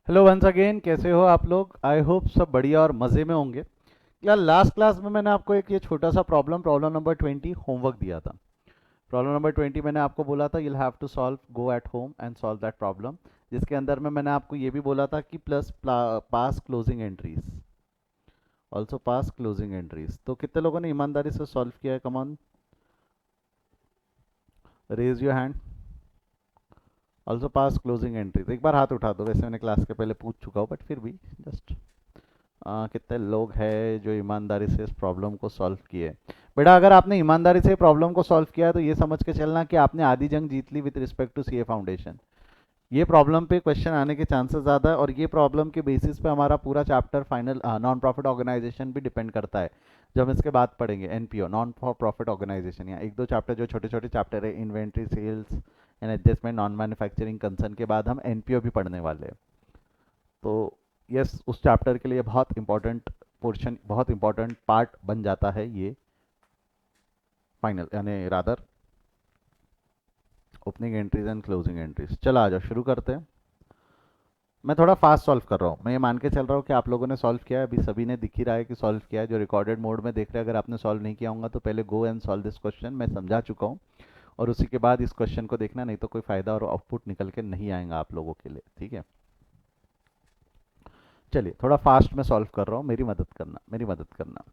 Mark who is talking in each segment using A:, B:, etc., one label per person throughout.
A: Hello once again, कैसे हो आप लोग? आई होप सब बढ़िया और मज़े में होंगे। यार लास्ट क्लास में मैंने आपको एक ये छोटा सा प्रॉब्लम प्रॉब्लम नंबर 20 होमवर्क दिया था। प्रॉब्लम नंबर 20 मैंने आपको बोला था you'll have to solve, go at home and solve that problem. जिसके अंदर में मैंने आपको ये भी बोला था कि plus pass closing entries, also pass closing entries. तो कितने लोगों ने ईमानदारी से सॉल्व किया है? Come on, raise your hand. Also pass closing entries, एक बार हाथ उठा दो। वैसे मैंने क्लास के पहले पूछ चुका हूँ बट फिर भी जस्ट कितने लोग हैं जो ईमानदारी से इस प्रॉब्लम को सॉल्व किए? बेटा अगर आपने ईमानदारी से प्रॉब्लम को सॉल्व किया है तो ये समझ के चलना कि आपने आधी जंग जीत ली with respect to CA foundation. ये प्रॉब्लम पे क्वेश्चन आने के चांसेस ज़्यादा है और ये प्रॉब्लम के बेसिस पे हमारा पूरा chapter final non profit organisation भी डिपेंड करता है। जब हम इसके बाद पढ़ेंगे NPO, non for profit organisation, या एक दो चैप्टर जो छोटे छोटे चैप्टर है, inventory, sales and adjustment, non manufacturing concern के बाद हम एनपीओ भी पढ़ने वाले हैं। तो यस, उस चैप्टर के लिए बहुत इंपॉर्टेंट पोर्शन, बहुत इंपॉर्टेंट पार्ट बन जाता है ये फाइनल, यानी rather opening entries and closing entries. चलो आ जाओ, शुरू करते हैं। मैं थोड़ा फास्ट सॉल्व कर रहा हूँ। मैं ये मान के चल रहा हूँ कि आप लोगों ने सॉल्व किया है, अभी सभी ने दिख ही रहा है कि सॉल्व किया है। जो रिकॉर्डेड मोड में देख रहे हैं, अगर आपने सॉल्व नहीं किया होगा तो पहले go and solve this question, मैं समझा चुका हूँ। और उसी के बाद इस क्वेश्चन को देखना, नहीं तो कोई फायदा और आउटपुट निकल के नहीं आएगा आप लोगों के लिए, ठीक है? चलिए थोड़ा फास्ट में सॉल्व कर रहा हूँ, मेरी मदद करना, मेरी मदद करना।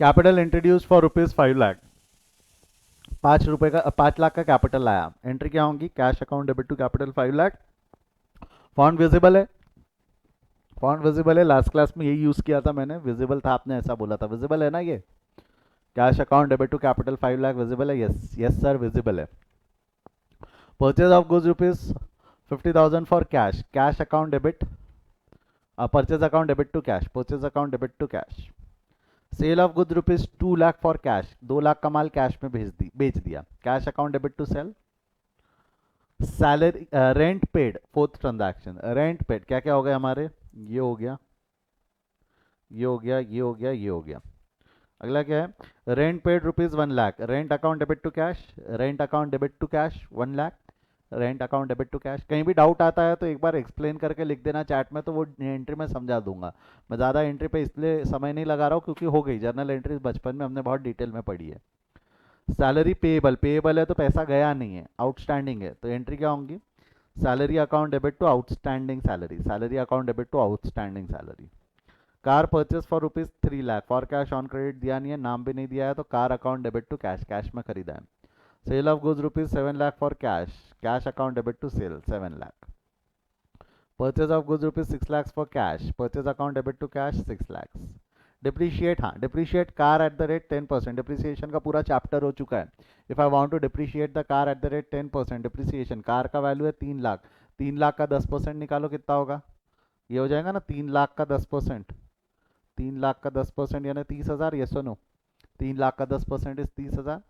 A: Capital introduce for ₹5 lakh. 5 रुपए का, 5 लाख का कैपिटल लाया। एंट्री क्या होगी? Cash account debit to capital 5 lakh. Font visible है? फॉन्ट विजिबल है, लास्ट क्लास में यही यूज किया था मैंने। विजिबल था, आपने ऐसा बोला था। विजिबल है ना ये? Cash account debit to capital 5 lakh visible है? यस यस सर, विजिबल है। Purchase of goods ₹50,000 for cash, cash account debit, purchase account debit to cash, purchase account debit to cash. Sale of goods ₹2 lakh for cash, 2 lakh का माल cash में बेच दिया, cash account debit to sale. Salary, rent paid, fourth transaction, rent paid क्या क्या हो गए हमारे? ये हो गया, ये हो गया, ये हो गया, ये हो गया। अगला क्या है? Rent paid ₹1 lakh, rent account debit to cash, rent account debit to cash 1 lakh, rent account debit to cash. कहीं भी डाउट आता है तो एक बार एक्सप्लेन करके लिख देना चैट में, तो वो एंट्री में समझा दूंगा। मैं ज़्यादा एंट्री पे इसलिए समय नहीं लगा रहा हूँ क्योंकि हो गई जर्नल एंट्रीज, बचपन में हमने बहुत डिटेल में पढ़ी है। सैलरी पेएबल, पेएबल है तो पैसा गया नहीं है, आउटस्टैंडिंग है, तो एंट्री क्या होंगी? Salary account debit to outstanding salary, salary account debit to outstanding salary. Car purchase for ₹3 lakh, for cash on credit दिया नहीं है, नाम भी नहीं दिया है, तो car account debit to cash, cash में खरीदा है। Sale of goods ₹7 lakh for cash, cash account debit to sale 7 lakh. Purchase of goods ₹6 lakh for cash, purchase account debit to cash 6 lakh. Depreciate, हाँ depreciate car at the rate 10%, depreciation का पूरा chapter हो चुका है। If I want to depreciate the car at the rate 10%, depreciation, car का value है 3 लाख, 3 लाख का 10% निकालो, कितना होगा? ये हो जाएगा ना, 3 लाख का 10%, 3 लाख का 10% यानी 30,000, ये सुनो, 3 लाख का 10% is 30,000।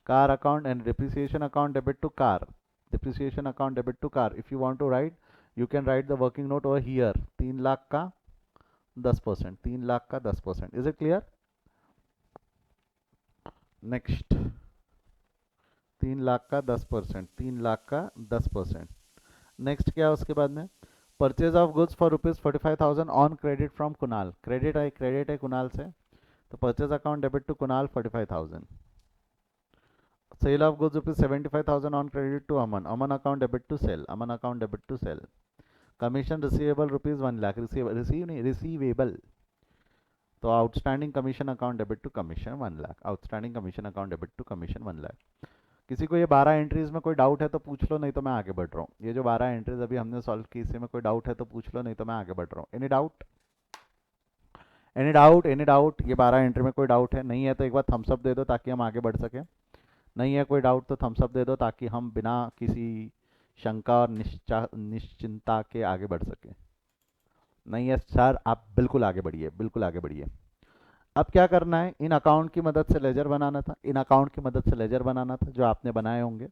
A: Car account and depreciation account debit to car, depreciation account debit to car, if you want to write, you can write the working note over here. 3 lakh का 10%, 3 लाख का 10%, is it clear? Next, 3 lakh का 10%, 3 लाख का 10%। Next क्या है उसके बाद में? Purchase of goods for ₹45,000 on credit from Kunal, credit है कुणाल से, तो purchase account debit to Kunal 45,000। Sale of goods ₹75,000 on credit to Aman, Aman account debit to sale, Aman account debit to sale. Commission receivable ₹1 lakh, receive नहीं, रिसीवेबल, तो outstanding commission account debit to commission 1 lakh, outstanding commission account debit to commission 1 lakh. किसी को ये 12 entries में कोई doubt है तो पूछ लो, नहीं तो मैं आगे बढ़ रहा हूँ। ये जो 12 एंट्रीज अभी हमने सॉल्व की, इससे में कोई डाउट है तो पूछ लो, नहीं तो मैं आगे बढ़ रहा हूँ। Any doubt, any doubt, any doubt? ये 12 एंट्री में कोई डाउट है? नहीं है तो एक बार थम्स अप दे दो ताकि हम आगे बढ़ सकें। नहीं है कोई डाउट तो थम्स अप दे दो ताकि हम बिना किसी शंका और निश्चिंता के आगे बढ़ सकें। नहीं है सर, आप बिल्कुल आगे बढ़िए, बिल्कुल आगे बढ़िए। अब क्या करना है? इन अकाउंट की मदद से लेजर बनाना था, इन अकाउंट की मदद से लेजर बनाना था जो आपने बनाए होंगे।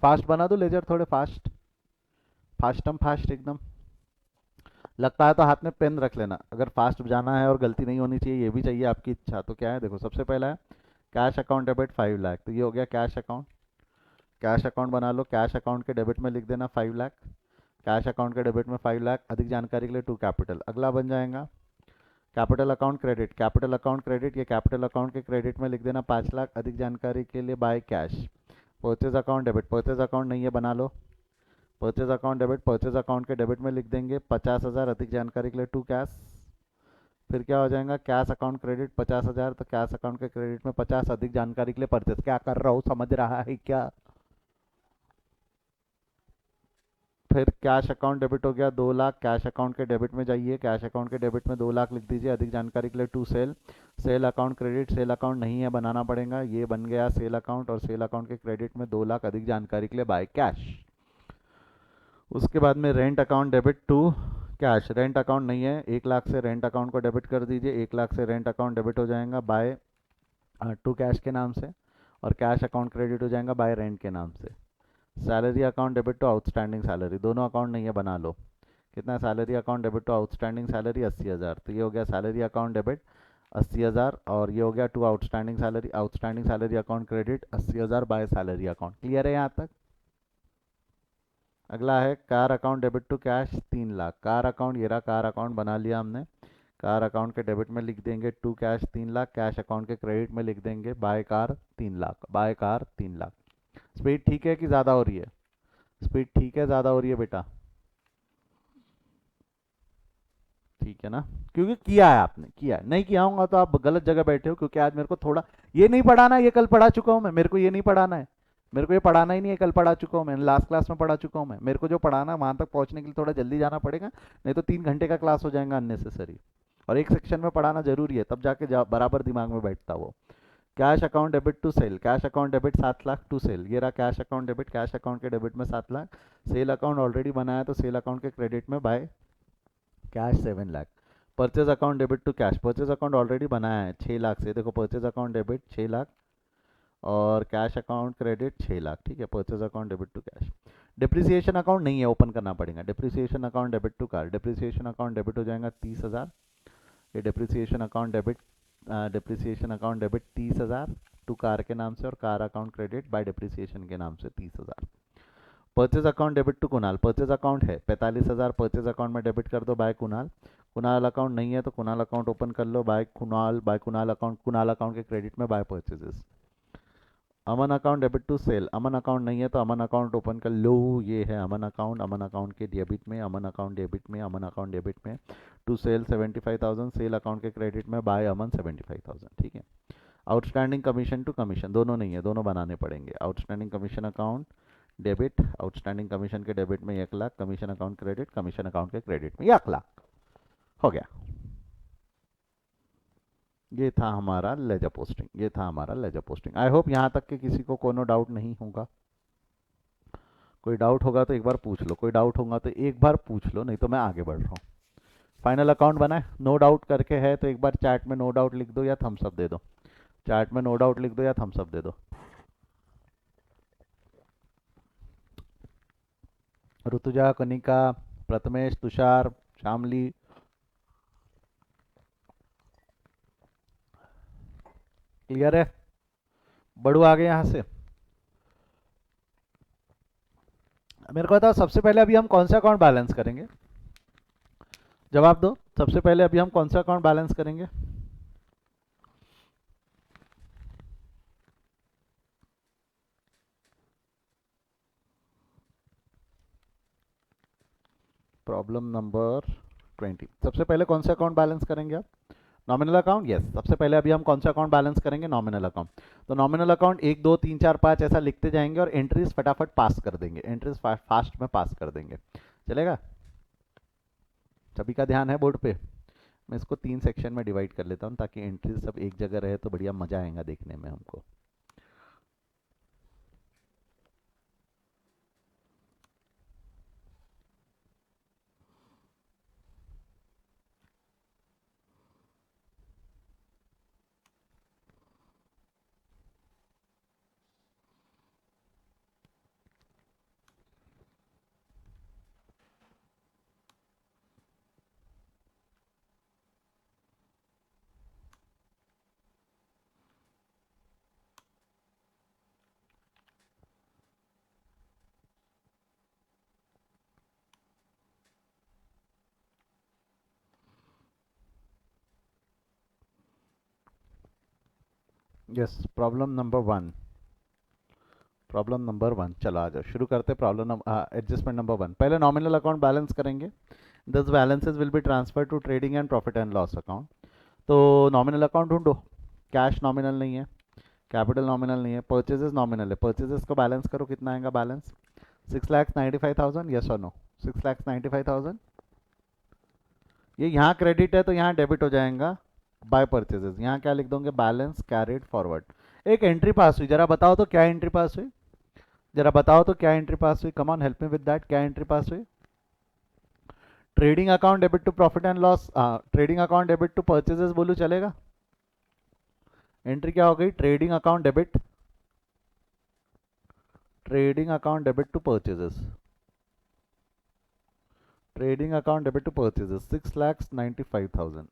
A: फास्ट बना दो लेजर, थोड़े फास्ट, फास्टम फास्ट एकदम। लगता है तो हाथ में पेन रख लेना, अगर फास्ट जाना है और गलती नहीं होनी चाहिए, ये भी चाहिए आपकी इच्छा। तो क्या है, देखो सबसे पहला है कैश अकाउंट डेबिट 5 लाख, तो ये हो गया कैश अकाउंट, कैश अकाउंट बना लो, कैश अकाउंट के डेबिट में लिख देना 5 लाख। कैश अकाउंट के डेबिट में 5 लाख, अधिक जानकारी के लिए टू कैपिटल। अगला बन जाएगा capital account credit. Capital account credit, ये कैपिटल अकाउंट के क्रेडिट में लिख देना 5 लाख, अधिक जानकारी के लिए by cash. Purchase account debit, purchase account नहीं है बना लो। Purchase account debit, purchase account के डेबिट में लिख देंगे 50,000, अधिक जानकारी के लिए टू कैश। फिर क्या हो जाएगा कैश अकाउंट क्रेडिट 50,000, तो कैश अकाउंट के क्रेडिट में 50, अधिक जानकारी के लिए परचेज। क्या कर रहा हूँ समझ रहा है क्या? फिर कैश अकाउंट डेबिट हो गया 2 लाख, कैश अकाउंट के डेबिट में जाइए, कैश अकाउंट के डेबिट में 2 लाख लिख दीजिए, अधिक जानकारी के लिए to sale. Sale account credit, sale account नहीं है बनाना पड़ेगा, ये बन गया सेल अकाउंट, और सेल अकाउंट के क्रेडिट में 2 लाख, अधिक जानकारी के लिए बाय कैश। उसके बाद में rent account debit to cash, rent account नहीं है, 1 लाख से रेंट अकाउंट को डेबिट कर दीजिए, 1 लाख से रेंट अकाउंट डेबिट हो जाएगा बाय टू कैश के नाम से, और कैश अकाउंट क्रेडिट हो जाएगा बाय रेंट के नाम से। Salary account debit to outstanding salary, दोनों अकाउंट नहीं है बना लो। कितना salary account debit to outstanding salary 80,000, तो ये हो गया सैलरी अकाउंट डेबिट 80,000, और ये हो गया to outstanding salary account credit 80,000 by salary account. Clear है यहाँ तक? अगला है car account debit to cash 3 lakh. Car account, ये रहा कार अकाउंट बना लिया हमने। कार अकाउंट के डेबिट में लिख देंगे to cash 3 lakh, cash account के क्रेडिट में लिख देंगे by car 3 lakh, by car 3 lakh. Speed ठीक है कि ज़्यादा हो रही है? स्पीड ठीक है, ज़्यादा हो रही है बेटा? ठीक है ना? क्योंकि किया है आपने, किया है, नहीं किया होगा तो आप गलत जगह बैठे हो, क्योंकि आज मेरे को थोड़ा ये नहीं पढ़ाना, ये कल पढ़ा चुका हूँ मैं, मेरे को ये नहीं पढ़ाना है, मेरे को ये पढ़ाना ही नहीं है, कल पढ़ा चुका हूँ मैं, लास्ट क्लास में पढ़ा चुका हूँ मैं। मेरे को जो पढ़ाना है वहां तक पहुंचने के लिए थोड़ा जल्दी जाना पड़ेगा, नहीं तो 3 घंटे का क्लास हो जाएगा अननेसेसरी। और एक सेक्शन में पढ़ाना जरूरी है, तब जाके बराबर दिमाग में बैठता वो। Cash account debit to sale, cash account debit 7 lakh to sale, ये रहा cash account debit, cash account के डेबिट में 7 लाख। सेल अकाउंट ऑलरेडी बनाया, तो सेल अकाउंट के क्रेडिट में by cash 7 lakh. Purchase account debit to cash, purchase account already बनाया है 6 लाख से, देखो परचेज अकाउंट डेबिट 6 लाख, और कैश अकाउंट क्रेडिट 6 लाख, ठीक है, purchase account debit to cash. Depreciation account नहीं है, ओपन करना पड़ेगा। Depreciation account debit to car, depreciation account debit हो जाएगा 30,000, ये depreciation account debit, depreciation account debit 30,000 to car के नाम से, और car account credit by depreciation के नाम से 30,000। Purchase account debit to Kunal, purchase account है 45,000, परचेज अकाउंट में डेबिट कर दो बाय कुणाल। कुणाल अकाउंट नहीं है, तो कुणाल अकाउंट ओपन कर लो, by Kunal, by Kunal account, Kunal account के क्रेडिट में by purchases. Aman account debit to sale, Aman account नहीं है, तो अमन अकाउंट ओपन कर लो, ये है अमन अकाउंट, अमन अकाउंट के डेबिट में, अमन अकाउंट डेबिट में, अमन अकाउंट डेबिट में टू सेल 75,000, सेल अकाउंट के क्रेडिट में बाय अमन 75,000, ठीक है। आउटस्टैंडिंग कमीशन टू कमीशन, दोनों नहीं है, दोनों बनाने पड़ेंगे। Outstanding commission account debit, outstanding commission के डेबिट में 1 lakh, commission account credit, commission account के क्रेडिट में 1 लाख, हो गया। ये था हमारा लेजर पोस्टिंग, ये था हमारा लेजर पोस्टिंग। आई होप यहाँ तक कि किसी को कोनो डाउट नहीं होगा। कोई डाउट होगा तो एक बार पूछ लो, कोई डाउट होगा तो एक बार पूछ लो, नहीं तो मैं आगे बढ़ रहा हूँ। फाइनल अकाउंट बना है, नो डाउट करके है तो एक बार चैट में नो डाउट लिख दो या थम्स अप दे दो। चैट में नो डाउट लिख दो या थम्स अप दे दो। ऋतुजा, कनिका, प्रथमेश, तुषार, शामली, क्लियर है? बढ़ू आगे यहाँ से। मेरे को बताओ सबसे पहले अभी हम कौन सा अकाउंट बैलेंस करेंगे? जवाब दो, सबसे पहले अभी हम कौन सा अकाउंट बैलेंस करेंगे? प्रॉब्लम नंबर 20, सबसे पहले कौन सा अकाउंट बैलेंस करेंगे आप? Nominal account, yes. सबसे पहले अभी हम कौन सा अकाउंट बैलेंस करेंगे? Nominal account. तो नॉमिनल अकाउंट 1 2 3 4 5 ऐसा लिखते जाएंगे और एंट्रीज फटाफट पास कर देंगे, एंट्रीज फास्ट में पास कर देंगे, चलेगा? सभी का ध्यान है बोर्ड पे? मैं इसको 3 सेक्शन में डिवाइड कर लेता हूँ ताकि एंट्रीज सब एक जगह रहे तो बढ़िया मजा आएगा देखने में हमको। Yes, problem number 1। Problem number 1, चलो आ जाओ शुरू करते प्रॉब्लम एडजस्टमेंट नंबर 1। पहले नॉमिनल अकाउंट बैलेंस करेंगे। This balances will be transfer to trading and profit and loss account. तो नॉमिनल अकाउंट ढूंढो। कैश नॉमिनल नहीं है, कैपिटल नॉमिनल नहीं है, परचेजेस नॉमिनल है। परचेजेस को बैलेंस करो, कितना आएगा बैलेंस? 6,95,000। यस और नो? 6,95,000। ये यहाँ क्रेडिट है तो यहाँ डेबिट हो जाएगा बाय परचेजेस। यहाँ क्या लिख दोगे? Balance carried forward. एक एंट्री पास हुई, जरा बताओ तो क्या एंट्री पास हुई? जरा बताओ तो क्या एंट्री पास हुई? Come on, help me with that. क्या एंट्री पास हुई? Trading account debit to profit and loss, trading account debit to purchases बोलूं चलेगा? एंट्री क्या हो गई? Trading account debit, trading account debit to purchases, trading account debit to purchases 6,95,000,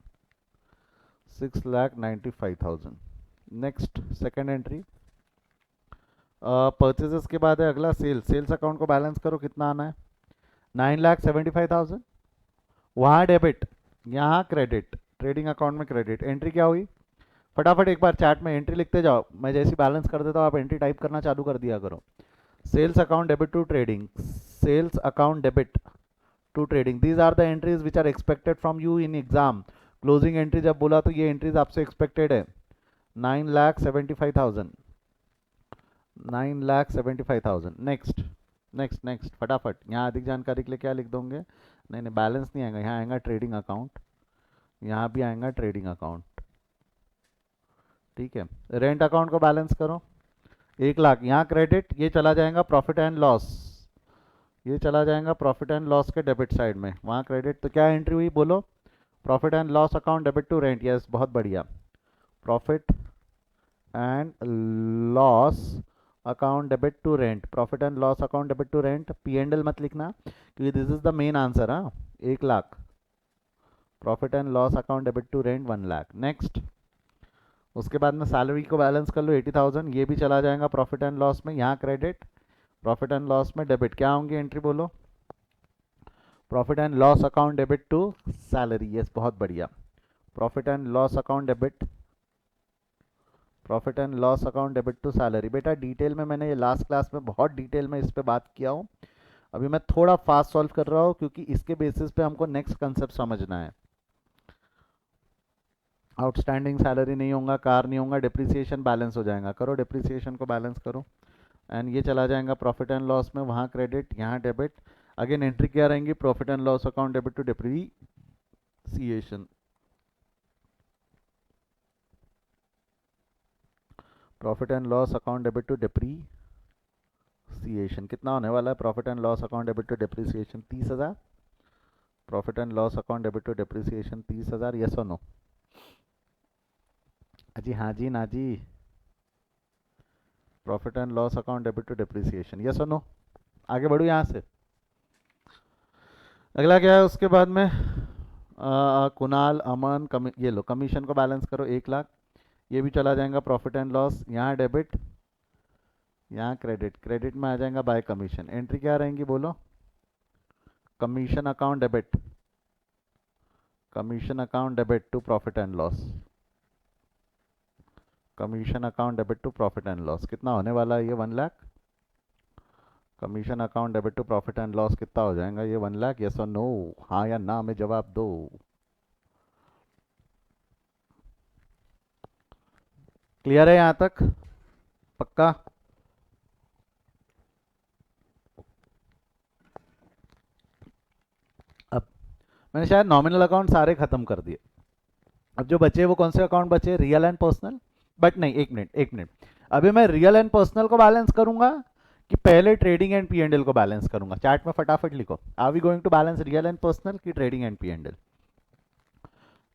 A: 6,95,000। Next second entry purchases के बाद है अगला सेल्स। सेल्स अकाउंट को बैलेंस करो, कितना आना है? 9,75,000। वहाँ डेबिट, यहाँ क्रेडिट, ट्रेडिंग अकाउंट में क्रेडिट। एंट्री क्या हुई? फटाफट एक बार चैट में एंट्री लिखते जाओ, मैं जैसी बैलेंस कर देता हूँ आप एंट्री टाइप करना चालू कर दिया करो। Sales account debit to trading, sales account debit to trading, these are the entries which are expected from you in exam. Closing entry जब बोला तो ये एंट्रीज आपसे एक्सपेक्टेड है। 9,75,000, 9,75,000। नेक्स्ट नेक्स्ट नेक्स्ट फटाफट। यहाँ अधिक जानकारी के लिए क्या लिख दोगे? नहीं नहीं, बैलेंस नहीं आएगा, यहाँ आएगा ट्रेडिंग अकाउंट, यहाँ भी आएगा ट्रेडिंग अकाउंट। ठीक है, रेंट अकाउंट को बैलेंस करो। 1,00,000 यहाँ क्रेडिट, ये चला जाएगा प्रॉफिट एंड लॉस, ये चला जाएगा प्रॉफिट एंड लॉस के डेबिट साइड में, वहाँ क्रेडिट। तो क्या एंट्री हुई बोलो? Profit and loss account debit to rent. Yes, बहुत बढ़िया। Profit and loss account debit to rent, profit and loss account debit to rent. P and L मत लिखना क्योंकि this is the main answer. हाँ, 1,00,000 profit and loss account debit to rent 1,00,000। Next, उसके बाद में salary को balance कर लो 80,000, ये भी चला जाएगा प्रॉफिट एंड लॉस में, यहाँ क्रेडिट, प्रॉफिट एंड लॉस में डेबिट। क्या होंगी एंट्री बोलो? Profit and loss account debit to salary. Yes, बहुत बढ़िया। Profit and loss account debit, profit and loss account debit to salary. बेटा डिटेल में मैंने ये लास्ट क्लास में बहुत डिटेल में इस पे बात किया हूँ। अभी मैं थोड़ा फास्ट सॉल्व कर रहा हूँ क्योंकि इसके बेसिस पे हमको नेक्स्ट कंसेप्ट समझना है। आउटस्टैंडिंग सैलरी नहीं होगा, कार नहीं होगा, डिप्रिसिएशन बैलेंस हो जाएगा। करो डिप्रिसिएशन को बैलेंस करो, एंड ये चला जाएगा प्रॉफिट एंड लॉस में, वहाँ क्रेडिट, यहाँ डेबिट। अगेन एंट्री क्या रहेंगी? Profit and loss account debit to depreciation, profit and loss account debit to depreciation. कितना होने वाला है profit and loss account debit to depreciation? 30,000। Profit and loss account debit to depreciation 30,000। Yes और no? जी हाँ जी ना जी। Profit and loss account debit to depreciation, yes और नो? आगे बढ़ू यहाँ से। अगला क्या है उसके बाद में? कुणाल, अमन, ये लो कमीशन को बैलेंस करो 1,00,000, ये भी चला जाएगा प्रॉफिट एंड लॉस, यहाँ डेबिट, यहाँ क्रेडिट, क्रेडिट में आ जाएगा बाय कमीशन। एंट्री क्या रहेंगी बोलो? Commission account debit, commission account debit to profit and loss, commission account debit to profit and loss. कितना होने वाला है ये? 1,00,000। Commission account debit to profit and loss कितना हो जाएगा ये? 1,00,000। यस और नो? हाँ या ना में जवाब दो। क्लियर है यहाँ तक? पक्का? अब मैंने शायद नॉमिनल अकाउंट सारे खत्म कर दिए। अब जो बचे वो कौन से अकाउंट बचे? Real and personal. बट नहीं, एक मिनट एक मिनट, अभी मैं रियल एंड पर्सनल को बैलेंस करूंगा कि पहले trading and P and L को बैलेंस करूंगा? चैट में फटाफट लिखो, are we going to balance real and personal की trading and P and L?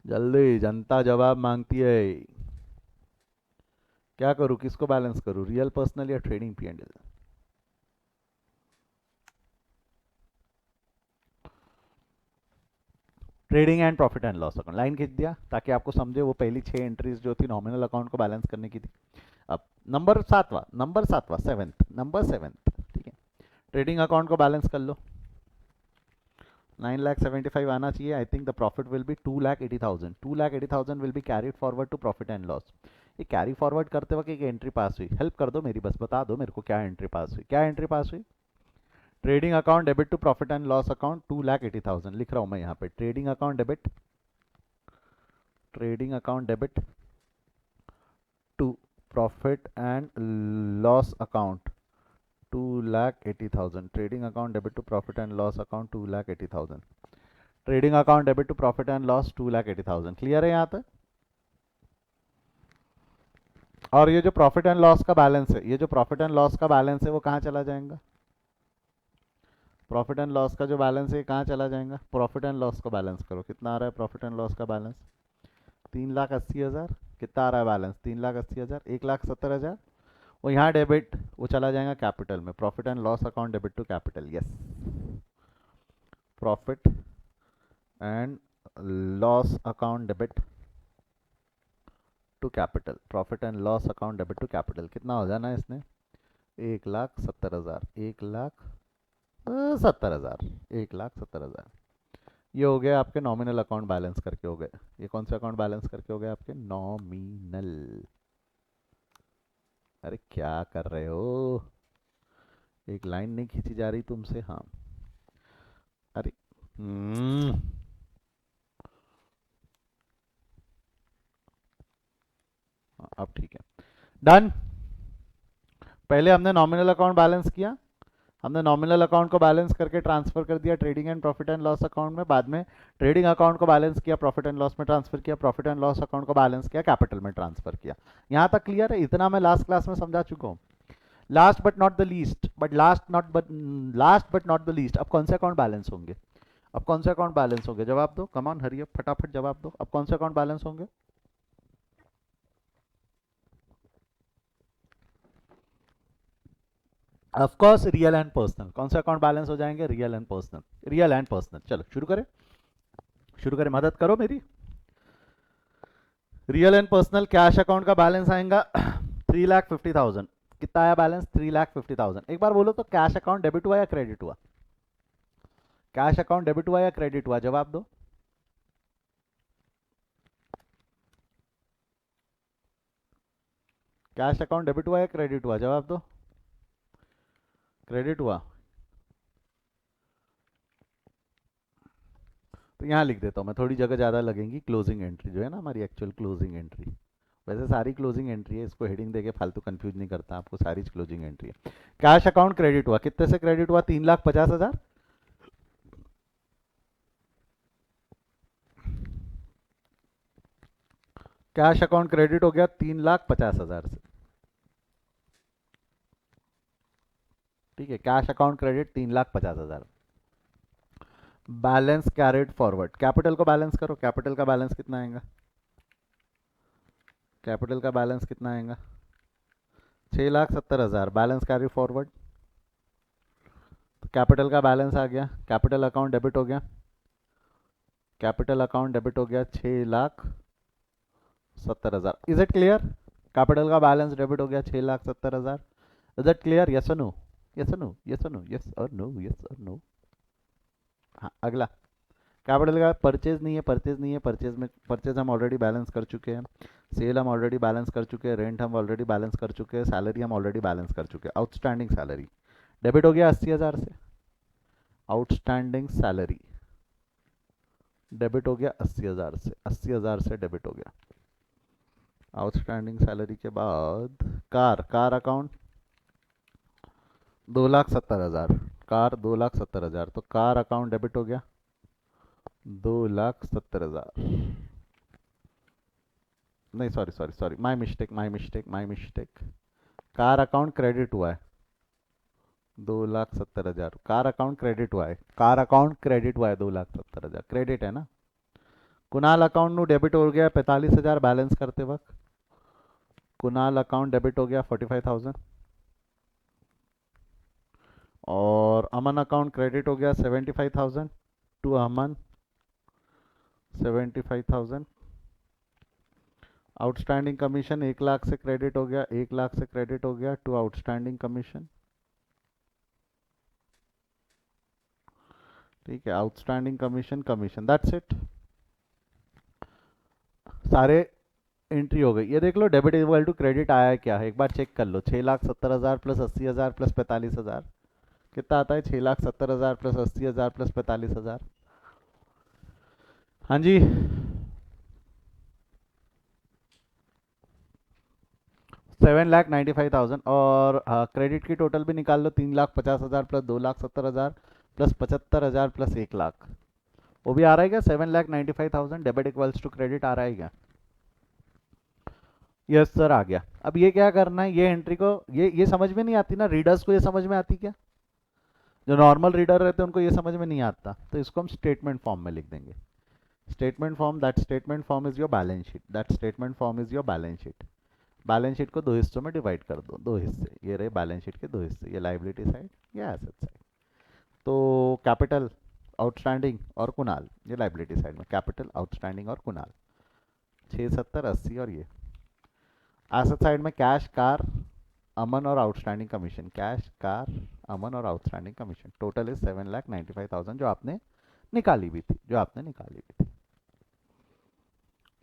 A: जल्दी, जनता जवाब मांगती है। क्या करूं, किसको बैलेंस करूं, रियल पर्सनल या trading P and L? Trading and profit and loss account line खींच दिया ताकि आपको समझे वो पहली 6 एंट्रीज जो थी नॉमिनल अकाउंट को बैलेंस करने की थी। अब नंबर 7वां, नंबर 7वां, सेवेंथ, नंबर 7th, ठीक है, ट्रेडिंग अकाउंट को बैलेंस कर लो। 9,75,000 आना चाहिए। I think the profit will be 2,80,000, 2,80,000 will be carried forward to profit and loss. ये कैरी फॉरवर्ड करते वक्त एक एंट्री पास हुई, हेल्प कर दो मेरी, बस बता दो मेरे को क्या एंट्री पास हुई, क्या एंट्री पास हुई? Trading account debit to profit and loss account 2,80,000 लिख रहा हूं मैं यहाँ पे। Trading account debit, trading account debit to profit and loss account 2,80,000। Trading account debit to profit and loss account 2,80,000। Trading account debit to profit and loss 2,80,000। Clear है यहाँ तक? और ये जो प्रॉफिट एंड लॉस का बैलेंस है, ये जो प्रॉफिट एंड लॉस का बैलेंस है वो कहाँ चला जाएगा? प्रॉफिट एंड लॉस का जो बैलेंस है कहाँ चला जाएगा? प्रॉफिट एंड लॉस को बैलेंस करो, कितना आ रहा है प्रॉफिट एंड लॉस का बैलेंस? 3,80,000। कितना आ रहा है बैलेंस? 3,80,000, 1,70,000। वो यहाँ डेबिट, वो चला जाएगा कैपिटल में। Profit and loss account debit to capital, yes. Profit and loss account debit to capital, profit and loss account debit to capital. कितना हो जाना है इसने? 1,70,000, 1,70,000, 1,70,000। ये हो गया आपके नॉमिनल अकाउंट बैलेंस करके हो गए। ये कौन से अकाउंट बैलेंस करके हो गए आपके? नॉमिनल। अरे क्या कर रहे हो? एक लाइन नहीं खींची जा रही तुमसे? हाँ, अरे हाँ, अब ठीक है, डन। पहले हमने नॉमिनल अकाउंट बैलेंस किया, हमने नॉमिनल अकाउंट को बैलेंस करके ट्रांसफर कर दिया trading and profit and loss account में। बाद में ट्रेडिंग अकाउंट को बैलेंस किया, प्रॉफिट एंड लॉस में ट्रांसफर किया, प्रॉफिट एंड लॉस अकाउंट को बैलेंस किया, कैपिटल में ट्रांसफर किया। यहाँ तक क्लियर है? इतना मैं लास्ट क्लास में समझा चुका हूँ। Last but not the least, last but not the least, अब कौन से अकाउंट बैलेंस होंगे? अब कौन से अकाउंट बैलेंस होंगे? जवाब दो, कम ऑन हरी अप, फटाफट जवाब दो। अब कौन से अकाउंट बैलेंस होंगे? Of course real and personal. कौन से अकाउंट बैलेंस हो जाएंगे? Real and personal, real and personal. चलो शुरू करें, शुरू करें, मदद करो मेरी। Real and personal cash account का बैलेंस आएगा 3,50,000। कितना आया बैलेंस? 3,50,000। एक बार बोलो तो, कैश अकाउंट डेबिट हुआ या क्रेडिट हुआ? कैश अकाउंट डेबिट हुआ या क्रेडिट हुआ? जवाब दो। कैश अकाउंट डेबिट हुआ या क्रेडिट हुआ? जवाब दो। क्रेडिट हुआ। तो यहाँ लिख देता हूँ मैं, थोड़ी जगह ज़्यादा लगेंगी। क्लोजिंग एंट्री जो है ना हमारी, एक्चुअल क्लोजिंग एंट्री, वैसे सारी क्लोजिंग एंट्री है, इसको हेडिंग देके फालतू कंफ्यूज नहीं करता आपको, सारी क्लोजिंग एंट्री है। कैश अकाउंट क्रेडिट हुआ, कितने से क्रेडिट हुआ? 3,50,000। कैश अकाउंट क्रेडिट हो गया 3,50,000 से। ठीक है, cash account credit 3,50,000। Balance carried forward, capital को बैलेंस करो। कैपिटल का बैलेंस कितना आएगा? कैपिटल का बैलेंस कितना आएगा? 6,70,000। बैलेंस कैरी फॉरवर्ड, तो कैपिटल का बैलेंस आ गया, कैपिटल अकाउंट डेबिट हो गया, कैपिटल अकाउंट डेबिट हो गया 6,70,000। Is it clear? कैपिटल का बैलेंस डेबिट हो गया 6,70,000। Is it clear? यस और नो? यस और नो? यस और नो? यस और नो? यस और नो? हाँ, अगला। कैपिटल का परचेज नहीं है, परचेज नहीं है, परचेज में, परचेज हम ऑलरेडी बैलेंस कर चुके हैं, सेल हम ऑलरेडी बैलेंस कर चुके हैं, रेंट हम ऑलरेडी बैलेंस कर चुके हैं, सैलरी हम ऑलरेडी बैलेंस कर चुके हैं। आउटस्टैंडिंग सैलरी डेबिट हो गया 80,000 से। आउटस्टैंडिंग सैलरी डेबिट हो गया 80,000 से, 80,000 से डेबिट हो गया। आउटस्टैंडिंग सैलरी के बाद कार, कार अकाउंट 2,70,000, कार 2,70,000, तो कार अकाउंट डेबिट हो गया 2,70,000। नहीं, sorry sorry sorry, my mistake, my mistake, my mistake. Car account credit हुआ है 2,70,000। कार अकाउंट क्रेडिट हुआ है, कार अकाउंट क्रेडिट हुआ है 2,70,000, क्रेडिट है ना। कुणाल अकाउंट नु डेबिट हो गया 45,000 बैलेंस करते वक्त। कुणाल अकाउंट डेबिट हो गया 45,000। और अमन अकाउंट क्रेडिट हो गया 75,000 टू अमन, 75,000। आउटस्टैंडिंग कमीशन 1,00,000 से क्रेडिट हो गया, 1,00,000 से क्रेडिट हो गया टू आउटस्टैंडिंग कमीशन। ठीक है, outstanding commission, commission, that's it. सारे एंट्री हो गई, ये देख लो डेबिट इक्वल टू क्रेडिट आया है क्या है, एक बार चेक कर लो। 6,70,000 प्लस 80,000 प्लस 45,000 कितना आता है? 6,70,000 प्लस 80,000 प्लस 45,000। हाँ जी, 7,95,000। और क्रेडिट की टोटल भी निकाल लो, 3,50,000 प्लस 2,70,000 प्लस 75,000 प्लस 1,00,000। वो भी आ रहा है क्या? 7,95,000 डेबिट इक्वल्स टू क्रेडिट आ रहा है क्या? यस सर आ गया। अब ये क्या करना है, ये एंट्री को ये समझ में नहीं आती ना, रीडर्स को ये समझ में आती क्या? जो नॉर्मल रीडर रहते हैं उनको ये समझ में नहीं आता, तो इसको हम स्टेटमेंट फॉर्म में लिख देंगे। Statement form, that statement form is your balance sheet, that statement form is your balance sheet. Balance sheet को दो हिस्सों में डिवाइड कर दो, दो हिस्से, ये रहे बैलेंस शीट के दो हिस्से, ये लाइबिलिटी साइड, ये एसेट साइड। तो कैपिटल, आउटस्टैंडिंग और कुणाल, ये लाइबिलिटी साइड में कैपिटल, आउटस्टैंडिंग और कुणाल, 6, 70, 80 और ये। एसेट साइड में कैश, कार, अमन और आउटस्टैंडिंग कमीशन, कैश, कार, अमन और आउटस्टैंडिंग कमीशन। टोटल इज 7,95,000 जो आपने निकाली हुई थी, जो आपने निकाली हुई थी।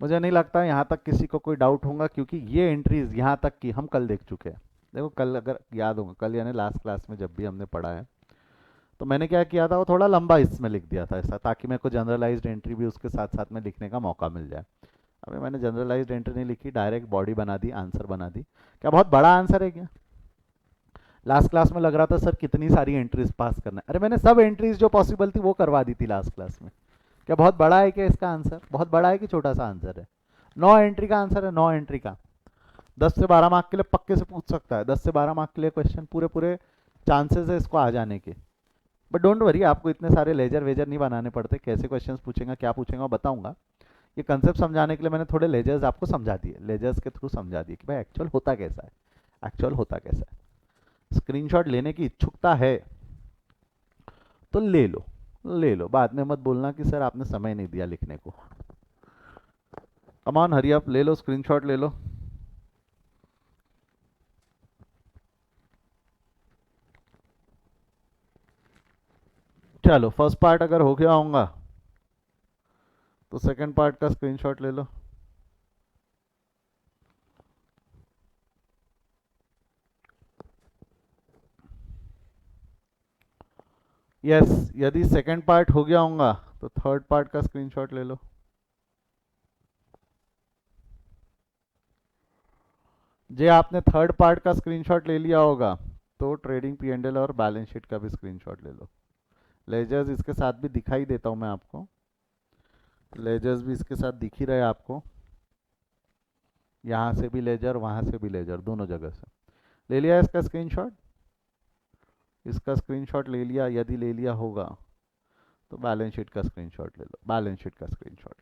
A: मुझे नहीं लगता यहाँ तक किसी को कोई डाउट होगा, क्योंकि ये एंट्रीज यहाँ तक की हम कल देख चुके हैं। देखो कल, अगर याद होगा, कल यानी लास्ट क्लास में जब भी हमने पढ़ा है, तो मैंने क्या किया था, वो थोड़ा लंबा इसमें लिख दिया था ऐसा, ताकि मेरे को जनरलाइज्ड एंट्री भी उसके साथ साथ में लिखने का मौका मिल जाए। अभी मैंने जनरलाइज्ड एंट्री नहीं लिखी, डायरेक्ट बॉडी बना दी, आंसर बना दी। क्या बहुत बड़ा आंसर है क्या? लास्ट क्लास में लग रहा था सर कितनी सारी एंट्रीज पास करना है, अरे मैंने सब एंट्रीज जो पॉसिबल थी वो करवा दी थी लास्ट क्लास में। क्या बहुत बड़ा है क्या इसका आंसर? बहुत बड़ा है कि छोटा सा आंसर है? 9 एंट्री का आंसर है, 9 एंट्री का। 10 से 12 मार्क के लिए पक्के से पूछ सकता है, 10 से 12 मार्क के लिए क्वेश्चन, पूरे पूरे चांसेस है इसको आ जाने के। बट डोंट वरी, आपको इतने सारे लेजर वेजर नहीं बनाने पड़ते, कैसे क्वेश्चंस पूछेगा क्या पूछेगा बताऊंगा। ये कंसेप्ट समझाने के लिए मैंने थोड़े लेजर्स आपको समझा दिए, लेजर्स के थ्रू समझा दिए कि भाई एक्चुअल होता कैसा है, एक्चुअल होता कैसा है। स्क्रीनशॉट लेने की इच्छुकता है तो ले लो, ले लो, बाद में मत बोलना कि सर आपने समय नहीं दिया लिखने को। कमान हरी आप ले लो, स्क्रीनशॉट ले लो। चलो फर्स्ट पार्ट अगर हो गया होगा तो सेकंड पार्ट का स्क्रीनशॉट ले लो। यस, यदि सेकंड पार्ट हो गया होगा तो थर्ड पार्ट का स्क्रीनशॉट ले लो। जे आपने थर्ड पार्ट का स्क्रीनशॉट ले लिया होगा तो ट्रेडिंग पी&एल और बैलेंस शीट का भी स्क्रीनशॉट ले लो। लेजर्स इसके साथ भी दिखाई देता हूं मैं आपको, लेजर्स भी इसके साथ दिख ही रहे आपको, यहाँ से भी लेजर, वहाँ से भी लेजर, दोनों जगह से ले लिया इसका स्क्रीनशॉट। इसका स्क्रीनशॉट ले लिया, यदि ले लिया होगा तो बैलेंस शीट का स्क्रीनशॉट ले लो, बैलेंस शीट का स्क्रीनशॉट।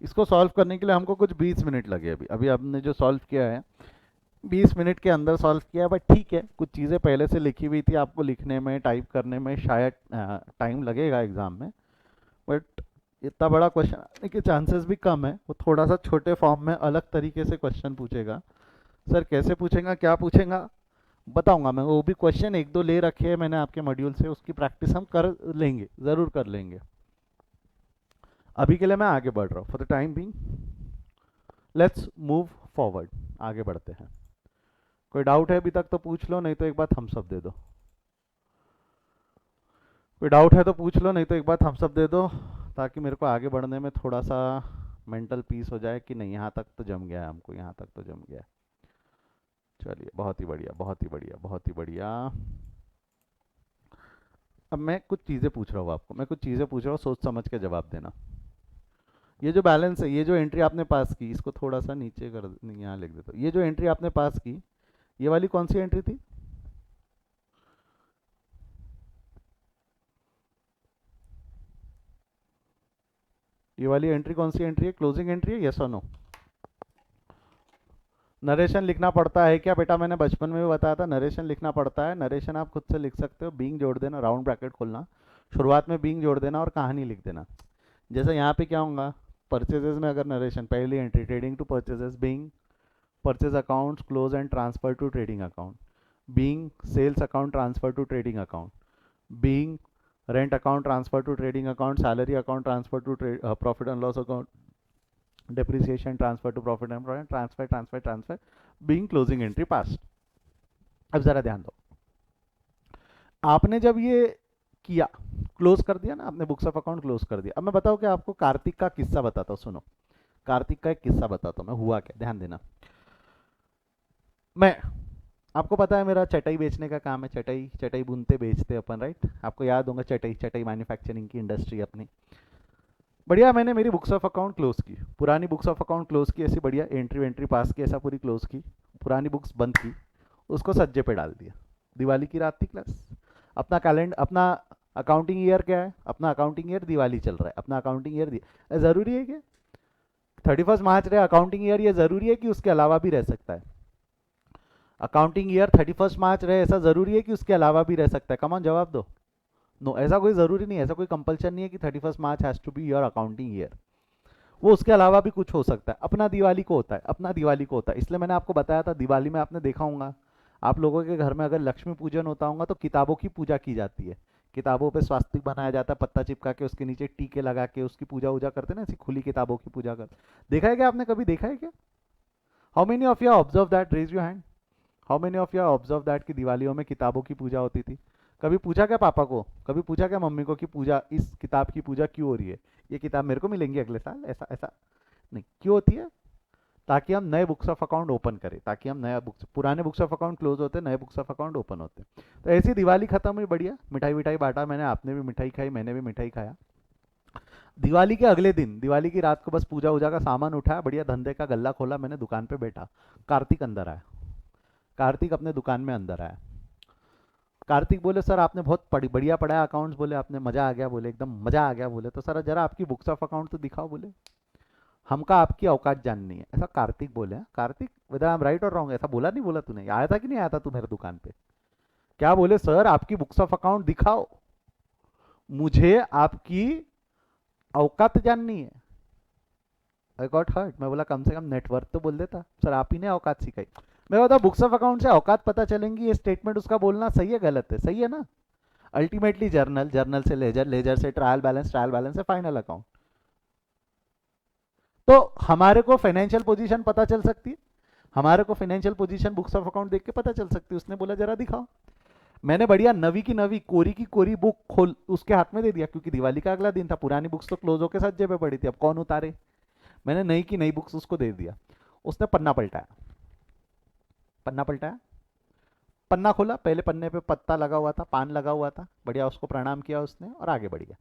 A: इसको सॉल्व करने के लिए हमको कुछ 20 मिनट लगे। अभी अभी हमने जो सॉल्व किया है 20 मिनट के अंदर सॉल्व किया, बट ठीक है, कुछ चीज़ें पहले से लिखी हुई थी, आपको लिखने में, टाइप करने में शायद टाइम लगेगा एग्ज़ाम में, बट इतना बड़ा क्वेश्चन आने के चांसेस भी कम है। वो थोड़ा सा छोटे फॉर्म में अलग तरीके से क्वेश्चन पूछेगा। सर कैसे पूछेगा, क्या पूछेगा बताऊंगा मैं, वो भी क्वेश्चन एक दो ले रखे हैं मैंने आपके मॉड्यूल से, उसकी प्रैक्टिस हम कर लेंगे, ज़रूर कर लेंगे। अभी के लिए मैं आगे बढ़ रहा हूँ, for the time being let's move forward, आगे बढ़ते हैं। कोई डाउट है अभी तक तो पूछ लो, नहीं तो एक बार थम्स अप दे दो। कोई डाउट है तो पूछ लो, नहीं तो एक बार थम्स अप दे दो, ताकि मेरे को आगे बढ़ने में थोड़ा सा मेंटल पीस हो जाए कि नहीं यहाँ तक तो जम गया है हमको, यहाँ तक तो जम गया है। चलिए बहुत ही बढ़िया, बहुत ही बढ़िया, बहुत ही बढ़िया। अब मैं कुछ चीज़ें पूछ रहा हूँ आपको, मैं कुछ चीज़ें पूछ रहा हूँ, सोच समझ के जवाब देना। ये जो बैलेंस है, ये जो एंट्री आपने पास की, इसको थोड़ा सा नीचे कर, नहीं यहाँ लिख देता हूँ। ये जो एंट्री आपने पास की, ये वाली कौन सी एंट्री थी? ये वाली एंट्री कौन सी एंट्री है? क्लोजिंग एंट्री है, यस और नो? नरेशन लिखना पड़ता है क्या बेटा? मैंने बचपन में भी बताया था नरेशन लिखना पड़ता है। नरेशन आप खुद से लिख सकते हो, बीइंग जोड़ देना, राउंड ब्रैकेट खोलना, शुरुआत में बीइंग जोड़ देना और कहानी लिख देना। जैसे यहाँ पे क्या होगा, परचेजेस में अगर नरेशन, पहली entry trading to purchases, being purchase accounts close and transfer to trading account, being sales account transfer to trading account, being rent account transfer to trading account, salary account transfer to profit and loss account, depreciation transfer to profit and loss, transfer being closing entry past. अब जरा ध्यान दो, आपने जब ये किया, close कर दिया ना आपने, बुक्स ऑफ अकाउंट क्लोज कर दिया। अब मैं बताऊं कि आपको कार्तिक का किस्सा बताता हूं, सुनो कार्तिक का एक किस्सा बताता हूं मैं, हुआ क्या, ध्यान देना। मैं, आपको पता है मेरा चटाई बेचने का काम है, चटाई चटाई बुनते बेचते अपन, राइट? आपको याद होगा चटाई चटाई मैन्युफैक्चरिंग की इंडस्ट्री अपनी। बढ़िया, मैंने मेरी बुक्स ऑफ अकाउंट क्लोज की, पुरानी बुक्स ऑफ अकाउंट क्लोज की, ऐसी बढ़िया एंट्री वेंट्री पास की, ऐसा पूरी क्लोज की, पुरानी बुक्स बंद की, उसको सज्जे पे डाल दिया। दिवाली की रात थी क्लास, अपना कैलेंडर, अपना अकाउंटिंग ईयर क्या है, अपना अकाउंटिंग ईयर दिवाली चल रहा है, अपना अकाउंटिंग ईयर ज़रूरी है क्या 31 मार्च रहे अकाउंटिंग ईयर, ये ज़रूरी है कि उसके अलावा भी रह सकता है? अकाउंटिंग ईयर 31 मार्च रहे, ऐसा ज़रूरी है कि उसके अलावा भी रह सकता है? कम ऑन जवाब दो। नो, ऐसा कोई ज़रूरी नहीं है, ऐसा कोई कंपल्शन नहीं है कि 31 March has to be your accounting year. वो उसके अलावा भी कुछ हो सकता है। अपना दिवाली को होता है, अपना दिवाली को होता है, इसलिए मैंने आपको बताया था दिवाली में आपने देखा होगा आप लोगों के घर में अगर लक्ष्मी पूजन होता होगा तो किताबों की पूजा की जाती है, किताबों पे स्वास्तिक बनाया जाता है, पत्ता चिपका के उसके नीचे टीके लगा के उसकी पूजा वूजा करते हैं ना, ऐसी खुली किताबों की पूजा करते। देखा है क्या आपने, कभी देखा है क्या? How many of you observe that, raise your hand. How many of you observe that कि दिवालियों में किताबों की पूजा होती थी? कभी पूछा क्या पापा को, कभी पूछा क्या मम्मी को कि पूजा, इस किताब की पूजा क्यों हो रही है, ये किताब मेरे को मिलेंगी अगले साल, ऐसा ऐसा नहीं, क्यों होती है? ताकि हम नए बुक्स ऑफ अकाउंट ओपन करें, ताकि हम नया बुक्स, पुराने बुक्स ऑफ अकाउंट क्लोज होते हैं, नए बुक्स ऑफ अकाउंट ओपन होते हैं। तो ऐसी दिवाली खत्म हुई, बढ़िया मिठाई विठाई बांटा मैंने, आपने भी मिठाई खाई, मैंने भी मिठाई खाया। दिवाली के अगले दिन, दिवाली की रात को बस पूजा वूजा का सामान उठाया, बढ़िया धंधे का गल्ला खोला मैंने, दुकान पे बैठा, कार्तिक अंदर आया, कार्तिक अपने दुकान में अंदर आया। कार्तिक बोले सर आपने बहुत बढ़िया पढ़ाया अकाउंट्स, बोले आपने मजा आ गया, बोले एकदम मजा आ गया, बोले तो सर जरा आपकी बुक्स ऑफ अकाउंट तो दिखाओ, बोले हमका आपकी औकात जाननी है, ऐसा कार्तिक बोले। Kartik whether I am right और रॉन्ग, ऐसा बोला नहीं बोला तूने, आया था कि नहीं आया था तू मेरे दुकान पे? क्या बोले, सर आपकी बुक्स ऑफ अकाउंट दिखाओ, मुझे आपकी औकात जाननी है। आई गॉट हर्ट, मैं बोला कम से कम नेटवर्क तो बोल देता, सर आप ही ने औकात सिखाई। मैं बता, बुक्स ऑफ अकाउंट से औकात पता चलेंगी, ये स्टेटमेंट उसका बोलना सही है गलत है? सही है ना? अल्टीमेटली जर्नल, जर्नल से लेजर, लेजर से ट्रायल बैलेंस, ट्रायल बैलेंस से फाइनल अकाउंट। तो हमारे को फाइनेंशियल पोजीशन पता चल सकती है, हमारे को financial position books of account देख के पता चल सकती है। उसने बोला जरा दिखाओ, मैंने बढ़िया नवी की नवी, कोरी की कोरी बुक खोल उसके हाथ में दे दिया, क्योंकि दिवाली का अगला दिन था, पुरानी बुक्स तो क्लोज होकर सज्जे पे पड़ी थी, अब कौन उतारे। मैंने नई की नई बुक्स उसको दे दिया, उसने पन्ना पलटाया, पन्ना पलटाया, पन्ना खोला, पहले पन्ने पे पत्ता लगा हुआ था, पान लगा हुआ था, बढ़िया उसको प्रणाम किया उसने और आगे बढ़ गया।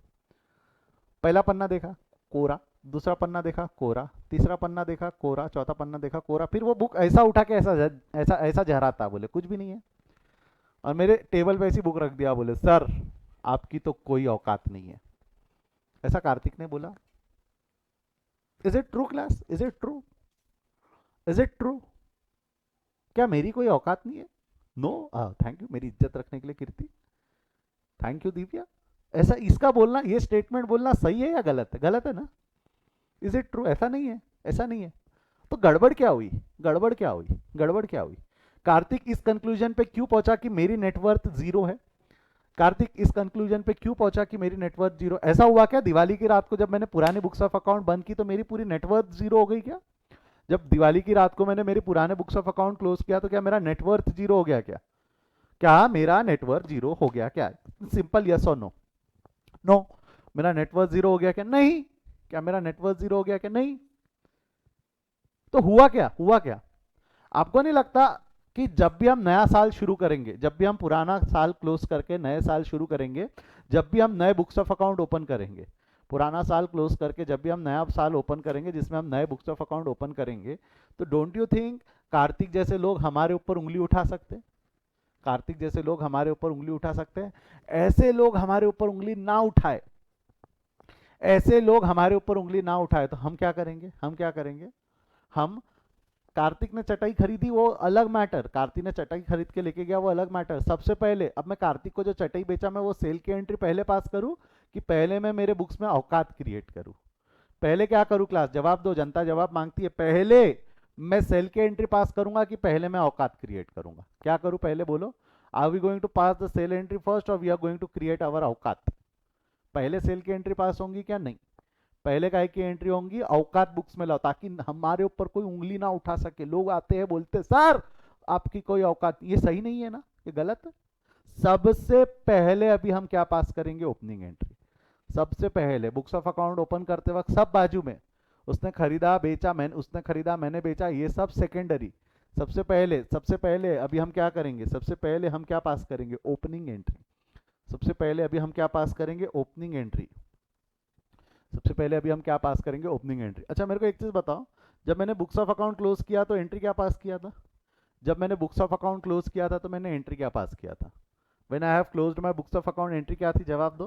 A: पहला पन्ना देखा कोरा, दूसरा पन्ना देखा कोरा, तीसरा पन्ना देखा कोरा, चौथा पन्ना देखा कोरा, फिर वो बुक ऐसा उठा के ऐसा ऐसा ऐसा जहराता, बोले कुछ भी नहीं है, और मेरे टेबल पे ऐसी बुक रख दिया, बोले सर आपकी तो कोई औकात नहीं है, ऐसा कार्तिक ने बोला। Is it true class, is it true, is it true? क्या मेरी कोई औकात नहीं है? नो, थैंक यू मेरी इज्जत रखने के लिए कीर्ति, थैंक यू दिव्या। ऐसा इसका बोलना, ये स्टेटमेंट बोलना सही है या गलत है? गलत है ना? Is it true? ऐसा नहीं है, ऐसा नहीं है। तो गड़बड़ क्या हुई, गड़बड़ क्या हुई, गड़बड़ क्या हुई? कार्तिक इस कंक्लूजन पे क्यों पहुंचा कि मेरी नेटवर्थ जीरो है? कार्तिक इस कंक्लूजन पे क्यों पहुंचा कि मेरी नेटवर्थ जीरो? ऐसा हुआ क्या दिवाली की रात को जब मैंने पुरानी बुक्स ऑफ अकाउंट बंद की तो मेरी पूरी नेटवर्थ जीरो हो गई क्या? जब दिवाली की रात को मैंने मेरे पुराने बुक्स ऑफ अकाउंट क्लोज किया तो क्या मेरा नेटवर्थ जीरो हो गया क्या? क्या मेरा नेटवर्थ जीरो हो गया क्या? सिंपल यस और नो। नो, मेरा नेटवर्थ जीरो हो गया क्या? नहीं। क्या मेरा नेटवर्थ जीरो हो गया क्या? नहीं। तो हुआ क्या, हुआ क्या? आपको नहीं लगता कि जब भी हम नया साल शुरू करेंगे, जब भी हम पुराना साल क्लोज करके नए साल शुरू करेंगे, जब भी हम नए बुक्स ऑफ अकाउंट ओपन करेंगे, पुराना साल क्लोज करके जब भी हम नया साल ओपन करेंगे जिसमें हम नए बुक्स ऑफ अकाउंट ओपन करेंगे, तो डोंट यू थिंक कार्तिक जैसे लोग हमारे ऊपर उंगली उठा सकते हैं? कार्तिक जैसे लोग हमारे ऊपर उंगली उठा सकते हैं? ऐसे लोग हमारे ऊपर उंगली ना उठाए, ऐसे लोग हमारे ऊपर उंगली ना उठाए तो हम क्या करेंगे, हम क्या करेंगे? हम, कार्तिक ने चटाई खरीदी वो अलग मैटर, कार्तिक ने चटाई खरीद के लेके गया वो अलग मैटर। सबसे पहले अब मैं कार्तिक को जो चटाई बेचा मैं वो सेल की एंट्री पहले पास करूं कि पहले मैं मेरे बुक्स में औकात क्रिएट करूं? पहले क्या करूं क्लास, जवाब दो, जनता जवाब मांगती है। पहले मैं सेल के एंट्री पास करूंगा कि पहले मैं औकात क्रिएट करूंगा? क्या करूं पहले बोलो? Are we going to pass the sale entry first और we are going to create our औकात? पहले सेल की एंट्री पास होंगी क्या? नहीं, पहले काय की एंट्री होंगी? औकात बुक्स में लाओ, ताकि हमारे ऊपर कोई उंगली ना उठा सके। लोग आते हैं बोलते सर आपकी कोई औकात, ये सही नहीं है ना, ये गलत है। सबसे पहले अभी हम क्या पास करेंगे? Opening entry. सबसे पहले बुक्स ऑफ अकाउंट ओपन करते वक्त सब बाजू में, उसने खरीदा बेचा, मैंने, उसने खरीदा मैंने बेचा, ये सब सेकेंडरी। सबसे पहले अभी हम क्या करेंगे? सबसे पहले हम क्या पास करेंगे? Opening entry. सबसे पहले अभी हम क्या पास करेंगे? Opening entry. सबसे पहले अभी हम क्या पास करेंगे? Opening entry. अच्छा मेरे को एक चीज बताओ, जब मैंने बुक्स ऑफ अकाउंट क्लोज किया तो एंट्री क्या पास किया था? जब मैंने बुक्स ऑफ अकाउंट क्लोज किया था तो मैंने एंट्री क्या पास किया था? When I have closed my books of account entry क्या थी? जवाब दो।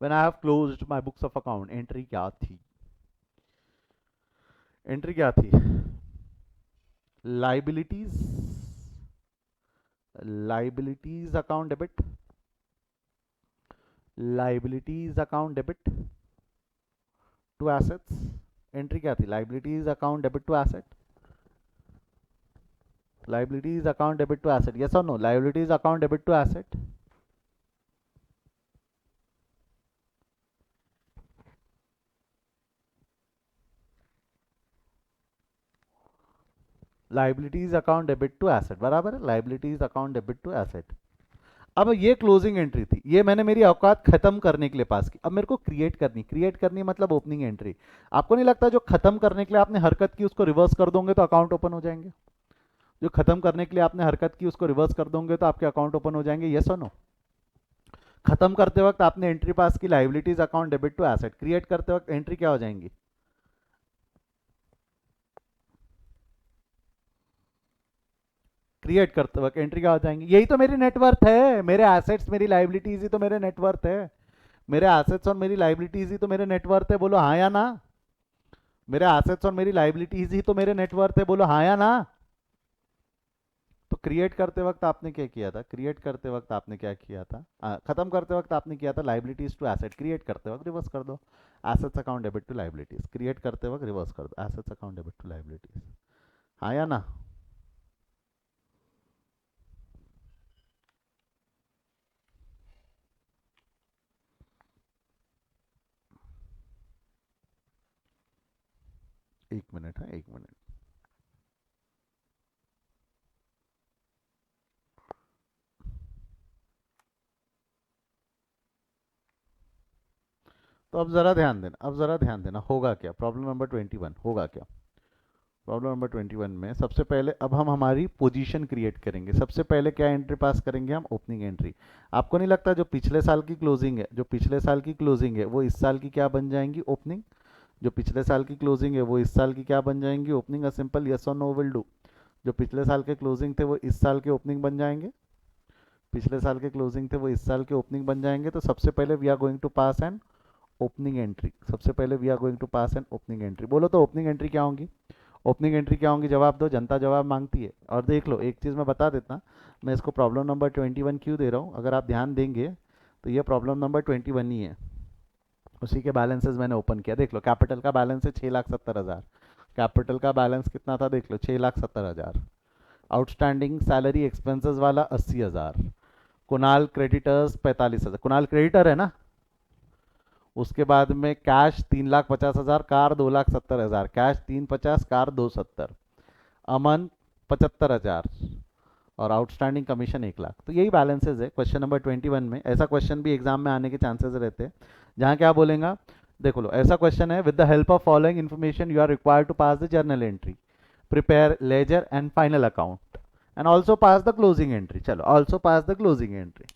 A: When I have closed my books of account entry क्या थी? एंट्री क्या थी? Liabilities, liabilities account debit, liabilities account debit to assets. Entry क्या थी? Liabilities account debit to asset, liabilities account debit to asset, yes or no? Liabilities account debit to asset, liabilities account debit to asset, बराबर है, liabilities account debit to asset। अब ये closing entry थी, ये मैंने मेरी औकात खत्म करने के लिए पास की। अब मेरे को क्रिएट करनी, क्रिएट करनी मतलब ओपनिंग एंट्री। आपको नहीं लगता जो खत्म करने के लिए आपने हरकत की उसको रिवर्स कर दोगे तो अकाउंट ओपन हो जाएंगे? जो खत्म करने के लिए आपने हरकत की उसको रिवर्स कर दोगे तो आपके अकाउंट ओपन हो जाएंगे, यस और नो? खत्म करते वक्त आपने एंट्री पास की liabilities account debit to asset, create करते वक्त एंट्री क्या हो जाएंगी? क्रिएट करते वक्त एंट्री क्या हो जाएंगी? यही तो मेरी नेटवर्थ है, मेरे एसेट्स मेरी लाइबिलिटीज ही तो मेरे नेटवर्थ है। मेरे एसेट्स और मेरी लाइबिलिटीज ही तो मेरे नेटवर्थ है, बोलो हाँ या ना? मेरे एसेट्स और मेरी लाइबिलिटीज ही तो मेरे नेटवर्थ है, बोलो हाँ या ना? तो क्रिएट करते वक्त आपने क्या किया था? क्रिएट करते वक्त आपने क्या किया था? खत्म करते वक्त आपने किया था लाइबिलिटीज टू एसेट, क्रिएट करते वक्त रिवर्स कर दो। Assets account debit to liabilities, create करते वक्त रिवर्स कर दो assets account debit to liabilities, हाँ या ना? एक मिनट है, एक मिनट। तो अब ज़रा ध्यान देना, अब ज़रा ध्यान देना, होगा क्या? प्रॉब्लम नंबर 21 होगा क्या? प्रॉब्लम नंबर 21 में सबसे पहले अब हम हमारी पोजीशन क्रिएट करेंगे। सबसे पहले क्या एंट्री पास करेंगे हम? Opening entry. आपको नहीं लगता जो पिछले साल की क्लोजिंग है, जो पिछले साल की क्लोजिंग है वो इस साल की क्या बन जाएंगी? ओपनिंग। जो पिछले साल की क्लोजिंग है वो इस साल की क्या बन जाएंगी? ओपनिंग। अ सिंपल यस और नो विल डू। जो पिछले साल के क्लोजिंग थे वो इस साल के ओपनिंग बन जाएंगे, पिछले साल के क्लोजिंग थे वो इस साल के ओपनिंग बन जाएंगे। तो सबसे पहले we are going to pass an opening entry, सबसे पहले we are going to pass an opening entry. बोलो तो ओपनिंग एंट्री क्या होंगी? ओपनिंग एंट्री क्या होंगी? जवाब दो, जनता जवाब मांगती है। और देख लो एक चीज़ मैं बता देता, मैं इसको प्रॉब्लम नंबर 21 क्यों दे रहा हूँ, अगर आप ध्यान देंगे तो ये प्रॉब्लम नंबर 21 ही है। उसी के बैलेंसेस मैंने ओपन किया, देख लो कैपिटल का बैलेंस है 6,70,000। कैपिटल का बैलेंस कितना था देख लो, 6,70,000। आउटस्टैंडिंग सैलरी एक्सपेंसेस वाला 80,000। कुणाल क्रेडिटर्स 45,000, कुणाल क्रेडिटर है ना। उसके बाद में कैश 3,50,000, कार 2,70,000, कैश 350, कार 270, अमन 75,000 और आउटस्टैंडिंग कमीशन 1,00,000। तो यही बैलेंसेज है क्वेश्चन नंबर 21 में। ऐसा क्वेश्चन भी एग्जाम में आने के चांसेस रहते हैं जहाँ क्या बोलेगा, देखो लो ऐसा क्वेश्चन है, with the help of following information you are required to pass the journal entry, prepare ledger and final account and also pass the closing entry. चलो also pass the closing entry.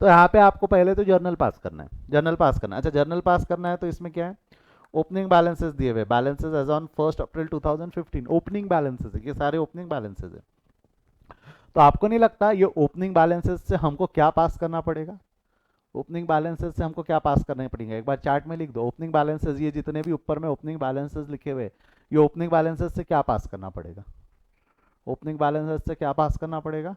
A: तो यहाँ पे आपको पहले तो journal पास करना है, journal पास करना है। अच्छा जर्नल पास करना है तो इसमें क्या है? ओपनिंग बैलेंसेस दिए हुए, balances as on 1 April 2015, opening balances है, ये सारे ओपनिंग बैलेंसेस है। तो आपको नहीं लगता ये ओपनिंग बैलेंसेस से हमको क्या पास करना पड़ेगा? ओपनिंग बैलेंसेस से हमको क्या पास करना पड़ेगा? एक बार चार्ट में लिख दो ओपनिंग बैलेंसेस, ये जितने भी ऊपर में ओपनिंग बैलेंसेस लिखे हुए, ये ओपनिंग बैलेंसेस से क्या पास करना पड़ेगा? ओपनिंग बैलेंसेस से क्या पास करना पड़ेगा?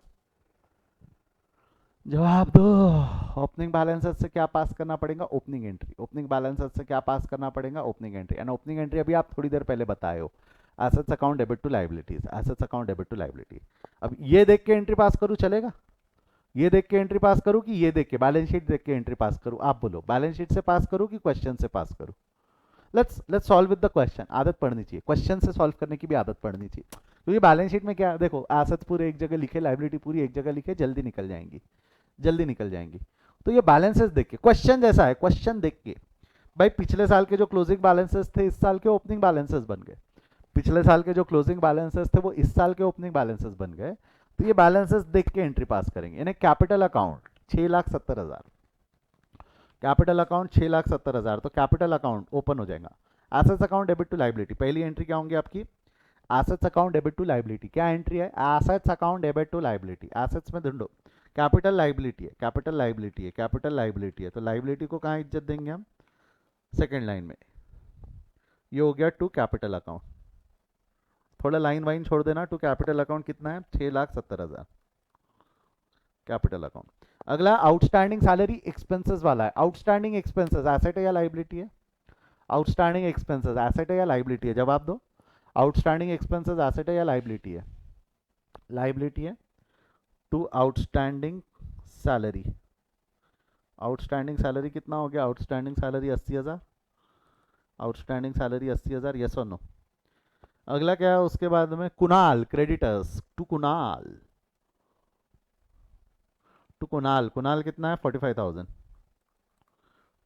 A: जवाब दो। ओपनिंग बैलेंसेस से क्या पास करना पड़ेगा? Opening entry. ओपनिंग बैलेंसेस से क्या पास करना पड़ेगा? Opening entry. And opening entry अभी आप थोड़ी देर पहले बताए हो, assets account debit to liabilities, assets account debit to liability. अब ये देख के एंट्री पास करूँ चलेगा? ये देख के एंट्री पास करूँ कि ये देख के बैलेंस शीट देख के एंट्री पास करूँ? आप बोलो, बैलेंस शीट से पास करूँ कि क्वेश्चन से पास करूँ? Let's solve with the question. आदत पड़नी चाहिए, क्वेश्चन से सॉल्व करने की भी आदत पड़नी चाहिए, क्योंकि बैलेंस शीट में क्या देखो, एसेट्स पूरे एक जगह लिखे, लाइबिलिटी पूरी एक जगह लिखे, जल्दी निकल जाएंगी, जल्दी निकल जाएंगी। तो ये बैलेंसेस देख के, क्वेश्चन जैसा है, क्वेश्चन देख के भाई पिछले साल के जो क्लोजिंग बैलेंसेस थे इस साल के ओपनिंग बैलेंसेस बन गए, पिछले साल के जो क्लोजिंग बैलेंसेस थे वो इस साल के ओपनिंग बैलेंसेस बन गए। तो ये बैलेंसेस देख के एंट्री पास करेंगे। यानी कैपिटल अकाउंट 6,70,000, कैपिटल अकाउंट 6,70,000, तो कैपिटल अकाउंट ओपन हो जाएगा। Assets account debit to liability, पहली एंट्री क्या होंगी आपकी? Assets account debit to liability. क्या एंट्री है? Assets account debit to liability. एसेट्स में ढूंढो, कैपिटल लाइबिलिटी है, कैपिटल लाइबिलिटी है, कैपिटल लाइबिलिटी है, तो लाइबिलिटी को कहाँ इज्जत देंगे हम? सेकेंड लाइन में। ये हो गया टू कैपिटल अकाउंट, थोड़ा लाइन वाइन छोड़ देना। टू कैपिटल अकाउंट कितना है? 6,70,000 कैपिटल अकाउंट। अगला आउटस्टैंडिंग सैलरी एक्सपेंसेस वाला है। आउटस्टैंडिंग एक्सपेंसेस एसेट है या लाइबिलिटी है? आउटस्टैंडिंग एक्सपेंसेस एसेट है या लाइबिलिटी है? जवाब दो। आउटस्टैंडिंग एक्सपेंसेस एसेट है या लाइबिलिटी है? लाइबिलिटी है। To outstanding salary, outstanding salary कितना हो गया? Outstanding salary 80,000, outstanding salary 80,000, yes और नो? अगला क्या है उसके बाद में? Kunal creditors, to Kunal, to Kunal, Kunal कितना है? 45,000,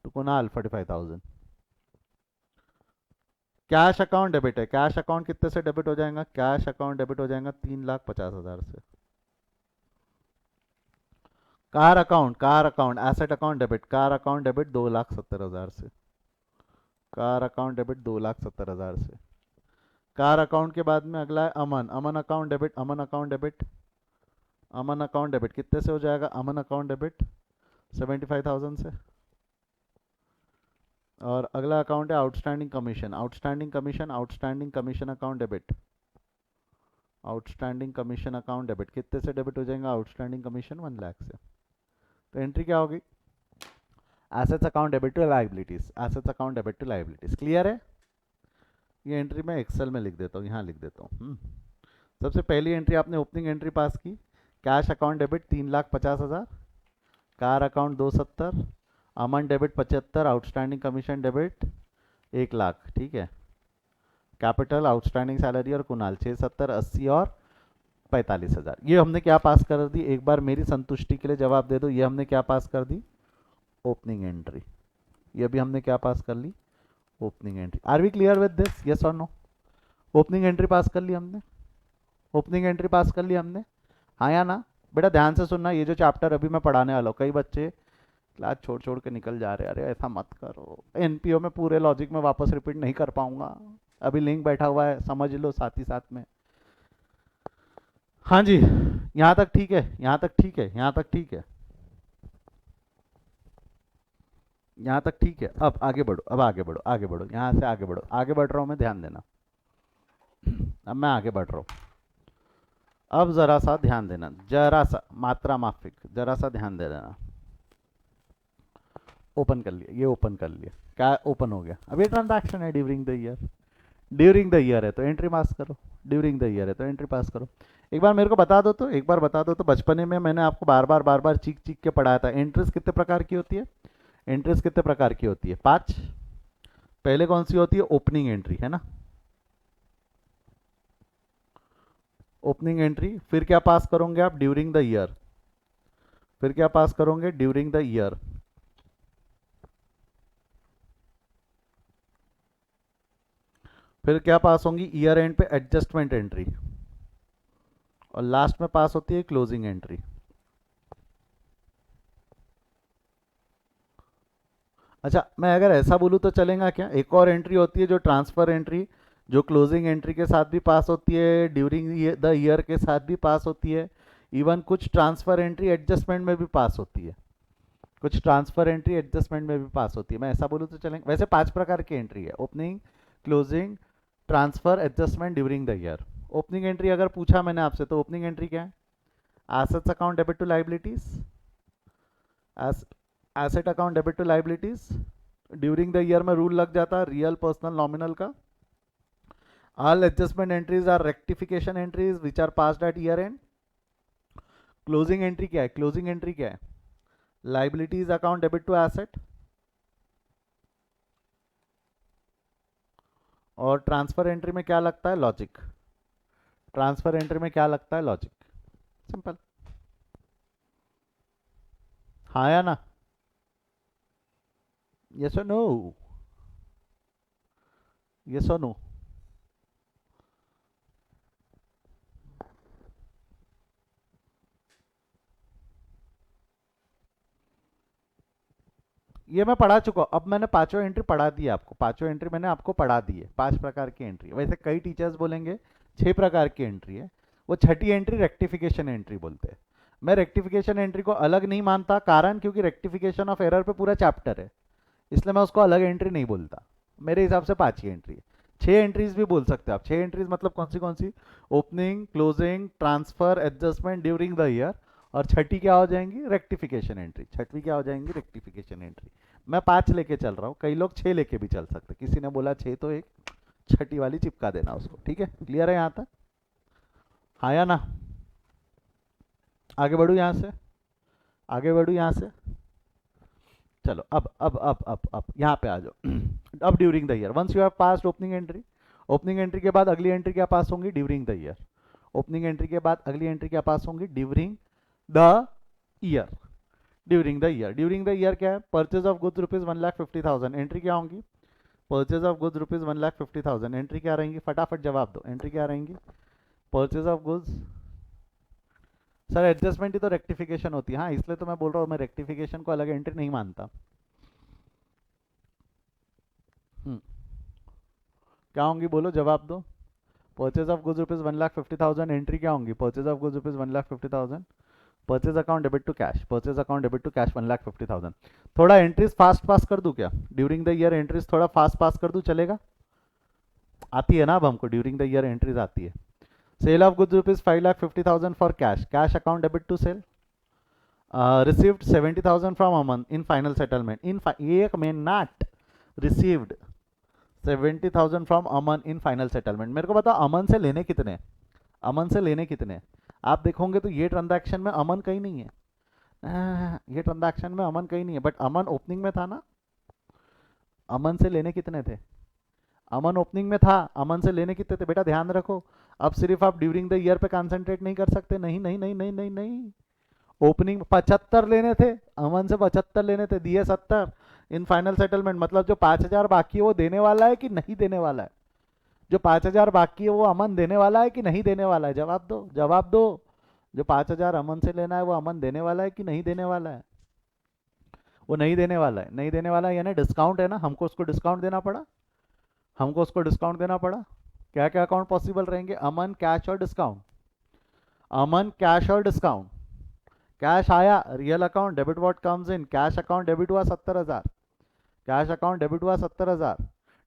A: to Kunal 45,000। Cash account debit है, कैश अकाउंट कितने से डेबिट हो जाएगा? कैश अकाउंट डेबिट हो जाएगा 3,50,000 से। Car account, car account asset account debit, car account debit 2,70,000 से, कार अकाउंट डेबिट 2,70,000 से। कार अकाउंट के बाद में अगला है अमन, अमन अकाउंट डेबिट, अमन अकाउंट डेबिट, अमन अकाउंट डेबिट कितने से हो जाएगा? अमन अकाउंट डेबिट 75,000 से। और अगला अकाउंट है outstanding commission, outstanding commission, outstanding commission account debit, outstanding commission account debit कितने से डेबिट हो जाएगा? आउटस्टैंडिंग कमीशन 1 लाख से। तो एंट्री क्या होगी? Assets account debit to liabilities, assets account debit to liabilities. Clear है? ये एंट्री मैं एक्सेल में लिख देता हूँ, यहाँ लिख देता हूँ। सबसे पहली एंट्री आपने ओपनिंग एंट्री पास की, cash account debit 3,50,000, car account 270, Aman debit 75, outstanding commission debit 1 lakh, ठीक है। कैपिटल आउटस्टैंडिंग सैलरी और कुणाल 6, 70, 80 और 45,000। ये हमने क्या पास कर दी? एक बार मेरी संतुष्टि के लिए जवाब दे दो, ये हमने क्या पास कर दी? Opening entry. ये भी हमने क्या पास कर ली? Opening entry. Are we clear with this? Yes और नो? ओपनिंग एंट्री पास कर ली हमने, ओपनिंग एंट्री पास कर ली हमने, हाँ या ना? बेटा ध्यान से सुनना, ये जो चैप्टर अभी मैं पढ़ाने वाला हूँ, कई बच्चे क्लास छोड़ छोड़ के निकल जा रहे हैं। अरे ऐसा मत करो, एनपीओ में पूरे लॉजिक में वापस रिपीट नहीं कर पाऊंगा, अभी लिंक बैठा हुआ है, समझ लो साथ ही साथ में। हाँ जी, यहाँ तक ठीक है, यहाँ तक ठीक है, यहाँ तक ठीक है, यहाँ तक ठीक है। अब आगे बढ़ो, अब आगे बढ़ो, आगे बढ़ो, यहाँ से आगे बढ़ो, आगे बढ़ रहा हूँ मैं, ध्यान देना। अब मैं आगे बढ़ रहा हूँ, अब जरा सा ध्यान देना, जरा सा मात्रा माफिक, जरा सा ध्यान दे देना। ओपन कर लिया, ये ओपन कर लिया, क्या ओपन हो गया? अब ये ट्रांजैक्शन है during the year, during the year है तो एंट्री पास करो, ड्यूरिंग द ईयर है तो एंट्री पास करो। एक बार मेरे को बता दो तो, एक बार बता दो तो, बचपने में मैंने आपको बार बार चीख चीख के पढ़ाया था, एंट्रीज कितने प्रकार की होती है? एंट्रीज कितने प्रकार की होती है? 5। पहले कौन सी होती है? ओपनिंग एंट्री, है ना? ओपनिंग एंट्री, फिर क्या पास करोगे आप? ड्यूरिंग द ईयर, फिर क्या पास करोगे? ड्यूरिंग द ईयर, फिर क्या पास होंगी? ईयर एंड पे एडजस्टमेंट एंट्री, और लास्ट में पास होती है क्लोजिंग एंट्री। अच्छा, मैं अगर ऐसा बोलूँ तो चलेगा क्या? एक और एंट्री होती है जो ट्रांसफर एंट्री, जो क्लोजिंग एंट्री के साथ भी पास होती है, ड्यूरिंग द ईयर के साथ भी पास होती है, इवन कुछ ट्रांसफर एंट्री एडजस्टमेंट में भी पास होती है, कुछ ट्रांसफर एंट्री एडजस्टमेंट में भी पास होती है। मैं ऐसा बोलूँ तो चलेंगे? वैसे 5 प्रकार की एंट्री है, opening, closing, transfer, adjustment, during the year. Opening entry अगर पूछा मैंने आपसे तो ओपनिंग एंट्री क्या है? Assets account debit to liabilities, asset account debit to liabilities, during the year में रूल लग जाता है रियल पर्सनल नॉमिनल का। All adjustment entries are rectification entries which are passed at year end. Closing entry क्या है? Closing entry क्या है? Liabilities account debit to asset. और ट्रांसफर एंट्री में क्या लगता है? लॉजिक। ट्रांसफर एंट्री में क्या लगता है? लॉजिक। सिंपल। हाँ या ना? यस और नो? यस और नो? ये मैं पढ़ा चुका हूँ। अब मैंने पांचों एंट्री पढ़ा दी है आपको। पांचों एंट्री मैंने आपको पढ़ा दी है। 5 प्रकार की एंट्री। वैसे कई टीचर्स बोलेंगे 6 प्रकार की एंट्री है। वो छठी एंट्री रेक्टिफिकेशन एंट्री बोलते हैं। मैं रेक्टिफिकेशन एंट्री को अलग नहीं मानता, कारण क्योंकि रेक्टिफिकेशन ऑफ एरर पे पूरा चैप्टर है, इसलिए मैं उसको अलग एंट्री नहीं बोलता। मेरे हिसाब से 5 ही एंट्री है। 6 एंट्रीज भी बोल सकते हैं आप। 6 एंट्रीज मतलब कौन सी? Opening, closing, transfer, adjustment during the year. और छठी क्या हो जाएंगी? Rectification entry. छठवीं क्या हो जाएंगी? Rectification entry. मैं 5 लेके चल रहा हूँ, कई लोग 6 लेके भी चल सकते। किसी ने बोला 6 तो एक छठी वाली चिपका देना उसको। ठीक है, क्लियर है यहाँ तक? हाँ या ना? आगे बढ़ू यहाँ से? आगे बढ़ू यहाँ से? चलो अब यहाँ पे आ जाओ। अब during the year, once you have passed opening entry. Opening entry के बाद अगली एंट्री क्या पास होंगी? During the year. Opening entry के बाद अगली एंट्री क्या पास होंगी? During the year. During the year. During the year क्या है? Purchase of goods rupees 1,50,000। Entry क्या होंगी? Purchase of goods rupees 1,50,000। Entry क्या रहेंगी? फटाफट जवाब दो। एंट्री क्या रहेंगी? Purchase of goods. Sir adjustment ही तो रेक्टिफिकेशन होती है। हाँ, इसलिए तो मैं बोल रहा हूँ, मैं रेक्टिफिकेशन को अलग एंट्री नहीं मानता। क्या होंगी? बोलो, जवाब दो। Purchase of goods rupees 1,50,000। Entry क्या होंगी? Purchase of goods rupees 1,50,000। Purchase account debit to cash. Purchase account debit to cash 1,50,000। थोड़ा एंट्रीज फास्ट पास कर दूं क्या? ड्यूरिंग द ईयर एंट्रीज थोड़ा फास्ट पास कर दूं, चलेगा? आती है ना अब हमको? ड्यूरिंग द ईयर एंट्रीज आती है। Sale of goods rupees 5,50,000 for cash. Cash account debit to sale. Received 70,000 from Aman in final settlement. एक मिनट। Received 70,000 from Aman in final settlement. मेरे को बताओ अमन से लेने कितने? अमन से लेने कितने? आप देखोगे तो ये ट्रांजैक्शन में अमन कहीं नहीं है। ये ट्रांजैक्शन में अमन कहीं नहीं है, बट अमन ओपनिंग में था ना। अमन से लेने कितने थे? अमन ओपनिंग में था। अमन से लेने कितने थे बेटा? ध्यान रखो। अब सिर्फ आप ड्यूरिंग द ईयर पे कंसंट्रेट नहीं कर सकते। नहीं नहीं नहीं नहीं नहीं नहीं। ओपनिंग 75 लेने थे, अमन से 75 लेने थे, दिए 70 इन फाइनल सेटलमेंट। मतलब जो 5,000 बाकी है वो देने वाला है कि नहीं देने वाला है? जो 5,000 बाकी है वो अमन देने वाला है कि नहीं देने वाला है? जवाब दो, जवाब दो। जो 5,000 अमन से लेना है वो अमन देने वाला है कि नहीं देने वाला है? वो नहीं देने वाला है। नहीं देने वाला है यानी डिस्काउंट है ना, हमको उसको डिस्काउंट देना पड़ा। हमको उसको डिस्काउंट देना पड़ा। क्या क्या अकाउंट पॉसिबल रहेंगे? अमन, कैश और डिस्काउंट। अमन, कैश और डिस्काउंट। कैश आया, real account debit what comes in. Cash account debit हुआ 70,000। कैश अकाउंट डेबिट हुआ 70,000।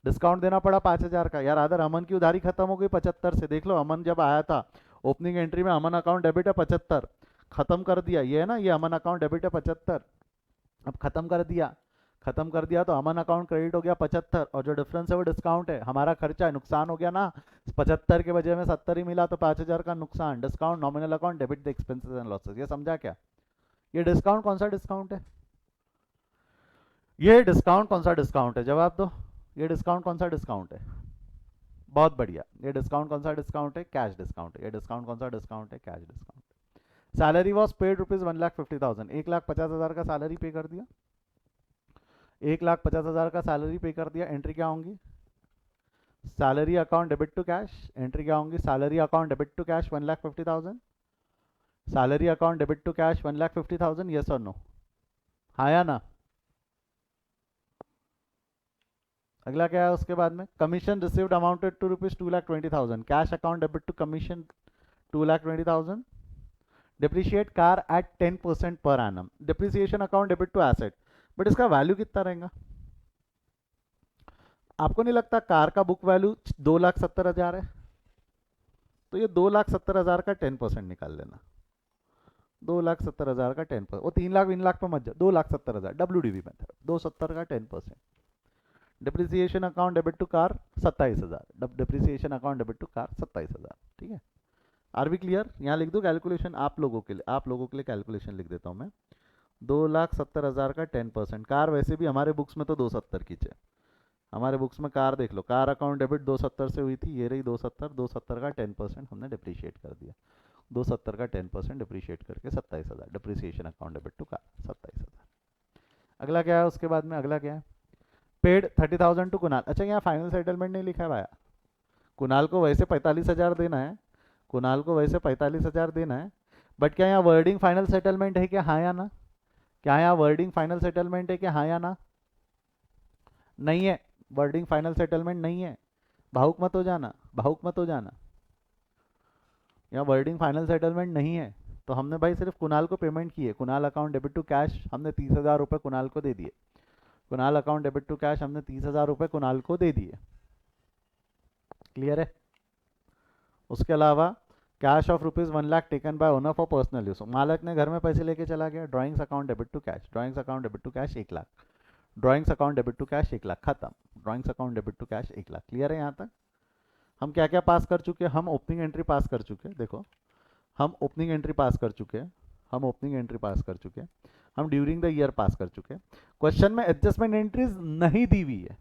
A: डिस्काउंट देना पड़ा 5,000 का। यार अदर अमन की उधारी खत्म हो गई 75 से। देख लो अमन जब आया था ओपनिंग एंट्री में, अमन अकाउंट डेबिट है 75, खत्म कर दिया। ये है ना, ये अमन अकाउंट डेबिट है 75। अब खत्म कर दिया। खत्म कर दिया तो अमन अकाउंट क्रेडिट हो गया 75, और जो डिफरेंस है वो डिस्काउंट है। हमारा खर्चा है, नुकसान हो गया ना। 75 के बजाय में 70 ही मिला तो 5,000 का नुकसान। Discount nominal account debit the expenses and losses. ये समझा क्या? ये डिस्काउंट कौन सा डिस्काउंट है? ये डिस्काउंट कौन सा डिस्काउंट है? जवाब दो। ये डिस्काउंट कौन सा डिस्काउंट है? बहुत बढ़िया। ये डिस्काउंट कौन सा डिस्काउंट है? कैश डिस्काउंट है। ये डिस्काउंट कौन सा डिस्काउंट है? Cash discount. Salary was paid rupees 1,50,000। 1,50,000 का सैलरी पे कर दिया। 1,50,000 का सैलरी पे कर दिया। एंट्री क्या होंगी? Salary account debit to cash. Entry क्या होंगी? Salary account debit to cash 1,50,000। Salary account debit to cash 1,50,000। Yes और नो? हाँ या ना? अगला क्या है उसके बाद में? Commission received amounted to rupees 2,20,000। Cash account debit to commission 2,20,000। Depreciate car at 10% per annum. Depreciation account debit to asset. But इसका वैल्यू कितना रहेगा? आपको नहीं लगता कार का बुक वैल्यू 2,70,000 है? तो ये 2,70,000 का 10% निकाल लेना। 2,70,000 का 10%। वो 3 लाख 3 लाख पे मत जाओ। 2,70,000 WDV मेथड। 270 का 10%। Depreciation account debit to car 27,000, depreciation account debit to car 27,000। ठीक है, आर बी क्लियर? यहाँ लिख दो कैलकुलेशन आप लोगों के लिए, आप लोगों के लिए कैलकुलेशन लिख देता हूँ मैं। 2,70,000 का 10%, कार वैसे भी हमारे बुक्स में तो 270 खींचे, हमारे बुक्स में कार देख लो, कार अकाउंट डेबिट 270 से हुई थी, ये रही 270, 270 का 10% हमने डिप्रिशिएट कर दिया, 270 का 10% डिप्रिशिएट करके 27,000, depreciation account debit to car 27,000। अगला क्या है उसके बाद में, अगला क्या है, पेड 30,000 टू कुणाल। अच्छा, यहाँ फाइनल सेटलमेंट नहीं लिखा है भाया, कुणाल को वैसे 45,000 देना है, कुणाल को वैसे 45,000 देना है, बट क्या यहाँ वर्डिंग फाइनल सेटलमेंट है क्या, हाँ या ना? क्या यहाँ वर्डिंग फाइनल सेटलमेंट है क्या, हाँ या ना? नहीं है, वर्डिंग फाइनल सेटलमेंट नहीं है, भावुक मत हो जाना, भावुक मत हो जाना, यहाँ वर्डिंग फाइनल सेटलमेंट नहीं है। तो हमने भाई सिर्फ कुणाल को पेमेंट की है, Kunal account debit to cash हमने 30,000 रुपये कुणाल को दे दिए, Kunal account debit to cash हमने 30,000 रुपये कुणाल को दे दिए, क्लियर है? उसके अलावा cash of ₹1,00,000 taken by owner for personal use, मालक ने घर में पैसे लेके चला गया, drawings account debit to cash, drawings account debit to cash 1,00,000, drawings account debit to cash 1,00,000 खत्म, drawings account debit to cash 1,00,000, clear है यहाँ तक? हम क्या क्या पास कर चुके हैं, हम ओपनिंग एंट्री पास कर चुके हैं, देखो हम ओपनिंग एंट्री पास कर चुके हैं, हम ओपनिंग एंट्री पास कर चुके हैं, हम ड्यूरिंग द ईयर पास कर चुके हैं। क्वेश्चन में एडजस्टमेंट एंट्रीज नहीं दी हुई है,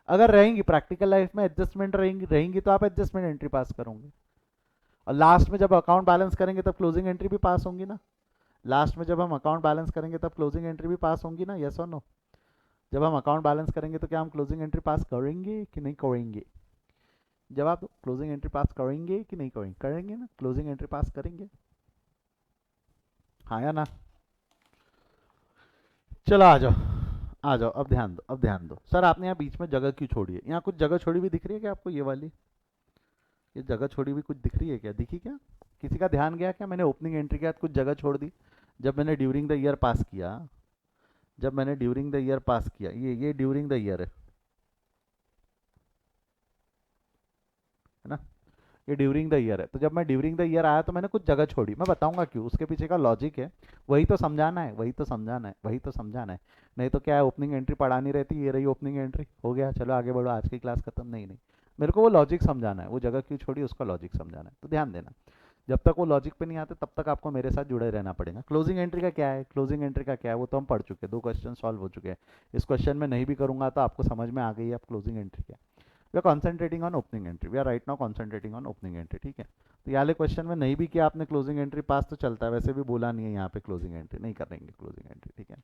A: अगर रहेंगी प्रैक्टिकल लाइफ में एडजस्टमेंट रहेंगी तो आप एडजस्टमेंट एंट्री पास करोगे, और लास्ट में जब अकाउंट बैलेंस करेंगे तब क्लोजिंग एंट्री भी पास होंगी ना, लास्ट में जब हम अकाउंट बैलेंस करेंगे तब क्लोजिंग एंट्री भी पास होंगी ना, यस और नो? जब हम अकाउंट बैलेंस करेंगे तो क्या हम क्लोजिंग एंट्री पास करेंगे कि नहीं करेंगे? जवाब दो, क्लोजिंग एंट्री पास करेंगे कि नहीं करेंगे? करेंगे ना, क्लोजिंग एंट्री पास करेंगे, हाँ या ना? चलो आ जाओ, आ जाओ, अब ध्यान दो, अब ध्यान दो। सर आपने यहाँ बीच में जगह क्यों छोड़ी है, यहाँ कुछ जगह छोड़ी हुई दिख रही है क्या आपको, ये वाली ये जगह छोड़ी हुई कुछ दिख रही है क्या, दिखी क्या? किसी का ध्यान गया क्या, मैंने ओपनिंग एंट्री के बाद कुछ जगह छोड़ दी जब मैंने ड्यूरिंग द ईयर पास किया, जब मैंने ड्यूरिंग द ईयर पास किया, ये ड्यूरिंग द ईयर है ना, ये ड्यूरिंग द ईयर है, तो जब मैं ड्यूरिंग द ईयर आया तो मैंने कुछ जगह छोड़ी, मैं बताऊंगा क्यों, उसके पीछे का लॉजिक है, वही तो समझाना है, वही तो समझाना है, वही तो समझाना है। नहीं तो क्या है, ओपनिंग एंट्री पढ़ानी रहती, ये रही ओपनिंग एंट्री, हो गया, चलो आगे बढ़ो, आज की क्लास खत्म, नहीं नहीं, मेरे को वो लॉजिक समझाना है, वो जगह क्यों छोड़ी उसका लॉजिक समझाना है, तो ध्यान देना। जब तक वो लॉजिक पे नहीं आते तब तक आपको मेरे साथ जुड़े रहना पड़ेगा। क्लोजिंग एंट्री का क्या है, क्लोजिंग एंट्री का क्या है वो तो हम पढ़ चुके हैं, 2 क्वेश्चन सॉल्व हो चुके हैं, इस क्वेश्चन में नहीं भी करूंगा तो आपको समझ में आ गई है अब क्लोजिंग एंट्री क्या है। We are concentrating on opening entry, we are right now concentrating on opening entry, ठीक है? तो ये क्वेश्चन में नहीं भी किया आपने क्लोजिंग एंट्री पास तो चलता है, वैसे भी बोला नहीं है यहाँ पे क्लोजिंग एंट्री नहीं करेंगे, क्लोजिंग एंट्री ठीक है,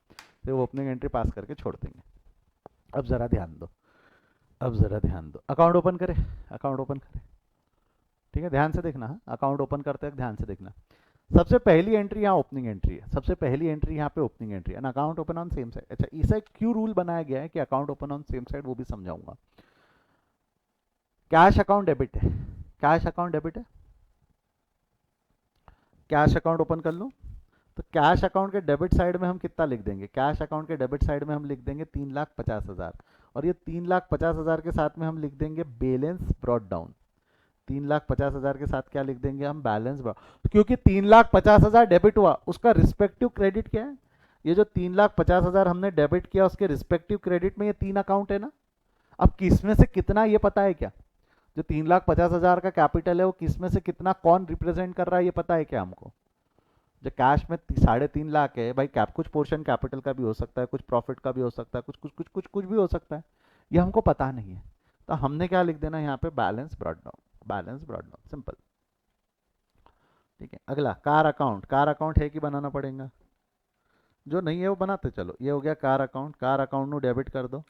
A: तो ओपनिंग एंट्री पास करके छोड़ देंगे। अब ज़रा ध्यान दो, अब ज़रा ध्यान दो, अकाउंट ओपन करें, अकाउंट ओपन करें, ठीक है, ध्यान से देखना, अकाउंट ओपन करते वक्त ध्यान से देखना। सबसे पहली एंट्री यहाँ ओपनिंग एंट्री है, सबसे पहली एंट्री यहाँ पे ओपनिंग एंट्री है, account open on same side. अच्छा, इसे क्यों रूल बनाया गया है कि account open on same side, वो भी समझाऊंगा। कैश अकाउंट डेबिट है, कैश अकाउंट डेबिट है, कैश अकाउंट ओपन कर लो, तो कैश अकाउंट के डेबिट साइड में हम कितना लिख देंगे, कैश अकाउंट के डेबिट साइड में हम लिख देंगे 3,50,000, और ये 3,50,000 के साथ में हम लिख देंगे बैलेंस ब्रॉट डाउन, 3,50,000 के साथ क्या लिख देंगे हम, बैलेंस ब्रॉट, क्योंकि 3,50,000 डेबिट हुआ, उसका रिस्पेक्टिव क्रेडिट क्या है, ये जो 3,50,000 हमने डेबिट किया उसके रिस्पेक्टिव क्रेडिट में ये 3 अकाउंट है ना। अब किसमें से कितना ये पता है क्या, जो 3,50,000 का कैपिटल है वो किसमें से कितना कौन रिप्रेजेंट कर रहा है ये पता है क्या हमको? जो कैश में 3.5 लाख है भाई, कुछ पोर्शन कैपिटल का भी हो सकता है, कुछ प्रॉफिट का भी हो सकता है, कुछ कुछ कुछ कुछ कुछ भी हो सकता है, ये हमको पता नहीं है, तो हमने क्या लिख देना यहाँ पे, balance brought down, balance brought down, simple, ठीक है। अगला कार अकाउंट, कार अकाउंट है कि बनाना पड़ेगा, जो नहीं है वो बनाते चलो। ये हो गया कार अकाउंट, कार अकाउंट ਨੂੰ डेबिट कर दो,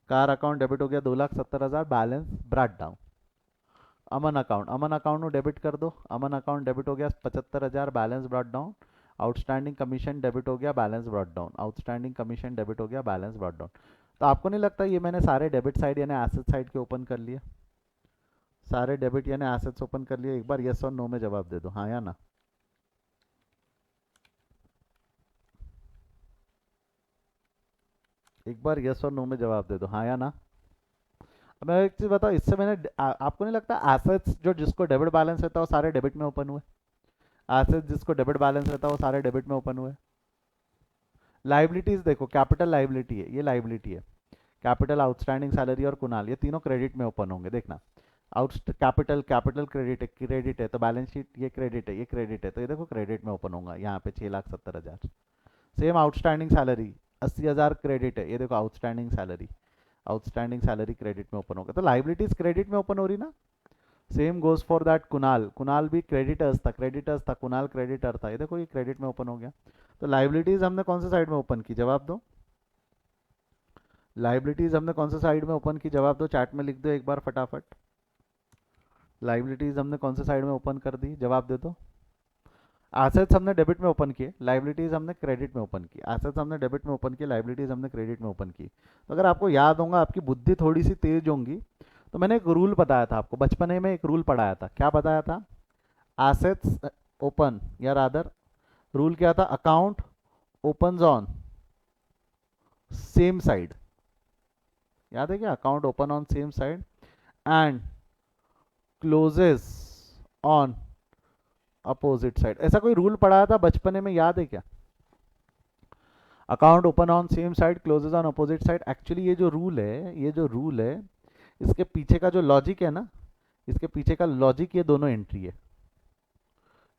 A: कार अकाउंट डेबिट हो गया 2,70,000, बैलेंस ब्रॉट डाउन। अमन अकाउंट ਨੂੰ डेबिट कर दो, अमन अकाउंट डेबिट हो गया 75,000, balance brought down. Outstanding commission debit हो गया, balance brought down, outstanding commission debit हो गया, बैलेंस ब्रॉट डाउन। तो आपको नहीं लगता ये मैंने सारे डेबिट साइड यानी एसेट साइड के ओपन कर लिए, सारे डेबिट यानी एसेट्स ओपन कर लिए? एक बार यस और नो में जवाब दे दो, हाँ या ना। एक बार यस और नो में जवाब दे दो, हाँ या ना। अब मैं एक चीज़ बताओ, इससे मैंने आपको नहीं लगता एसेट्स जो जिसको डेबिट बैलेंस रहता है वो सारे डेबिट में ओपन हुए, एसेट्स जिसको डेबिट बैलेंस रहता है वो सारे डेबिट में ओपन हुए। लाइबिलिटीज देखो, कैपिटल लाइबिलिटी है, ये लाइबिलिटी है, कैपिटल, आउटस्टैंडिंग सैलरी और कुणाल, ये तीनों क्रेडिट में ओपन होंगे। देखना, आउट कैपिटल, कैपिटल क्रेडिट है तो बैलेंस शीट ये क्रेडिट है, ये क्रेडिट है तो ये देखो क्रेडिट में ओपन होगा यहाँ पे 6,70,000। सेम आउटस्टैंडिंग सैलरी 80,000 क्रेडिट है, ये देखो outstanding salary, outstanding salary credit में ओपन होगा, तो लाइबिलिटीज क्रेडिट में ओपन हो रही ना। Same goes for that Kunal, Kunal भी क्रेडिटर्स था, कुणाल क्रेडिटर था, ये देखो ये क्रेडिट में ओपन हो गया। तो लाइबिलिटीज हमने कौन से साइड में ओपन की, जवाब दो। लाइबिलिटीज हमने कौन से साइड में ओपन की, जवाब दो, चैट में लिख दो एक बार फटाफट। लाइबिलिटीज हमने कौन से साइड में ओपन कर दी, जवाब दे दो। एसेट्स हमने डेबिट में ओपन किए, लाइबिलिटीज हमने क्रेडिट में ओपन की। एसेट्स हमने डेबिट में ओपन किए, लाइबिलिटीज हमने क्रेडिट में ओपन की। तो अगर आपको याद होगा, आपकी बुद्धि थोड़ी सी तेज होंगी, तो मैंने एक रूल बताया था आपको बचपने में, एक रूल पढ़ाया था। क्या बताया था? एसेट्स ओपन, या रादर रूल क्या था? Account opens on same side, याद है क्या? Account open on same side and closes on opposite side. ऐसा कोई रूल पढ़ाया था बचपने में, याद है क्या? Account open on same side, closes on opposite side. Actually ये जो रूल है, ये जो रूल है, इसके पीछे का जो लॉजिक है ना, इसके पीछे का लॉजिक ये दोनों एंट्री है।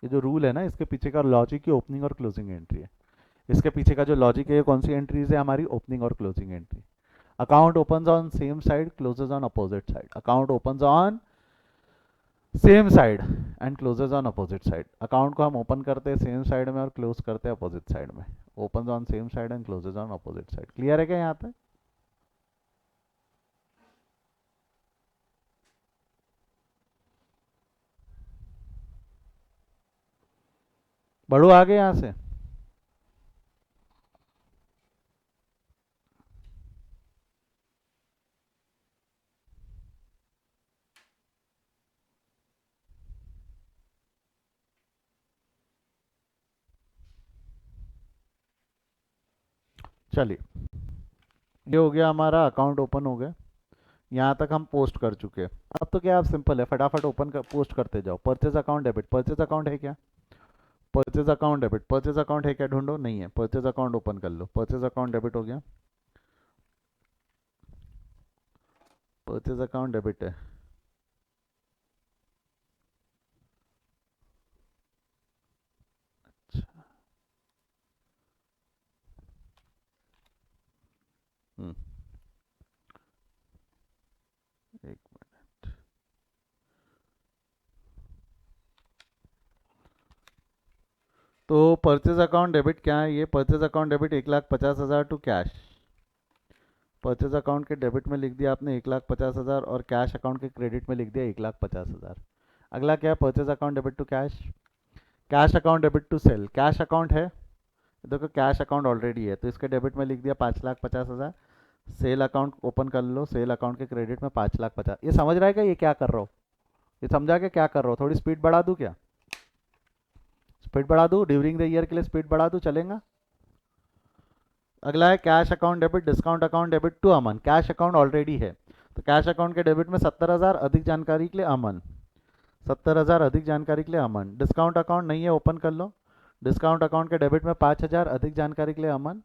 A: ये जो रूल है ना, इसके पीछे का लॉजिक ये ओपनिंग और क्लोजिंग एंट्री है। इसके पीछे का जो लॉजिक है, ये कौन सी एंट्रीज है हमारी? ओपनिंग और closing entry. Account opens on same side, closes on opposite side. Account opens on same side and closes on opposite side. Account को हम ओपन करते हैं सेम साइड में और क्लोज करते हैं अपोजिट साइड में। Open on same side and closes on opposite side. Clear है क्या यहाँ पे? बढ़ो आगे यहाँ से। चलिए, ये हो गया हमारा, अकाउंट ओपन हो गया। यहाँ तक हम पोस्ट कर चुके हैं। अब तो क्या, आप सिंपल है, फटाफट ओपन कर पोस्ट करते जाओ। Purchase account debit, purchase account है क्या? Purchase account debit, purchase account है क्या? ढूंढो, नहीं है। परचेज अकाउंट ओपन कर लो, परचेज अकाउंट डेबिट हो गया, परचेज अकाउंट डेबिट है। अच्छा, हम्म, एक मिनट। तो परचेज अकाउंट डेबिट क्या है? ये purchase account debit 1,50,000 to cash. Purchase account के डेबिट में लिख दिया आपने 1,50,000 और कैश अकाउंट के क्रेडिट में लिख दिया 1,50,000। अगला क्या है? Purchase account debit to cash, cash account debit to sale. Cash account है, देखो कैश अकाउंट ऑलरेडी है तो इसके डेबिट में लिख दिया 5,50,000। सेल अकाउंट ओपन कर लो, सेल अकाउंट के क्रेडिट में 5,50,000। ये समझ रहा है क्या ये क्या कर रहा हो? ये समझा के क्या कर रहा हो? थोड़ी स्पीड बढ़ा दूँ क्या? स्पीड बढ़ा दूँ? ड्यूरिंग द ईयर के लिए स्पीड बढ़ा दूँ, चलेगा? अगला है cash account debit, discount account debit to Aman. Cash account already है तो कैश अकाउंट के डेबिट में 70,000, अधिक जानकारी के लिए अमन। 70,000 अधिक जानकारी के लिए अमन। डिस्काउंट अकाउंट नहीं है, ओपन कर लो। डिस्काउंट अकाउंट के डेबिट में 5,000, अधिक जानकारी के लिए अमन।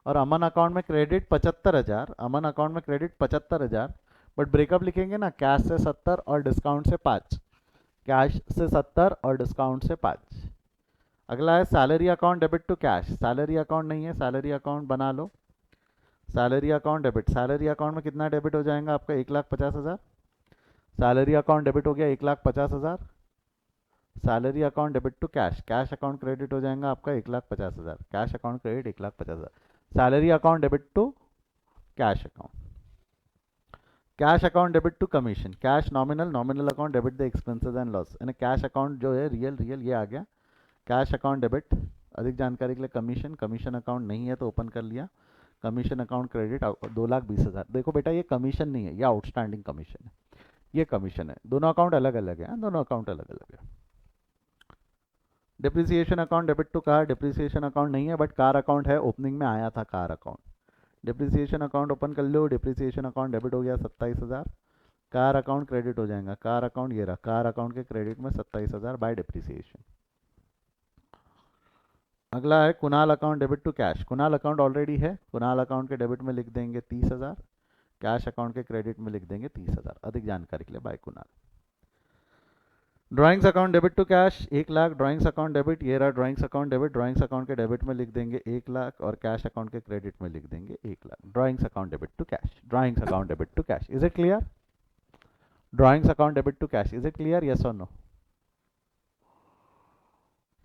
A: और अमन अकाउंट में क्रेडिट 75,000, अमन अकाउंट में क्रेडिट 75,000। बट ब्रेकअप लिखेंगे ना, कैश से 70 और डिस्काउंट से 5। कैश से 70 और डिस्काउंट से 5। अगला है salary account debit to cash. Salary account नहीं है, सैलरी अकाउंट बना लो। Salary account debit, salary account में कितना डेबिट हो जाएगा आपका? 1,50,000। सैलरी अकाउंट डेबिट हो गया 1,50,000। Salary account debit to cash, cash account credit हो जाएगा आपका 1,50,000। Cash account credit 1,50,000। Salary account debit to cash account. Cash account debit to commission, cash nominal, nominal account debit the expenses and loss. यानी cash account जो है real, real ये आ गया। Cash account debit, अधिक जानकारी के लिए कमीशन, कमीशन अकाउंट नहीं है तो ओपन कर लिया। Commission account credit 2,20,000। देखो बेटा ये कमीशन नहीं है, ये आउटस्टैंडिंग कमीशन है, ये कमीशन है। दोनों अकाउंट अलग अलग है, दोनों अकाउंट अलग अलग है। Depreciation account debit to car, depreciation account नहीं है बट कार अकाउंट है, ओपनिंग में आया था car account. Depreciation account open कर लो, डिप्रिसिएशन अकाउंट डेबिट हो गया 27,000। कार अकाउंट क्रेडिट हो जाएगा, कार अकाउंट ये रहा, कार अकाउंट के क्रेडिट में 27,000 बाय डिप्रिसिएशन। अगला है Kunal account debit to cash. Kunal account already है, कुणाल अकाउंट के डेबिट में लिख देंगे 30,000। कैश अकाउंट के क्रेडिट में लिख देंगे 30,000। अधिक जानकारी के लिए by Kunal. Drawings account debit to cash 1 lakh, drawings account debit, ये रहा drawings account debit, drawings account के डेबिट में लिख देंगे 1 लाख और कैश अकाउंट के क्रेडिट में लिख देंगे 1 lakh. Drawings account debit to cash, drawings account debit to cash. Is it clear? Drawings account debit to cash, is it clear? Yes और नो?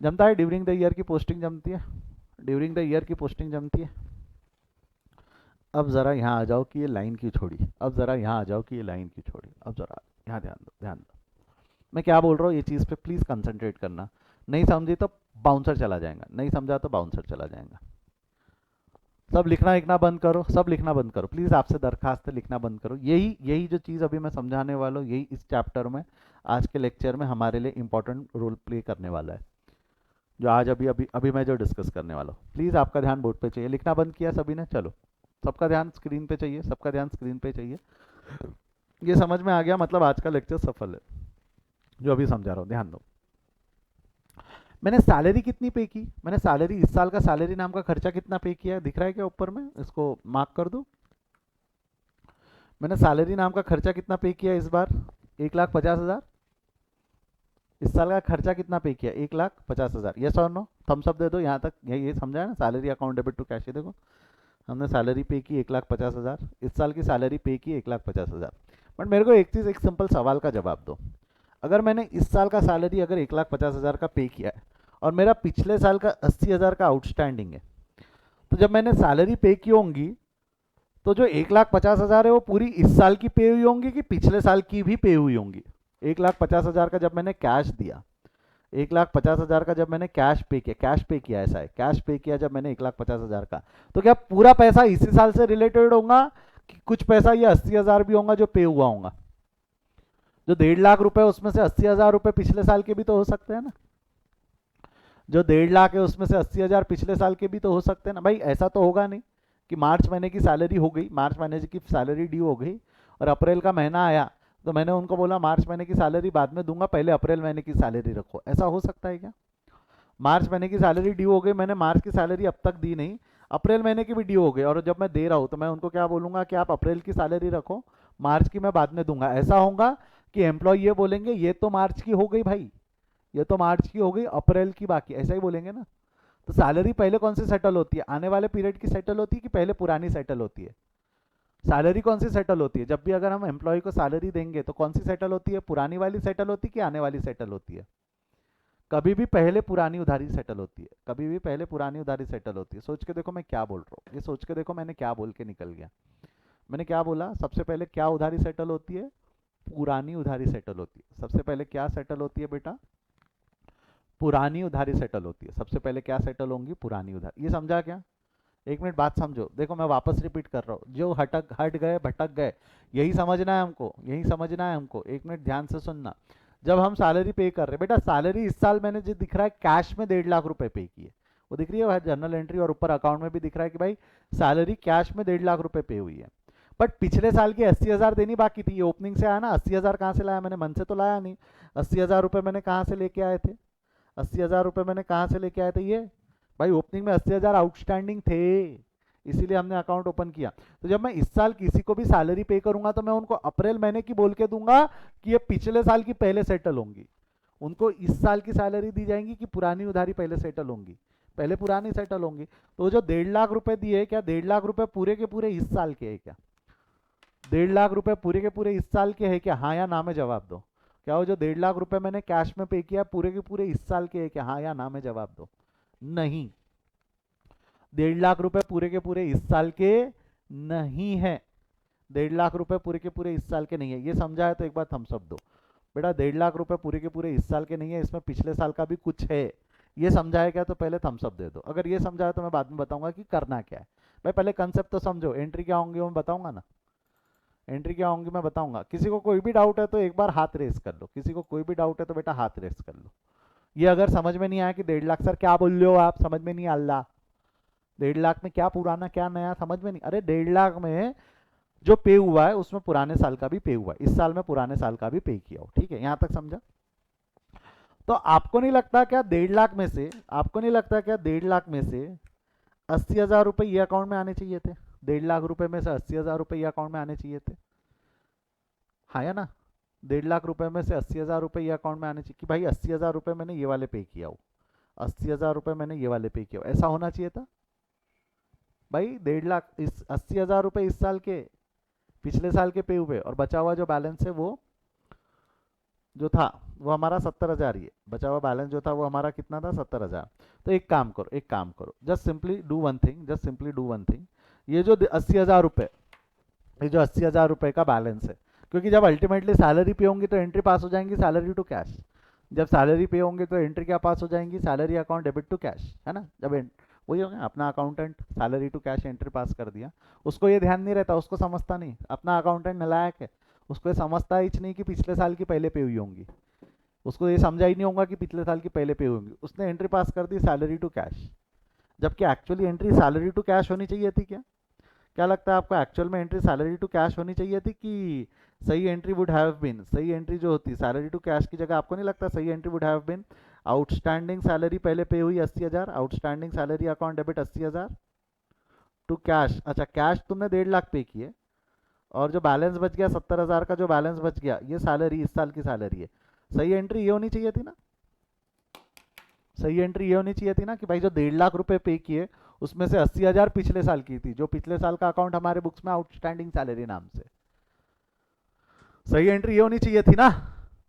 A: जमता है? ड्यूरिंग द ईयर की पोस्टिंग जमती है, ड्यूरिंग द ईयर की पोस्टिंग जमती है। अब जरा यहाँ आ जाओ कि ये लाइन क्यों छोड़ी, अब जरा यहाँ आ जाओ कि ये लाइन क्यों छोड़ी। अब जरा यहाँ ध्यान दो, ध्यान दो मैं क्या बोल रहा हूँ, ये चीज़ पे प्लीज़ कंसंट्रेट करना। नहीं समझी तो बाउंसर चला जाएगा, नहीं समझा तो बाउंसर चला जाएगा। सब लिखना लिखना बंद करो, सब लिखना बंद करो प्लीज़, आपसे दरखास्त है, लिखना बंद करो। यही जो चीज़ अभी मैं समझाने वाला हूँ, यही इस चैप्टर में, आज के लेक्चर में हमारे लिए इंपॉर्टेंट रोल प्ले करने वाला है, जो आज अभी मैं जो डिस्कस करने वाला हूँ। प्लीज़ आपका ध्यान बोर्ड पे चाहिए। लिखना बंद किया सभी ने? चलो सबका ध्यान स्क्रीन पे चाहिए, सबका ध्यान स्क्रीन पे चाहिए। ये समझ में आ गया, मतलब आज का लेक्चर सफल है, जो अभी समझा रहा हूँ। ध्यान दो, मैंने सैलरी कितनी पे की, मैंने सैलरी, इस साल का सैलरी नाम का खर्चा कितना पे किया है, दिख रहा है क्या ऊपर में? इसको मार्क कर दो। मैंने सैलरी नाम का खर्चा कितना पे किया इस बार? 1,50,000। इस साल का खर्चा कितना पे किया? 1,50,000। यस और नो? थम्स अप दे दो। यहाँ तक ये समझा है ना? Salary account debit to cash. देखो हमने सैलरी पे की 1,50,000, इस साल की सैलरी पे की 1,50,000। बट मेरे को एक चीज़, एक सिंपल सवाल का जवाब दो। अगर मैंने इस साल का सैलरी अगर 1,50,000 का पे किया है और मेरा पिछले साल का 80,000 का आउटस्टैंडिंग है, तो जब मैंने सैलरी पे की होंगी तो जो 1,50,000 है वो पूरी इस साल की पे हुई होंगी कि पिछले साल की भी पे हुई होंगी? 1,50,000 का जब मैंने कैश दिया, 1,50,000 का जब मैंने कैश पे किया, ऐसा है, कैश पे किया जब मैंने 1,50,000 का, तो क्या पूरा पैसा इसी साल से रिलेटेड होगा कि कुछ पैसा ये 80,000 भी होगा जो पे हुआ होगा? जो 1.5 लाख रुपए उसमें से 80,000 रुपए पिछले साल के भी तो हो सकते हैं ना? जो 1.5 लाख है उसमें से 80,000 पिछले साल के भी तो हो सकते हैं ना भाई? ऐसा तो होगा नहीं कि मार्च महीने की सैलरी हो गई, मार्च महीने की सैलरी ड्यू हो गई और अप्रैल का महीना आया तो मैंने उनको बोला मार्च महीने की सैलरी बाद में दूंगा, पहले अप्रैल महीने की सैलरी रखो। ऐसा हो सकता है क्या? मार्च महीने की सैलरी ड्यू हो गई, मैंने मार्च की सैलरी अब तक दी नहीं, अप्रैल महीने की भी ड्यू हो गई, और जब मैं दे रहा हूँ तो मैं उनको क्या बोलूँगा कि आप अप्रैल की सैलरी रखो, मार्च की मैं बाद में दूंगा। ऐसा होगा कि एम्प्लॉय ये बोलेंगे ये तो मार्च की हो गई भाई, ये तो मार्च की हो गई, अप्रैल की बाकी, ऐसा ही बोलेंगे ना? तो सैलरी पहले कौन सी सेटल होती है? आने वाले पीरियड की सेटल होती है कि पहले पुरानी सेटल होती है? सैलरी कौन सी सेटल होती है? जब भी अगर हम एम्प्लॉय को सैलरी देंगे तो कौन सी सेटल होती है? पुरानी वाली सेटल होती है कि आने वाली सेटल होती है? कभी भी पहले पुरानी उधारी सेटल होती है, कभी भी पहले पुरानी उधारी सेटल होती है। सोच के देखो मैं क्या बोल रहा हूँ, ये सोच के देखो मैंने क्या बोल के निकल गया। मैंने क्या बोला? सबसे पहले क्या उधारी सेटल होती है? पुरानी उधारी सेटल होती है। सबसे पहले क्या सेटल होती है बेटा? पुरानी उधारी सेटल होती है। सबसे पहले क्या सेटल होंगी? पुरानी उधारी। ये समझा क्या? एक मिनट बात समझो, देखो मैं वापस रिपीट कर रहा हूँ, जो हट गए भटक गए, यही समझना है हमको, यही समझना है हमको। एक मिनट ध्यान से सुनना। जब हम सैलरी पे कर रहे हैं बेटा, सैलरी इस साल मैंने जो दिख रहा है कैश में 1.5 लाख रुपए पे की है, वो दिख रही है जर्नल एंट्री, और ऊपर अकाउंट में भी दिख रहा है कि भाई सैलरी कैश में 1.5 लाख रुपए पे हुई है। बट पिछले साल की 80,000 देनी बाकी थी। ये ओपनिंग से आया ना, 80,000 कहाँ से लाया मैंने? मन से तो लाया नहीं। 80,000 रुपये मैंने कहाँ से लेके आए थे? 80,000 रुपये मैंने कहाँ से लेके आए थे? ये भाई ओपनिंग में 80,000 आउटस्टैंडिंग थे, इसीलिए हमने अकाउंट ओपन किया। तो जब मैं इस साल किसी को भी सैलरी पे करूंगा तो मैं उनको अप्रैल महीने की बोल के दूंगा कि ये पिछले साल की पहले सेटल होंगी। उनको इस साल की सैलरी दी जाएंगी कि पुरानी उधारी पहले सेटल होंगी? पहले पुरानी सेटल होंगी। तो जो 1.5 लाख रुपए दिए, क्या 1.5 लाख रुपए पूरे के पूरे इस साल के है क्या? 1.5 लाख रुपए पूरे के पूरे इस साल के है क्या? हाँ या ना में जवाब दो। क्या वो जो 1.5 लाख रुपए मैंने कैश में पे किया पूरे के पूरे इस साल के है क्या? हाँ या ना में जवाब दो। नहीं, 1.5 लाख रुपए पूरे के पूरे इस साल के नहीं है। 1.5 लाख रुपए पूरे के पूरे इस साल के नहीं है। ये समझा है तो एक बार थम्स अप दो बेटा। 1.5 लाख रुपए पूरे के पूरे इस साल के नहीं है, इसमें पिछले साल का भी कुछ है। ये समझा है क्या? तो पहले थम्स अप दे दो। अगर ये समझा है तो मैं बाद में बताऊंगा कि करना क्या है। भाई पहले कंसेप्ट तो समझो, एंट्री क्या होंगी वो मैं बताऊंगा ना, एंट्री क्या होंगी मैं बताऊंगा। किसी को कोई भी डाउट है तो एक बार हाथ रेस कर लो, किसी को कोई भी डाउट है तो बेटा हाथ रेस कर लो। ये अगर समझ में नहीं आया कि 1.5 लाख सर क्या बोल रहे हो आप, समझ में नहीं आ, 1.5 लाख में क्या पुराना क्या नया, समझ में नहीं। अरे 1.5 लाख में जो पे हुआ है उसमें पुराने साल का भी पे हुआ है, इस साल में पुराने साल का भी पे किया हो। ठीक है, यहां तक समझा? तो आपको नहीं लगता क्या 1.5 लाख में से, आपको नहीं लगता क्या 1.5 लाख में से 80,000 रुपए ये अकाउंट में आने चाहिए थे? 1.5 लाख रुपए में से 80,000 रुपए ये अकाउंट में आने चाहिए थे, हाँ या ना? 1.5 लाख रुपए में से 80,000 रुपए ये अकाउंट में आने चाहिए कि भाई 80,000 रुपए मैंने ये वाले पे किया हो, 80,000 रुपए मैंने ये वाले पे किया हो, ऐसा होना चाहिए था भाई। 1.5 लाख, इस 80,000 रुपए इस साल के पिछले साल के पे हुए, और बचा हुआ जो बैलेंस है वो जो था वो हमारा 70,000 ही है। बचा हुआ बैलेंस जो था वो हमारा कितना था? 70,000। तो एक काम करो, एक काम करो, just simply do one thing, just simply do one thing. ये जो 80,000 रुपये, ये जो 80,000 रुपये का बैलेंस है, क्योंकि जब अल्टीमेटली सैलरी पे होंगी तो एंट्री पास हो जाएंगी सैलरी टू कैश। जब सैलरी पे होंगे तो एंट्री क्या पास हो जाएंगी? Salary account debit to cash, है ना? जब वही हो गया, अपना accountant salary to cash entry pass कर दिया, उसको ये ध्यान नहीं रहता, उसको समझता नहीं, अपना अकाउंटेंट नालायक है, उसको ये समझता ही नहीं कि पिछले साल की पहले पे हुई होंगी, उसको ये समझा ही नहीं होगा कि पिछले साल की पहले पे होंगी, उसने एंट्री पास कर दी सैलरी टू कैश, जबकि actually entry salary to cash होनी चाहिए थी। क्या लगता है आपको? एक्चुअल में एंट्री सैलरी टू कैश होनी चाहिए थी कि सही एंट्री वुड हैव बीन, सही एंट्री जो होती सैलरी टू कैश की जगह, आपको नहीं लगता सही entry would have been outstanding salary पहले पे हुई 80,000, outstanding salary account debit 80,000 to cash. अच्छा, कैश तुमने 1.5 लाख पे किए, और जो बैलेंस बच गया 70,000 का, जो बैलेंस बच गया ये सैलरी इस साल की सैलरी है। सही एंट्री ये होनी चाहिए थी ना, सही एंट्री ये होनी चाहिए थी ना कि भाई जो 1.5 लाख रुपए पे किए उसमें से 80,000 पिछले साल की थी, जो पिछले साल का अकाउंट हमारे बुक्स में आउटस्टैंडिंग सैलरी नाम से। सही एंट्री ये होनी चाहिए थी ना,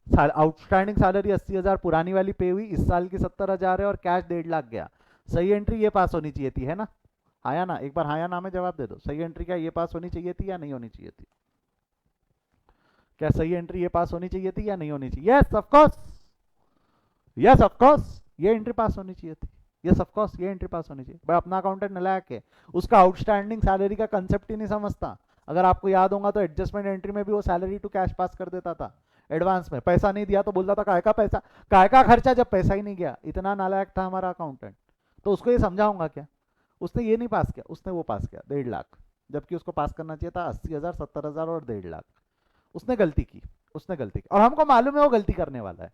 A: आउटस्टैंडिंग सैलरी 80,000 पुरानी वाली पे हुई, इस साल की 70,000 है और कैश 1.5 लाख गया। सही एंट्री ये पास होनी चाहिए थी, है ना? हाँ या ना? एक बार हाँ या ना में जवाब दे दो। सही एंट्री क्या ये पास होनी चाहिए थी या नहीं होनी चाहिए थी? क्या सही एंट्री ये पास होनी चाहिए थी या नहीं होनी चाहिए? Yes of course, yes of course, ये एंट्री पास होनी चाहिए थी। यस ऑफ कोर्स, ये एंट्री पास होनी चाहिए। भाई अपना अकाउंटेंट नालायक है, उसका आउटस्टैंडिंग सैलरी का कंसेप्ट ही नहीं समझता। अगर आपको याद होगा तो एडजस्टमेंट एंट्री में भी वो सैलरी टू कैश पास कर देता था एडवांस में, पैसा नहीं दिया तो बोलता था काय का पैसा, काय का खर्चा, जब पैसा ही नहीं गया। इतना नालायक था हमारा अकाउंटेंट, तो उसको ये समझाऊंगा क्या? उसने ये नहीं पास किया, उसने वो पास किया 1.5 लाख, जबकि उसको पास करना चाहिए था 80,000, 70,000 और 1.5 लाख। उसने गलती की, उसने गलती की, और हमको मालूम है वो गलती करने वाला है,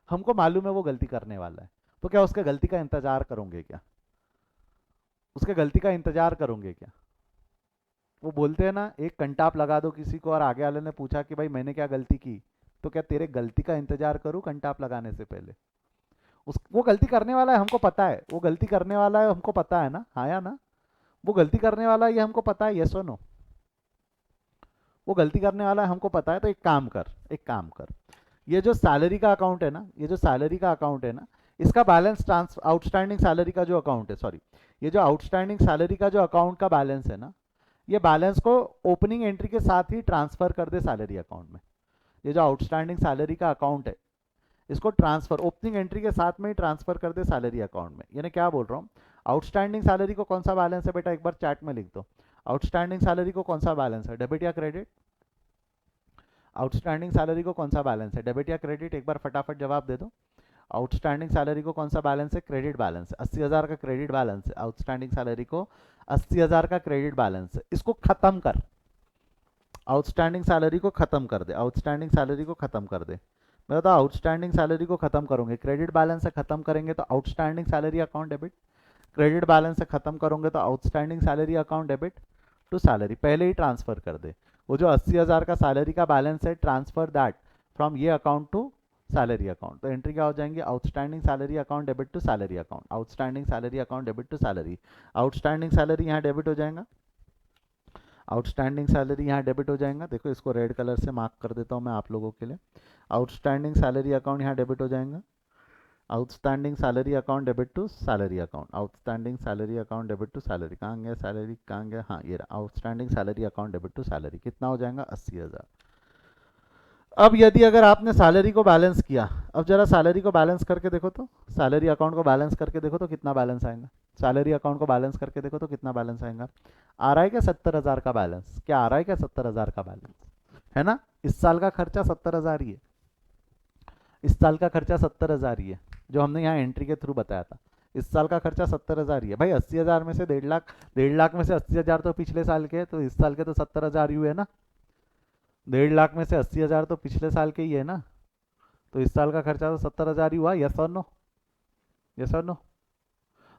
A: हमको मालूम है वो गलती करने वाला है। तो क्या उसके गलती का इंतजार करोगे क्या? उसके गलती का इंतजार करोगे क्या? वो बोलते हैं ना, एक कंटाप लगा दो किसी को और आगे वाले ने पूछा कि भाई मैंने क्या गलती की, तो क्या तेरे गलती का इंतजार करूं कंटाप लगाने से पहले? वो गलती करने वाला है, हमको पता है वो गलती करने वाला है, हमको पता है ना, हाँ या ना? वो गलती करने वाला है ये हमको पता है, यस और नो? वो गलती करने वाला है हमको पता है। तो एक काम कर, एक काम कर, ये जो सैलरी का अकाउंट है ना, ये जो सैलरी का अकाउंट है ना, इसका बैलेंस ट्रांसफर, आउटस्टैंडिंग सैलरी का जो अकाउंट है, सॉरी, ये जो आउटस्टैंडिंग सैलरी का जो अकाउंट का बैलेंस है ना, ये बैलेंस को ओपनिंग एंट्री के साथ ही ट्रांसफर कर दे सैलरी अकाउंट में। ये जो आउटस्टैंडिंग सैलरी का अकाउंट है, इसको ट्रांसफर ओपनिंग एंट्री के साथ में ही ट्रांसफर कर दे सैलरी अकाउंट में। यानी क्या बोल रहा हूँ, आउटस्टैंडिंग सैलरी को कौन सा बैलेंस है बेटा, एक बार चैट में लिख दो। आउटस्टैंडिंग सैलरी को कौन सा बैलेंस है, डेबिट या क्रेडिट? आउटस्टैंडिंग सैलरी को कौन सा बैलेंस है, डेबिट या क्रेडिट? एक बार फटाफट जवाब दे दो। आउटस्टैंडिंग सैलरी को कौन सा बैलेंस है? क्रेडिट बैलेंस है। 80,000 का क्रेडिट बैलेंस है आउटस्टैंडिंग सैलरी को, 80,000 का क्रेडिट बैलेंस है। इसको खत्म कर, आउटस्टैंडिंग सैलरी को खत्म कर दे, आउटस्टैंडिंग सैलरी को खत्म कर दे। मैं बता, आउटस्टैंडिंग सैलरी को खत्म करोगे, क्रेडिट बैलेंस से खत्म करेंगे तो outstanding salary account debit, credit balance से खत्म करोगे तो outstanding salary account debit to salary, पहले ही ट्रांसफर कर दे। वो जो 80,000 का सैलरी का बैलेंस है, ट्रांसफर दैट फ्रॉम ये अकाउंट टू सैलरी अकाउंट। तो एंट्री क्या हो जाएंगे, outstanding salary account debit to salary account, outstanding salary account debit to salary. Outstanding salary यहाँ डेबिट हो जाएगा, आउटस्टैंडिंग सैलरी यहाँ डेबिट हो जाएगा। देखो इसको रेड कलर से मार्क कर देता हूँ मैं आप लोगों के लिए। आउटस्टैंडिंग सैलरी अकाउंट यहाँ डेबिट हो जाएगा, outstanding salary account debit to salary account, outstanding salary account debit to salary. कहाँ गया सैलरी, कहाँ गया, हाँ ये outstanding salary account debit to salary. कितना हो जाएगा, 80,000। अब यदि अगर आपने सैलरी को बैलेंस किया, अब जरा सैलरी को बैलेंस करके देखो तो, सैलरी अकाउंट को बैलेंस करके देखो तो कितना बैलेंस आएगा, सैलरी अकाउंट को बैलेंस करके देखो तो कितना बैलेंस आएगा। आ रहा है क्या 70,000 का बैलेंस? क्या आ रहा है क्या 70,000 का बैलेंस? है ना? इस साल का खर्चा 70,000 ही है, इस साल का खर्चा 70,000 ही है, जो हमने यहाँ एंट्री के थ्रू बताया था। इस साल का खर्चा 70,000 ही है भाई। 80,000 में से 1.5 लाख, 1.5 लाख में से 80,000 तो पिछले साल के, तो इस साल के तो 70,000 ही हुए ना। 1.5 लाख में से 80,000 तो पिछले साल के ही है ना, तो इस साल का खर्चा तो 70,000 ही हुआ। यस और नो, यस और नो?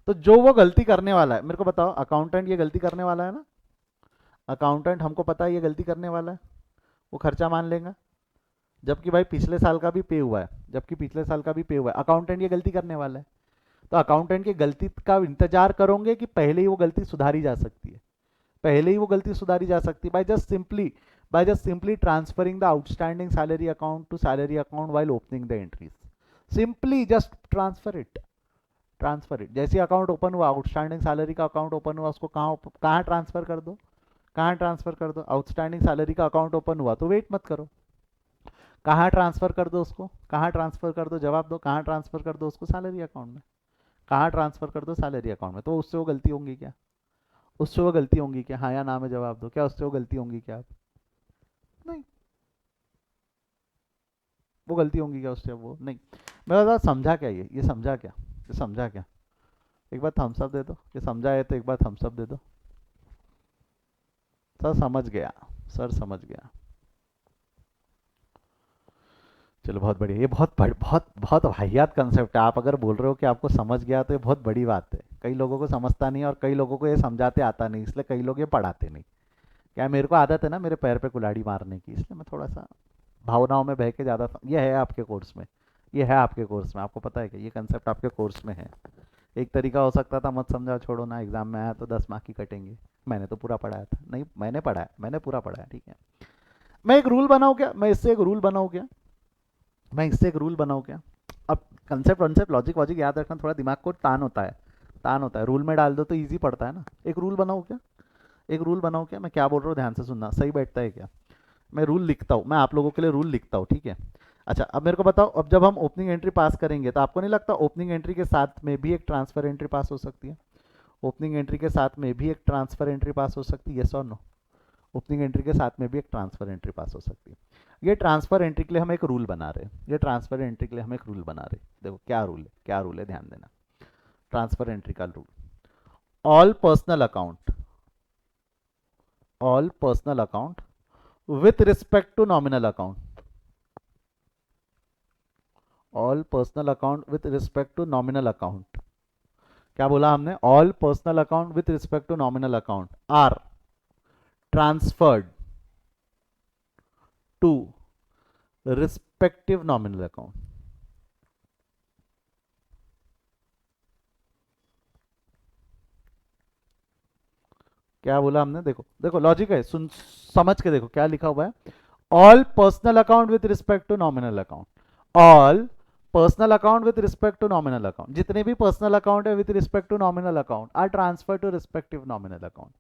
A: तो जो वो गलती करने वाला है, मेरे को बताओ, अकाउंटेंट ये गलती करने वाला है ना, अकाउंटेंट हमको पता है ये गलती करने वाला है, वो खर्चा मान लेगा, जबकि भाई पिछले साल का भी पे हुआ है, जबकि पिछले साल का भी पे हुआ है, अकाउंटेंट ये गलती करने वाला है। तो अकाउंटेंट की गलती का इंतजार करोगे कि पहले ही वो गलती सुधारी जा सकती है, पहले ही वो गलती सुधारी जा सकती है by just simply transferring the outstanding salary account to salary account while opening the entries, simply just transfer it. जैसे अकाउंट ओपन हुआ, आउटस्टैंडिंग सैलरी का अकाउंट ओपन हुआ, उसको कहाँ ट्रांसफर कर दो, कहाँ ट्रांसफर कर दो, आउटस्टैंडिंग सैलरी का अकाउंट ओपन हुआ तो वेट मत करो, कहाँ ट्रांसफर कर दो उसको, कहाँ ट्रांसफर कर दो, जवाब दो, कहाँ ट्रांसफर कर दो उसको, सैलरी अकाउंट में, कहाँ ट्रांसफर कर दो सैलरी अकाउंट में। तो उससे वो गलती होंगी क्या, उससे वो गलती होंगी क्या, हाँ या ना में जवाब दो, क्या उससे वो गलती होंगी क्या, आप नहीं, वो गलती होंगी क्या उससे, वो नहीं। मैं बता समझा क्या, ये समझा क्या, ये समझा क्या, एक बार थम्स अप दे दो, ये समझा है तो एक बार थम्स अप दे दो। सर समझ गया, सर समझ गया, चलो बहुत बढ़िया, ये बहुत बहुत वाहियात कंसेप्ट है। आप अगर बोल रहे हो कि आपको समझ गया तो ये बहुत बड़ी बात है। कई लोगों को समझता नहीं है और कई लोगों को ये समझाते आता नहीं, इसलिए कई लोग ये पढ़ाते नहीं। क्या मेरे को आदत है ना मेरे पैर पे कुल्हाड़ी मारने की, इसलिए मैं थोड़ा सा भावनाओं में बह के ज़्यादा, ये है आपके कोर्स में, ये है आपके कोर्स में, आपको पता है कि ये कंसेप्ट आपके कोर्स में है। एक तरीका हो सकता था मत समझा छोड़ो ना, एग्जाम में आया तो 10 मार्क की कटेंगे, मैंने तो पूरा पढ़ाया था, नहीं मैंने पढ़ाया, मैंने पूरा पढ़ाया, ठीक है। मैं एक रूल बनाऊँ क्या, मैं इससे एक रूल बनाऊँ क्या, मैं इससे एक रूल बनाऊँ क्या। अब कंसेप्ट वंसेप्ट लॉजिक वॉजिक याद रखना थोड़ा दिमाग को तान होता है, तान होता है, रूल में डाल दो तो ईजी पड़ता है ना। एक रूल बनाऊँ क्या, एक रूल बनाऊँ क्या, मैं क्या बोल रहा हूँ ध्यान से सुनना, सही बैठता है क्या। मैं रूल लिखता हूँ, मैं आप लोगों के लिए रूल लिखता हूँ, ठीक है। अच्छा अब मेरे को बताओ, अब जब हम ओपनिंग एंट्री पास करेंगे तो आपको नहीं लगता ओपनिंग एंट्री के साथ में भी एक ट्रांसफर एंट्री पास हो सकती है, ओपनिंग एंट्री के साथ में भी एक ट्रांसफर एंट्री पास हो सकती है, यस और नो। ओपनिंग एंट्री के साथ में भी एक ट्रांसफर एंट्री पास हो सकती है। ये ट्रांसफर एंट्री के लिए हम एक रूल बना रहे हैं, ये ट्रांसफर एंट्री के लिए हम एक रूल बना रहे हैं, देखो क्या रूल है, क्या रूल है ध्यान देना। ट्रांसफर एंट्री का rule, all personal account, all personal account with respect to nominal account, all personal account with respect to nominal account, क्या बोला हमने, all personal account with respect to nominal account are transferred to respective nominal account. क्या बोला हमने, देखो देखो logic है, सुन समझ के देखो क्या लिखा हुआ है, all personal account with respect to nominal account, all personal account with respect to nominal account, जितने भी पर्सनल अकाउंट है with respect to nominal account are transfer to respective nominal account,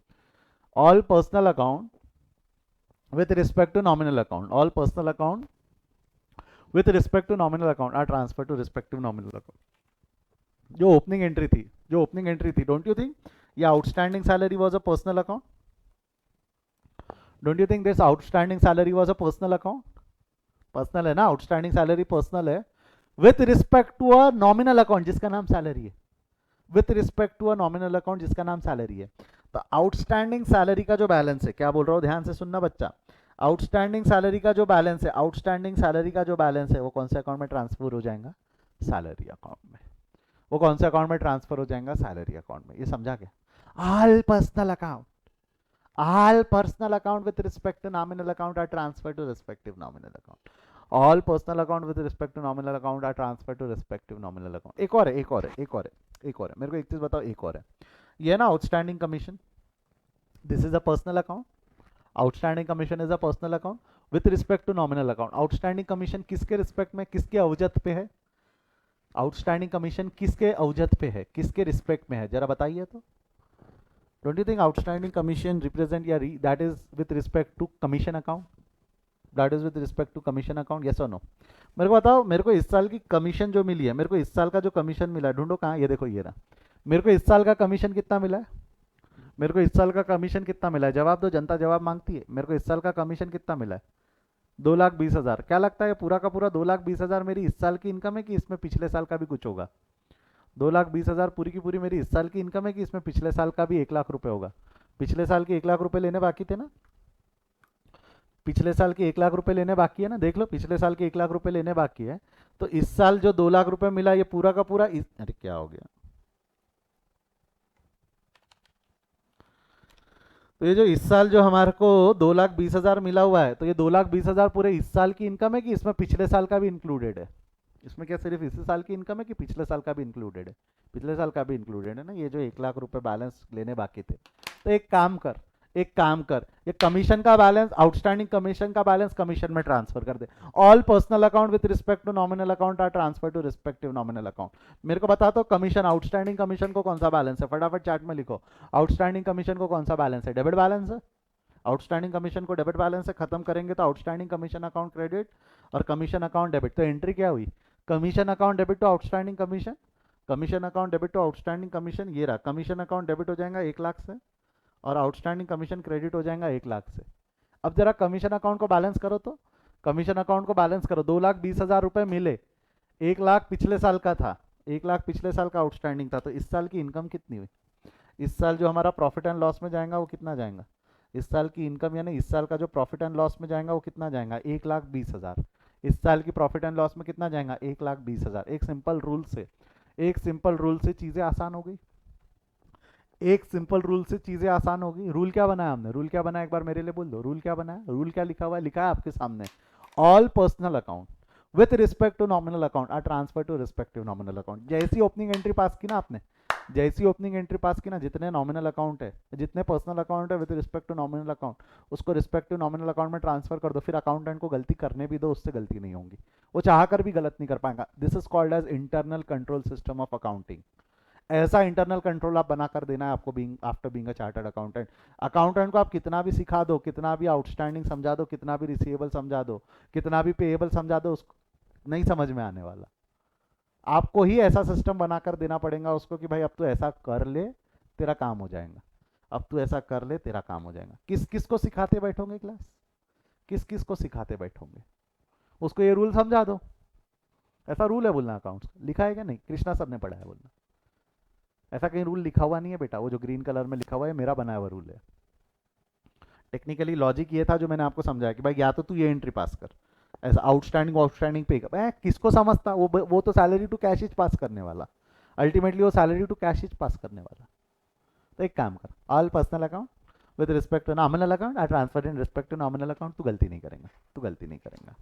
A: all personal account with respect to nominal account, all personal account with respect to nominal account are transferred to respective nominal account। जो opening entry थी, जो opening entry थी, don't you think ये outstanding salary was a personal account, don't you think this outstanding salary was a personal account, personal है ना, outstanding salary personal है, with respect to a nominal account जिसका नाम salary है, with respect to a nominal account जिसका नाम salary है। तो आउटस्टैंडिंग सैलरी का जो बैलेंस है, क्या बोल रहा हूँ ध्यान से सुनना बच्चा, आउटस्टैंडिंग सैलरी का जो बैलेंस है, आउटस्टैंडिंग सैलरी का जो बैलेंस है वो कौन से अकाउंट में ट्रांसफर हो जाएगा, सैलरी अकाउंट में, वो कौन से अकाउंट में ट्रांसफर हो जाएगा, सैलरी अकाउंट में। ये समझा क्या, all personal account, all personal account with respect to nominal account are transferred to respective nominal account, all personal account with respect to nominal account are transferred to respective nominal account। एक और है, एक और है, एक और है, एक और है, मेरे को एक चीज बताओ, एक और है, ये ना outstanding commission, this is a personal account, outstanding commission is a personal account with respect to nominal account. Outstanding commission किसके रिस्पेक्ट में, किसके अवजत पे है, आउटस्टैंडिंग कमीशन किसके अवजत पे है, किसके रिस्पेक्ट में है, जरा बताइए तो। Don't you think outstanding commission represent या that is with respect to commission account? That is with respect to commission account, yes or no? मेरे को बताओ, मेरे को इस साल की कमीशन जो मिली है, मेरे को इस साल का जो कमीशन मिला है, ढूंढो कहाँ, ये देखो ये रहा, मेरे को इस साल का कमीशन कितना मिला है, मेरे को इस साल का कमीशन कितना मिला है, जवाब दो, जनता जवाब मांगती है, मेरे को इस साल का कमीशन कितना मिला है, 2,20,000। क्या लगता है पूरा का पूरा 2,20,000 मेरी इस साल की इनकम है कि इसमें पिछले साल का भी कुछ होगा, 2,20,000 पूरी की पूरी मेरी इस साल की इनकम है कि इसमें पिछले साल का भी 1,00,000 रुपए होगा, पिछले साल के 1,00,000 रुपए लेने बाकी थे ना, पिछले साल के 1,00,000 रुपए लेने बाकी है ना, देख लो पिछले साल के 1,00,000 रुपए लेने बाकी है, तो इस साल जो 2,00,000 रुपए मिला ये पूरा का पूरा अरे क्या हो गया, तो ये जो इस साल जो हमारे को 2,20,000 मिला हुआ है, तो ये 2,20,000 पूरे इस साल की इनकम है कि इसमें पिछले साल का भी इंक्लूडेड है? इसमें क्या सिर्फ इसी साल की इनकम है कि पिछले साल का भी इंक्लूडेड है? पिछले साल का भी इंक्लूडेड है ना। ये जो 1,00,000 रुपए बैलेंस लेने बाकी थे, तो एक काम कर, ये कमीशन का बैलेंस, आउटस्टैंडिंग कमीशन का बैलेंस कमीशन में ट्रांसफर कर दे। All personal account with respect to nominal account are transfer to respective nominal account. मेरे को बता दो कमीशन, आउटस्टैंडिंग कमीशन को कौन सा बैलेंस है, फटाफट चैट में लिखो। आउटस्टैंडिंग कमीशन को कौन सा बैलेंस है? डेबिट बैलेंस है। आउटस्टैंडिंग कमीशन को डेबिट बैलेंस से खत्म करेंगे तो आउटस्टैंडिंग कमीशन अकाउंट क्रेडिट और कमीशन अकाउंट डेबिट। तो एंट्री क्या हुई? Commission account debit to outstanding commission, commission account debit to outstanding commission. ये रहा, कमीशन अकाउंट डेबिट हो जाएगा 1,00,000 से और आउटस्टैंडिंग कमीशन क्रेडिट हो जाएगा 1,00,000 से। अब जरा कमीशन अकाउंट को बैलेंस करो, तो कमीशन अकाउंट को बैलेंस करो। 2,20,000 रुपए मिले, 1,00,000 पिछले साल का था, 1,00,000 पिछले साल का आउटस्टैंडिंग था। तो इस साल की इनकम कितनी हुई? इस साल जो हमारा प्रॉफिट एंड लॉस में जाएगा वो कितना जाएगा? इस साल की इनकम यानी इस साल का जो प्रॉफिट एंड लॉस में जाएगा वो कितना जाएगा? 1,20,000। इस साल की प्रॉफिट एंड लॉस में कितना जाएगा? 1,20,000। एक सिंपल रूल से चीजें आसान हो गई। एक सिंपल रूल से चीजें आसान हो गई। रूल क्या बनाया हमने? रूल क्या बनाया एक बार मेरे लिए बोल दो। रूल क्या बनाया? रूल क्या लिखा हुआ है? लिखा है आपके सामने, all personal account with respect to nominal account are transfer to respective nominal account. जैसी ओपनिंग एंट्री पास की ना आपने, जैसी ओपनिंग एंट्री पास की ना, जितने नॉमिनल अकाउंट है, जितने पर्सनल अकाउंट है with respect to nominal account, उसको रिस्पेक्टिव नॉमिनल अकाउंट में ट्रांसफर कर दो। फिर अकाउंटेंट को गलती करने भी दो, उससे गलती नहीं होगी, वो चाह कर भी गलत नहीं कर पाएगा। This is called as internal control system of accounting. ऐसा इंटरनल कंट्रोल आप बना कर देना है आपको, being after being a chartered accountant. Accountant को आप कितना भी सिखा दो, कितना भी आउटस्टैंडिंग समझा दो, कितना भी रिसीवेबल समझा दो, कितना भी पेएबल समझा दो, उसको नहीं समझ में आने वाला। आपको ही ऐसा सिस्टम बनाकर देना पड़ेगा उसको कि भाई अब तू ऐसा कर ले, तेरा काम हो जाएगा। अब तू ऐसा कर ले, तेरा काम हो जाएगा। किस किस को सिखाते बैठोगे क्लास? किस किस को सिखाते बैठोगे? उसको ये रूल समझा दो। ऐसा रूल है बोलना अकाउंट्स, लिखा है क्या? नहीं, कृष्णा सर ने पढ़ा है बोलना। ऐसा कहीं रूल लिखा हुआ नहीं है बेटा, वो जो ग्रीन कलर में लिखा हुआ है मेरा बनाया हुआ रूल है। टेक्निकली लॉजिक ये था जो मैंने आपको समझाया कि भाई या तो तू ये एंट्री पास कर, ऐसा आउटस्टैंडिंग आउटस्टैंडिंग पे कर। किसको समझता, वो तो सैलरी टू कैश पास करने वाला, अल्टीमेटली वो सैलरी टू कैश पास करने वाला। तो एक काम कर, all personal account with respect to nominal account I transfer in respect to nominal account. तू गलती नहीं करेगा, तू गलती नहीं करेगा।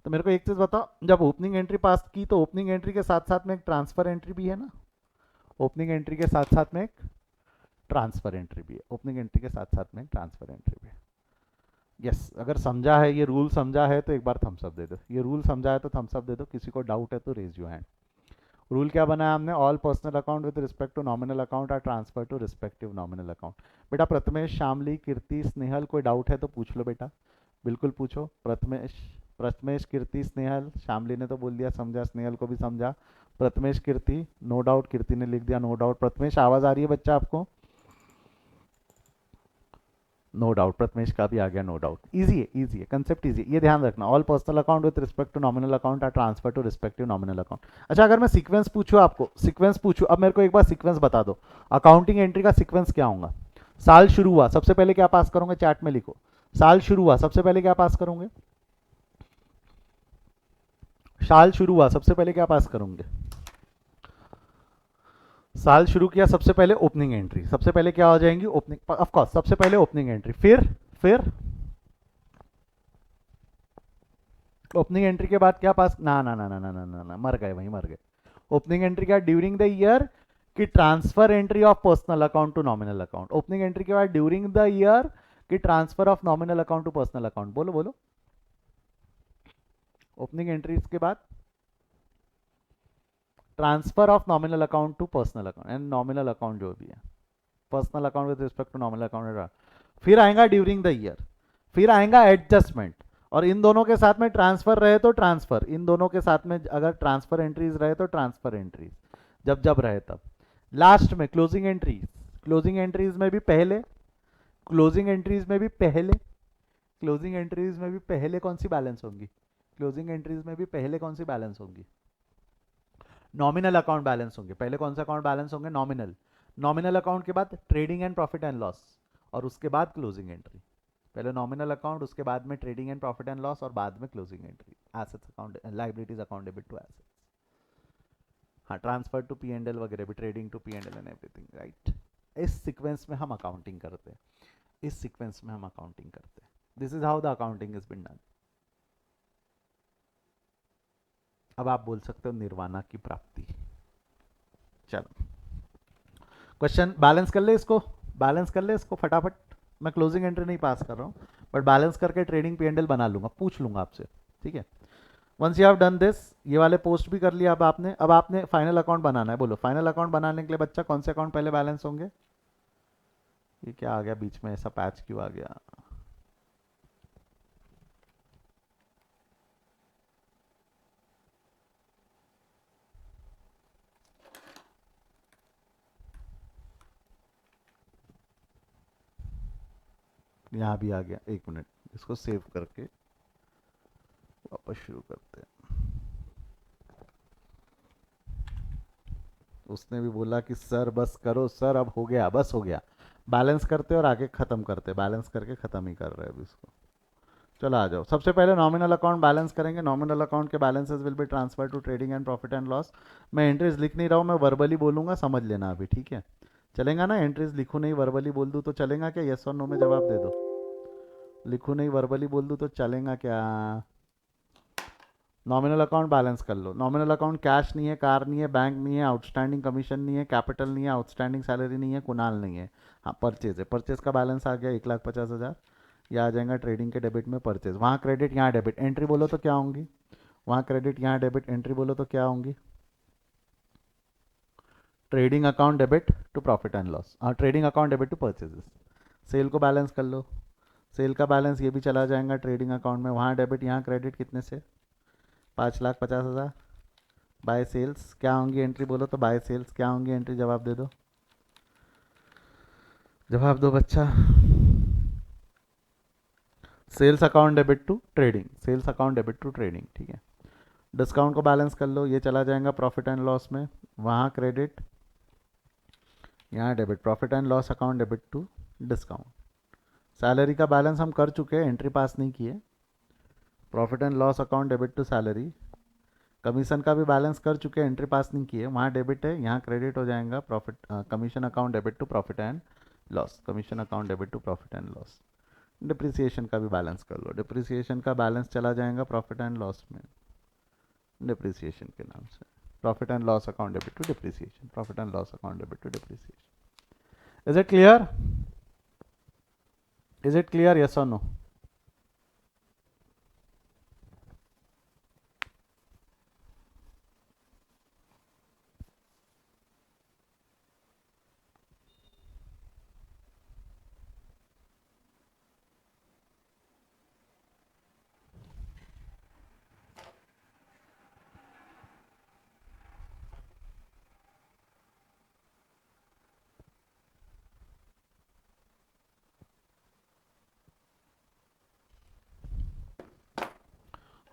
A: तो मेरे को एक चीज़ बताओ, जब ओपनिंग एंट्री पास की तो ओपनिंग एंट्री के साथ साथ में एक ट्रांसफर एंट्री भी है ना? ओपनिंग एंट्री के साथ साथ में एक ट्रांसफर एंट्री भी है, ओपनिंग एंट्री के साथ साथ में एक ट्रांसफर एंट्री भी है। यस, अगर समझा है, ये रूल समझा है तो एक बार थम्स अप दे दो। ये रूल समझा है तो थम्स अप दे दो। किसी को डाउट है तो रेज योर हैंड। रूल क्या बनाया हमने? All personal account with respect to nominal account are transfer to respective nominal account. बेटा प्रथमेश, श्यामली, कीर्ति, स्नेहल, कोई डाउट है तो पूछ लो बेटा, बिल्कुल पूछो। प्रथमेश, प्रथमेश, कीर्ति, स्नेहल। श्यामली ने तो बोल दिया समझा, स्नेहल को भी समझा। प्रथमेश, कीर्ति, नो डाउट। कीर्ति ने लिख दिया नो डाउट। प्रथमेश आवाज आ रही है बच्चा आपको? नो डाउट, प्रथमेश का भी आ गया नो डाउट। इजी है, इजी है, कंसेप्ट इजी है, ये ध्यान रखना। All personal account with respect to nominal account are transfer to respective nominal account. अच्छा, अगर मैं सीक्वेंस पूछूं आपको, सीक्वेंस पूछूं, अब मेरे को एक बार सीक्वेंस बता दो, अकाउंटिंग एंट्री का सीक्वेंस क्या होगा? साल शुरू हुआ, सबसे पहले क्या पास करोगे? चैट में लिखो। साल शुरू हुआ, सबसे पहले क्या पास करोगे? साल शुरू हुआ, सबसे पहले क्या पास करोगे? साल शुरू किया, सबसे पहले ओपनिंग एंट्री। सबसे पहले क्या हो जाएंगी? ओपनिंग, ऑफ कोर्स सबसे पहले ओपनिंग एंट्री। फिर ओपनिंग एंट्री के बाद क्या पास? ना ना ना ना ना ना ना, ना मर गए, वहीं मर गए। ओपनिंग एंट्री क्या? ड्यूरिंग द ईयर की transfer entry of personal account to nominal account. Opening entry के बाद ड्यूरिंग द ईयर की transfer of nominal account to personal account. बोलो बोलो। ओपनिंग एंट्रीज के बाद transfer of nominal account to personal account, and nominal account जो भी है, personal account with respect to nominal account. फिर आएगा ड्यूरिंग द ईयर, फिर आएगा एडजस्टमेंट, और इन दोनों के साथ में ट्रांसफर रहे तो ट्रांसफर, इन दोनों के साथ में अगर ट्रांसफर एंट्रीज रहे तो ट्रांसफर एंट्रीज, जब जब रहे तब। लास्ट में क्लोजिंग एंट्रीज, क्लोजिंग एंट्रीज में भी पहले, क्लोजिंग एंट्रीज में भी पहले, क्लोजिंग एंट्रीज में भी पहले कौन सी बैलेंस होंगी? क्लोजिंग एंट्रीज में भी पहले कौन सी बैलेंस होंगी? नॉमिनल अकाउंट बैलेंस होंगे। पहले कौन सा अकाउंट बैलेंस होंगे? नॉमिनल। नॉमिनल अकाउंट के बाद trading and profit and loss, और उसके बाद क्लोजिंग एंट्री। पहले नॉमिनल अकाउंट, उसके बाद में trading and profit and loss, और बाद में closing entry, assets account, liabilities account debit to assets. हाँ, transfer to P and L वगैरह भी, trading to P and L and everything, right. इस सीक्वेंस में हम अकाउंटिंग करते हैं। इस सीक्वेंस में हम अकाउंटिंग करते हैं. This is how the accounting is been done. अब आप बोल सकते हो निर्वाणा की प्राप्ति. चलो क्वेश्चन बैलेंस कर ले इसको. बैलेंस कर ले इसको फटाफट. मैं क्लोजिंग एंट्री नहीं पास कर रहा हूँ, बट बैलेंस करके ट्रेडिंग पी&एल बना लूंगा, पूछ लूंगा आपसे. ठीक है. Once you have done this, ये वाले पोस्ट भी कर लिया. अब आपने फाइनल अकाउंट बनाना है. बोलो फाइनल अकाउंट बनाने के लिए बच्चा कौन से अकाउंट पहले बैलेंस होंगे. ये क्या आ गया बीच में, ऐसा पैच क्यों आ गया. यहाँ भी आ गया. एक मिनट, इसको सेव करके वापस शुरू करते हैं. उसने भी बोला कि सर बस करो सर, अब हो गया, बस हो गया. बैलेंस करते और आगे खत्म करते. बैलेंस करके खत्म ही कर रहे हैं अभी इसको. चलो आ जाओ. सबसे पहले नॉमिनल अकाउंट बैलेंस करेंगे. नॉमिनल अकाउंट के balances will be transfer to trading and profit and loss. मैं एंट्रीज लिख नहीं रहा हूँ, मैं वर्बली बोलूंगा, समझ लेना अभी. ठीक है, चलेगा ना. एंट्रीज लिखूँ नहीं वर्बली बोल दूँ तो चलेगा क्या. यस और नो में जवाब दे दो. लिखूँ नहीं वर्बली बोल दूँ तो चलेगा क्या. नॉमिनल अकाउंट बैलेंस कर लो. नॉमिनल अकाउंट कैश नहीं है, कार नहीं है, बैंक नहीं है, आउटस्टैंडिंग कमीशन नहीं है, कैपिटल नहीं है, आउटस्टैंडिंग सैलरी नहीं है, कुणाल नहीं है. हाँ परचेज है. परचेज का बैलेंस आ गया 1,50,000. ये आ जाएगा ट्रेडिंग के डेबिट में परचेज. वहाँ क्रेडिट यहाँ डेबिट. एंट्री बोलो तो क्या होंगी. वहाँ क्रेडिट यहाँ डेबिट. एंट्री बोलो तो क्या होंगी. Trading account debit to profit and loss. हाँ trading account debit to purchases. Sale को बैलेंस कर लो. सेल का बैलेंस ये भी चला जाएगा ट्रेडिंग अकाउंट में. वहाँ डेबिट यहाँ क्रेडिट. कितने से. 5,50,000. बाय सेल्स क्या होंगी. एंट्री बोलो तो बाय सेल्स क्या होंगी. एंट्री जवाब दे दो. जवाब दो बच्चा. Sales account debit to trading. Sales account debit to trading. ठीक है. डिस्काउंट को बैलेंस कर लो. ये चला जाएगा प्रॉफिट एंड लॉस में. वहाँ क्रेडिट यहाँ debit. Profit and loss account debit to discount. Salary का बैलेंस हम कर चुके हैं, एंट्री पास नहीं किए. Profit and loss account debit to salary. Commission का भी बैलेंस कर चुके हैं, एंट्री पास नहीं किए. वहाँ डेबिट है, यहाँ क्रेडिट हो जाएगा. Profit commission account debit to profit and loss. Commission account debit to profit and loss. Depreciation का भी बैलेंस कर लो. डिप्रिसिएशन का बैलेंस चला जाएगा प्रॉफिट एंड लॉस में, डिप्रिसिएशन के नाम से. Profit and loss account debit to depreciation. Profit and loss account debit to depreciation. Is it clear. Is it clear. Yes और नो.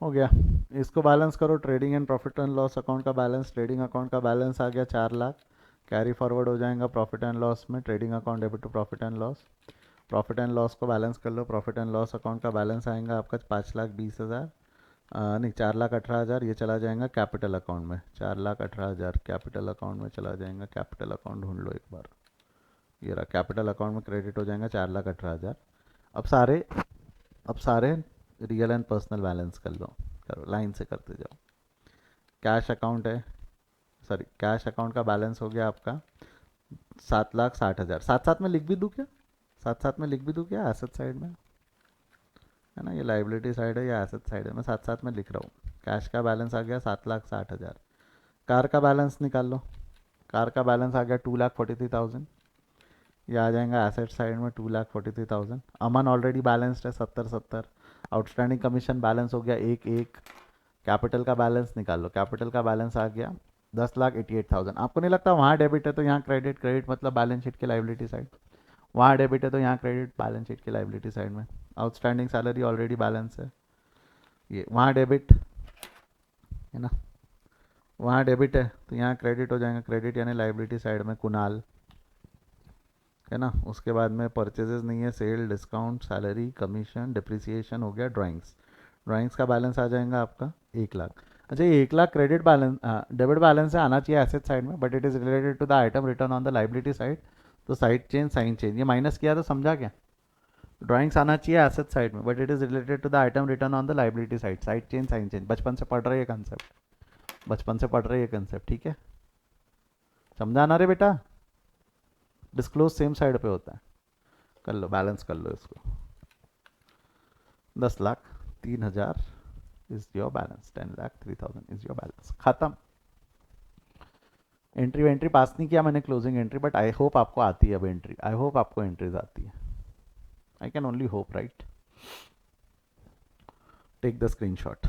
A: हो गया. इसको बैलेंस करो. Trading and profit and loss account का बैलेंस. ट्रेडिंग अकाउंट का balance आ गया 4,00,000. Carry forward हो जाएगा प्रॉफिट एंड लॉस में. Trading account debit to profit and loss. Profit and loss को बैलेंस कर लो. प्रॉफिट एंड लॉस अकाउंट का बैलेंस आएगा आपका 5,20,000. नहीं 4,18,000. ये चला जाएगा कैपिटल अकाउंट में. 4,18,000 कैपिटल अकाउंट में चला जाएगा. कैपिटल अकाउंट ढूंढ लो एक बार. ये रहा. कैपिटल अकाउंट में क्रेडिट हो जाएगा 4,18,000. अब सारे रियल एंड पर्सनल बैलेंस कर लो. करो लाइन से करते जाओ. कैश अकाउंट है, सॉरी कैश अकाउंट का बैलेंस हो गया आपका 7,60,000. साथ साथ में लिख भी दूँ क्या. साथ साथ में लिख भी दूँ क्या. एसेट साइड में है ना, ये लाइबिलिटी साइड है या एसेट साइड है. मैं साथ साथ में लिख रहा हूँ. कैश का बैलेंस आ गया 7,60,000. कार का बैलेंस निकाल लो. कार का बैलेंस आ गया 2,43,000. ये आ जाएगा एसेट साइड में 2,43,000. अमन ऑलरेडी बैलेंस्ड है 70-70. आउटस्टैंडिंग कमीशन बैलेंस हो गया 1-1. कैपिटल का बैलेंस निकाल लो. कैपिटल का बैलेंस आ गया 10,88,000. आपको नहीं लगता वहाँ डेबिट है तो यहाँ क्रेडिट. क्रेडिट मतलब बैलेंस शीट की लाइबिलिटी साइड. वहाँ डेबिट है तो यहाँ क्रेडिट बैलेंस शीट की लाइबिलिटी साइड में. आउटस्टैंडिंग सैलरी ऑलरेडी बैलेंस है. ये वहाँ डेबिट है ना, वहाँ डेबिट है तो यहाँ क्रेडिट हो जाएगा. क्रेडिट यानी लाइबिलिटी साइड में कुणाल है ना. उसके बाद में परचेजेस नहीं है. Sale, discount, salary, commission, depreciation हो गया. ड्राइंग्स. ड्राइंग्स का बैलेंस आ जाएगा आपका 1,00,000. अच्छा ये 1,00,000 क्रेडिट बैलेंस डेबिट बैलेंस से आना चाहिए एसेट साइड में, but it is related to the item return on the liability side. तो साइड चेंज साइन चेंज ये माइनस किया तो समझा क्या. ड्राइंग्स आना चाहिए एसेट साइड में, but it is related to the item return on the liability side, side change sign change, बचपन से पढ़ रहे हैं कंसेप्ट, बचपन से पढ़ रहे हैं कंसेप्ट, ठीक है, समझाना रे बेटा, डिस्क्लोज सेम साइड पे होता है। कर लो बैलेंस कर लो इसको, 10,03,000 is your balance, 10,03,000 is your balance, खत्म। एंट्री वेंट्री पास नहीं किया मैंने closing entry, but I hope आपको आती है अब एंट्री, आई होप आपको एंट्रीज आती है, I can only hope right. Take the screenshot,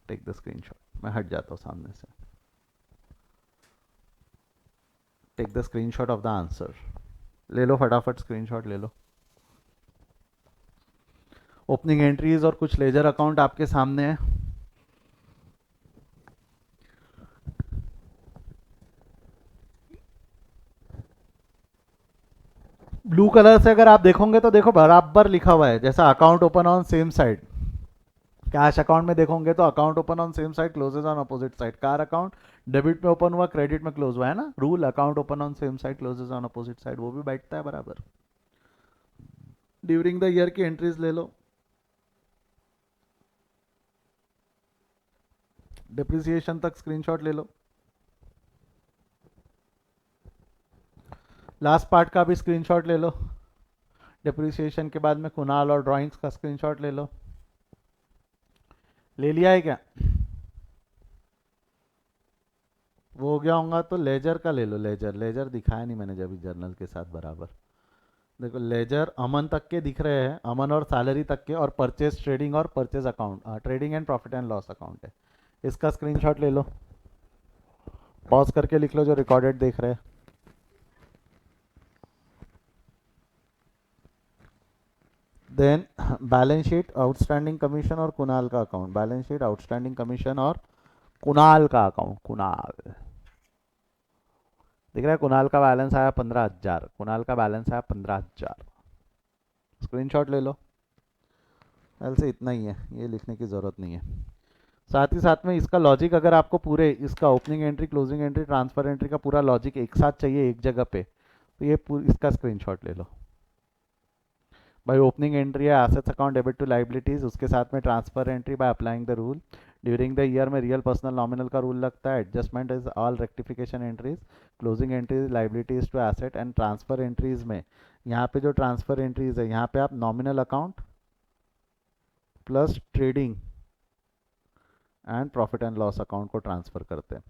A: take the screenshot, मैं हट जाता हूँ सामने से, take the screenshot of the answer, ले लो फटाफट स्क्रीनशॉट ले लो। ओपनिंग एंट्रीज और कुछ लेजर अकाउंट आपके सामने है, ब्लू कलर से अगर आप देखोगे तो देखो बराबर लिखा हुआ है, जैसा account open on same side, cash account में देखोगे तो account open on same side closes on opposite side, car account debit में ओपन हुआ क्रेडिट में क्लोज हुआ है ना, rule account open on same side closes on opposite side, वो भी बैठता है बराबर। ड्यूरिंग द ईयर की एंट्रीज ले लो, डिप्रिसिएशन तक स्क्रीनशॉट ले लो, लास्ट पार्ट का भी स्क्रीनशॉट ले लो, डिप्रिसिएशन के बाद में कुनाल और ड्राइंग्स का स्क्रीनशॉट ले लो, ले लिया है क्या? वो हो गया होगा तो लेजर का ले लो, लेजर, लेजर दिखाया नहीं मैंने जब जर्नल के साथ बराबर, देखो लेजर अमन तक के दिख रहे हैं, अमन और सैलरी तक के, और परचेज ट्रेडिंग और purchase account, trading and profit and loss account है, इसका स्क्रीनशॉट ले लो, पॉज करके लिख लो जो रिकॉर्डेड देख रहे हैं। Then balance sheet outstanding commission और कुणाल का account, balance sheet outstanding commission और कुणाल का अकाउंट, कुणाल दिख रहा है, कुणाल का बैलेंस आया 15,000, कुणाल का बैलेंस आया 15,000, स्क्रीनशॉट ले लो। ऐसे इतना ही है, ये लिखने की ज़रूरत नहीं है। साथ ही साथ में इसका लॉजिक अगर आपको पूरे इसका opening entry closing entry transfer entry का पूरा लॉजिक एक साथ चाहिए एक जगह पे, तो ये इसका स्क्रीनशॉट ले लो भाई। ओपनिंग एंट्री है assets account debit to liabilities, उसके साथ में transfer entry by applying the rule, during the year में रियल पर्सनल नॉमिनल का रूल लगता है, adjustment is all rectification entries, closing entries liabilities to asset and transfer entries में यहाँ पे जो ट्रांसफर एंट्रीज है यहाँ पे आप nominal account plus trading and profit and loss account को ट्रांसफर करते हैं,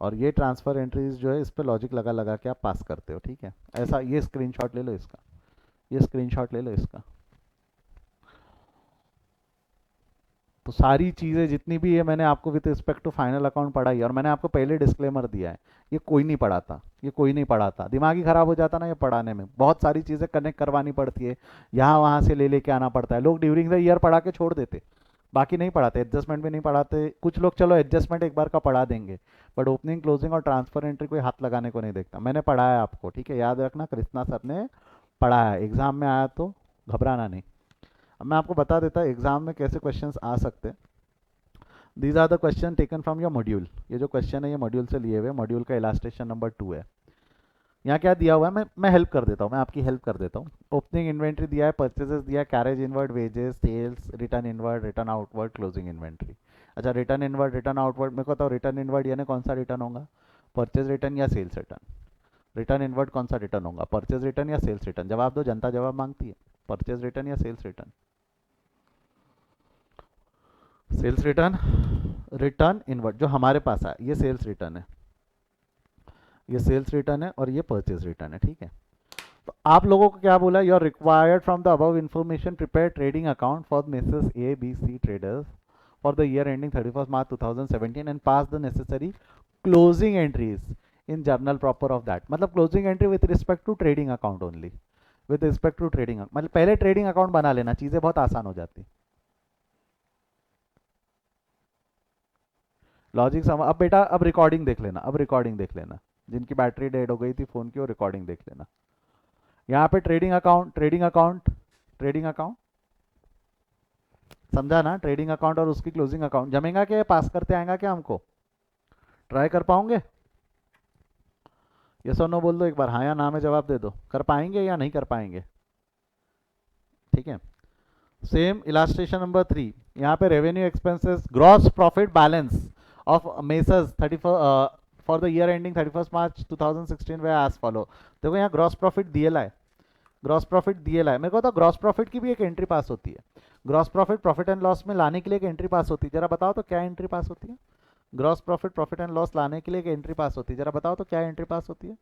A: और ये ट्रांसफर एंट्रीज जो है इस पर लॉजिक लगा लगा के आप पास करते हो, ठीक है। ऐसा ये स्क्रीनशॉट ले लो इसका, ये स्क्रीनशॉट ले लो इसका। तो सारी चीज़ें जितनी भी है मैंने आपको with respect to final account पढ़ाई है, और मैंने आपको पहले डिस्क्लेमर दिया है, ये कोई नहीं पढ़ाता, ये कोई नहीं पढ़ाता, दिमाग ही खराब हो जाता ना ये पढ़ाने में, बहुत सारी चीज़ें कनेक्ट करवानी पड़ती है, यहाँ वहाँ से ले लेके आना पड़ता है, लोग ड्यूरिंग द ईयर पढ़ा के छोड़ देते, बाकी नहीं पढ़ाते, एडजस्टमेंट भी नहीं पढ़ाते, कुछ लोग चलो एडजस्टमेंट एक बार का पढ़ा देंगे, बट ओपनिंग क्लोजिंग और ट्रांसफर एंट्री कोई हाथ लगाने को नहीं देखता। मैंने पढ़ाया आपको, ठीक है, याद रखना, कृष्णा सर ने पढ़ाया, एग्जाम में आया तो घबराना नहीं। अब मैं आपको बता देता एग्जाम में कैसे क्वेश्चंस आ सकते हैं। These are the question taken from your module, ये जो क्वेश्चन है ये मॉड्यूल से लिए हुए, मॉड्यूल का इलास्ट्रेशन नंबर 2 है। यहाँ क्या दिया हुआ है, मैं हेल्प कर देता हूँ, मैं आपकी हेल्प कर देता हूँ। ओपनिंग इन्वेंट्री दिया है, परचेजेस दिया है, carriage inward, wages, sales, return inward, return outward, closing inventory. अच्छा रिटर्न इनवर्ड रिटर्न आउटवर्ड मेरे को बताओ, रिटर्न इनवर्ड यानी कौन सा रिटर्न होगा, परचेज रिटर्न या सेल्स रिटर्न? रिटर्न इनवर्ड कौन सा रिटर्न होगा, परचेज रिटर्न या सेल्स रिटर्न? जवाब दो, जनता जवाब मांगती है, परचेज रिटर्न या sales return? Sales return, return inward जो हमारे पास है ये सेल्स रिटर्न है, ये सेल्स रिटर्न है, और ये परचेज रिटर्न है, ठीक है। तो आप लोगों को क्या बोला, you are required from the above information prepare trading account for Mrs A B C traders for the year ending 31 March 2017 and pass the necessary closing entries in journal proper of that, मतलब closing entry with respect to trading account only, with respect to trading, मतलब पहले trading account बना लेना, चीजें बहुत आसान हो जाती। लॉजिक समझ, अब बेटा अब रिकॉर्डिंग देख लेना, अब रिकॉर्डिंग देख लेना, जिनकी बैटरी डेड हो गई थी फोन की वो रिकॉर्डिंग देख लेना। यहाँ पे trading account, trading account, trading account समझा ना, ट्रेडिंग अकाउंट और उसकी क्लोजिंग अकाउंट जमेगा क्या, पास करते आएगा क्या हमको, ट्राई कर पाओगे? यस और नो बोल दो एक बार, हाँ या ना में जवाब दे दो, कर पाएंगे या नहीं कर पाएंगे? ठीक है। सेम इलास्ट्रेशन नंबर 3, यहाँ पे revenue expenses gross profit balance of messrs 34 for the year ending 31 March 2016 were as follow. देखो यहाँ ग्रॉस प्रॉफिट DL है, ग्रॉस प्रॉफिट DL है। मेरे को तो ग्रॉस प्रॉफिट की भी एक एंट्री पास होती है, gross profit profit and loss में लाने के लिए एक एंट्री पास होती है। जरा बताओ तो क्या एंट्री पास होती है? Gross profit profit and loss लाने के लिए एक एंट्री पास होती है, जरा बताओ तो क्या एंट्री पास होती है?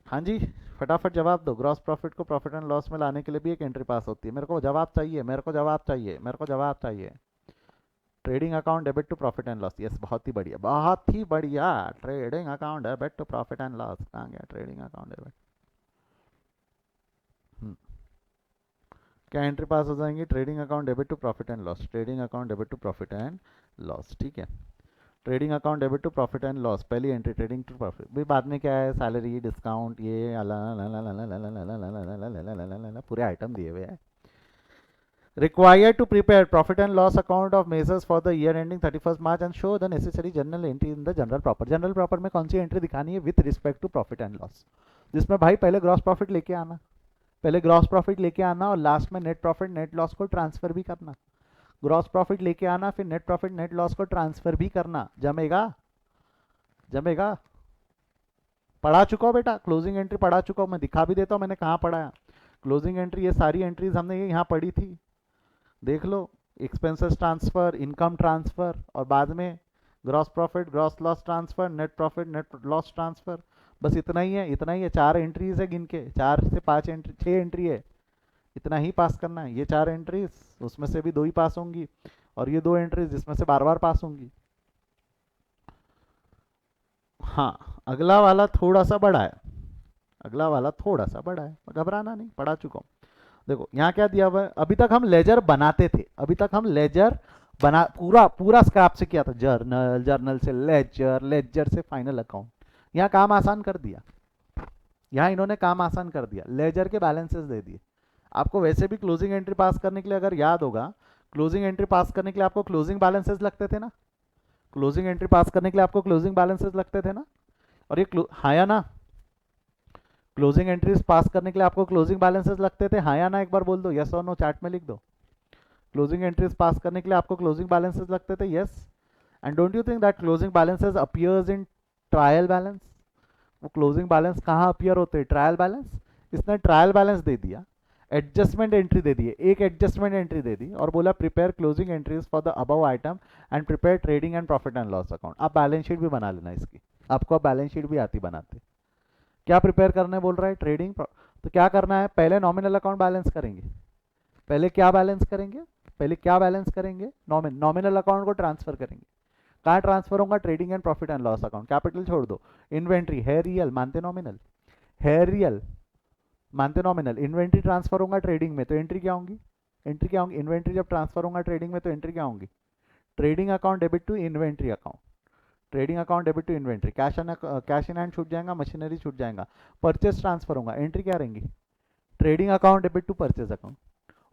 A: हाँ जी, फटाफट जवाब दो। ग्रॉस प्रॉफिट को प्रॉफिट एंड लॉस में लाने के लिए भी एक एंट्री पास होती है। मेरे को जवाब चाहिए, मेरे को जवाब चाहिए, मेरे को जवाब चाहिए। Trading account debit to profit and loss, yes, बहुत ही बढ़िया, बहुत ही बढ़िया। Trading account debit to profit and loss, कहाँ गया ट्रेडिंग अकाउंट डेबिट? क्या एंट्री पास हो जाएंगी? Trading account debit to profit and loss, trading account debit to profit and loss, ठीक है। Trading account debit to profit and loss, पहली entry trading to profit. भाई बाद में क्या है? सैलरी, डिस्काउंट, ये पूरे आइटम दिए हुए हैं। Required to prepare profit and loss account of measures for the year ending 31st March and show the necessary journal entry in the general proper। Journal proper में कौन सी एंट्री दिखानी है? With respect to profit and loss, जिसमें भाई पहले gross profit लेके आना, पहले ग्रॉस प्रॉफिट लेके आना और लास्ट में नेट प्रॉफिट नेट लॉस को ट्रांसफर भी करना। ग्रॉस प्रॉफिट लेके आना, फिर नेट प्रॉफिट नेट लॉस को ट्रांसफर भी करना। जमेगा? जमेगा? पढ़ा चुका हो बेटा, क्लोजिंग एंट्री पढ़ा चुका हूँ मैं, दिखा भी देता हूँ मैंने कहाँ पढ़ाया। क्लोजिंग एंट्री ये सारी एंट्रीज हमने ये यहाँ पढ़ी थी, देख लो। एक्सपेंसेस ट्रांसफर, इनकम ट्रांसफर, और बाद में gross profit gross loss transfer, net profit net loss transfer. बस इतना ही है, इतना ही है। 4 एंट्रीज है, गिन के 4 से 5 एंट्री, 6 एंट्री है, इतना ही पास करना है। ये 4 एंट्रीज, उसमें से भी 2 ही पास होंगी, और ये 2 एंट्रीज जिसमें से बार बार पास होंगी। हाँ, अगला वाला थोड़ा सा बड़ा है, अगला वाला थोड़ा सा बड़ा है, घबराना नहीं, पढ़ा चुका हूँ। देखो यहाँ क्या दिया हुआ है, अभी तक हम लेजर बनाते थे, अभी तक हम लेजर बना, पूरा पूरा स्क्रैप से किया था, जर्नल, जर्नल से लेजर, लेजर से फाइनल अकाउंट। यहाँ काम आसान कर दिया, यहाँ इन्होंने काम आसान कर दिया, लेजर के बैलेंसेस दे दिए आपको। वैसे भी क्लोजिंग एंट्री पास करने के लिए अगर याद होगा, क्लोजिंग एंट्री पास करने के लिए आपको क्लोजिंग बैलेंसेस लगते थे ना, क्लोजिंग एंट्री पास करने के लिए आपको क्लोजिंग बैलेंसेस लगते थे ना, और ये हाँ या ना? क्लोजिंग एंट्रीज पास करने के लिए आपको क्लोजिंग बैलेंसेस लगते थे, हाँ या ना? एक बार बोल दो, यस और नो, चैट में लिख दो। क्लोजिंग एंट्रीज पास करने के लिए आपको क्लोजिंग बैलेंसेस लगते थे, yes. And don't you think that closing balances appears in trial balance? वो क्लोजिंग बैलेंस कहाँ अपीयर होते हैं? Trial balance. इसने ट्रायल बैलेंस दे दिया, एडजस्टमेंट एंट्री दे दी, एक एडजस्टमेंट एंट्री दे दी, और बोला prepare closing entries for the above item and prepare trading and profit and loss account. आप बैलेंस शीट भी बना लेना इसकी, आपको अब बैलेंस शीट भी आती बनाते। क्या प्रिपेयर करने बोल रहा है? ट्रेडिंग। तो क्या करना है? पहले नॉमिनल अकाउंट बैलेंस करेंगे, पहले क्या बैलेंस करेंगे? पहले क्या बैलेंस करेंगे? नॉमिनल अकाउंट को ट्रांसफर करेंगे। कहाँ ट्रांसफर होगा? Trading and profit and loss account. Capital छोड़ दो, इन्वेंट्री है रियल, मानते नॉमिनल, है रियल, मानते नॉमिनल। इन्वेंट्री ट्रांसफर होगा ट्रेडिंग में, तो एंट्री क्या होंगी? एंट्री क्या होंगी? इन्वेंट्री जब ट्रांसफर होगा ट्रेडिंग में तो एंट्री क्या होंगी? Trading account debit to inventory account, trading account debit to inventory. Cash in hand छूट जाएगा, मशीनरी छूट जाएगा। परचेज ट्रांसफर होगा, एंट्री क्या रहेंगी? Trading account debit to purchase account.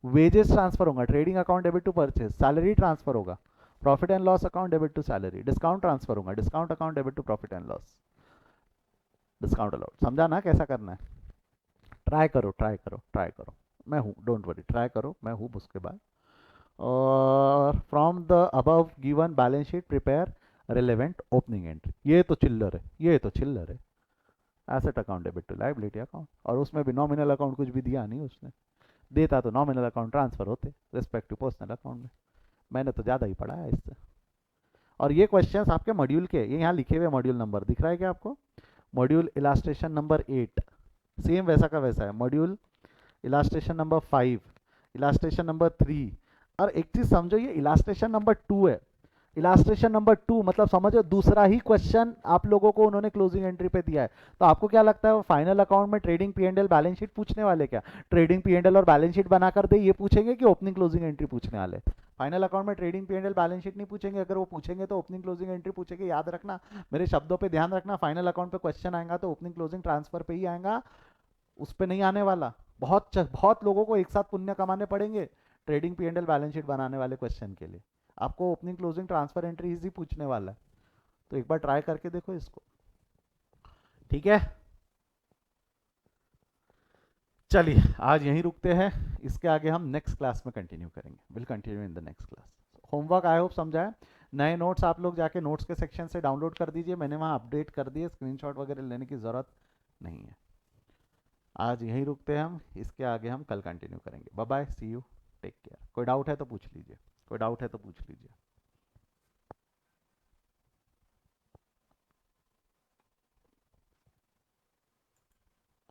A: Wages transfer होगा, trading account debit to purchase. Salary transfer होगा, profit and loss account debit to salary. Discount transfer होगा, discount account debit to profit and loss. Discount allowed, समझा ना कैसा करना है? Try करो, try करो, ट्राई करो, मैं हूँ, डोंट वरी, ट्राई करो, मैं हूँ उसके बाद। और from the above given balance sheet prepare relevant opening entry. ये तो चिल्लर है, ये तो चिल्लर है। Asset account debit to liability account, और उसमें भी नॉमिनल अकाउंट कुछ भी दिया नहीं उसने, देता तो नॉमिनल अकाउंट ट्रांसफर होते रिस्पेक्ट टू पर्सनल अकाउंट में। मैंने तो ज़्यादा ही पढ़ा है इससे। और ये क्वेश्चंस आपके मॉड्यूल के, ये यहाँ लिखे हुए मॉड्यूल नंबर दिख रहा है क्या आपको? मॉड्यूल इलास्ट्रेशन नंबर 8, सेम वैसा का वैसा है। Module illustration number 5, illustration number 3। और एक चीज़ समझो, ये इलास्ट्रेशन नंबर 2 है। इलास्ट्रेशन नंबर 2 मतलब समझो दूसरा ही क्वेश्चन आप लोगों को उन्होंने क्लोजिंग एंट्री पे दिया है। तो आपको क्या लगता है वो फाइनल अकाउंट में trading P and L balance sheet पूछने वाले? क्या ट्रेडिंग पी एंड एल और बैलेंस शीट बनाकर दे ये पूछेंगे कि ओपनिंग क्लोजिंग एंट्री पूछने वाले? फाइनल अकाउंट में trading P and L balance sheet नहीं पूछेंगे, अगर वो पूछेंगे तो ओपनिंग क्लोजिंग एंट्री पूछेंगे। याद रखना, मेरे शब्दों पे ध्यान रखना, फाइनल अकाउंट पे क्वेश्चन आएगा तो ओपनिंग क्लोजिंग ट्रांसफर पे ही आएगा, उस पर नहीं आने वाला। बहुत लोगों को एक साथ पुण्य कमाने पड़ेंगे trading P and L balance sheet बनाने वाले क्वेश्चन के लिए। आपको opening closing transfer entry easy पूछने वाला है, तो एक बार ट्राई करके देखो इसको, ठीक है? चलिए आज यहीं रुकते हैं। इसके आगे हम नेक्स्ट क्लास में कंटिन्यू करेंगे, will continue in the next class. Homework I hope समझा है। नए नोट्स आप लोग जाके नोट्स के सेक्शन से डाउनलोड कर दीजिए, मैंने वहाँ अपडेट कर दिए, स्क्रीनशॉट वगैरह लेने की ज़रूरत नहीं है। आज यहीं रुकते हैं हम, इसके आगे हम कल कंटिन्यू करेंगे। Bye bye, see you, take care. कोई डाउट है तो पूछ लीजिए, कोई डाउट है तो पूछ लीजिए।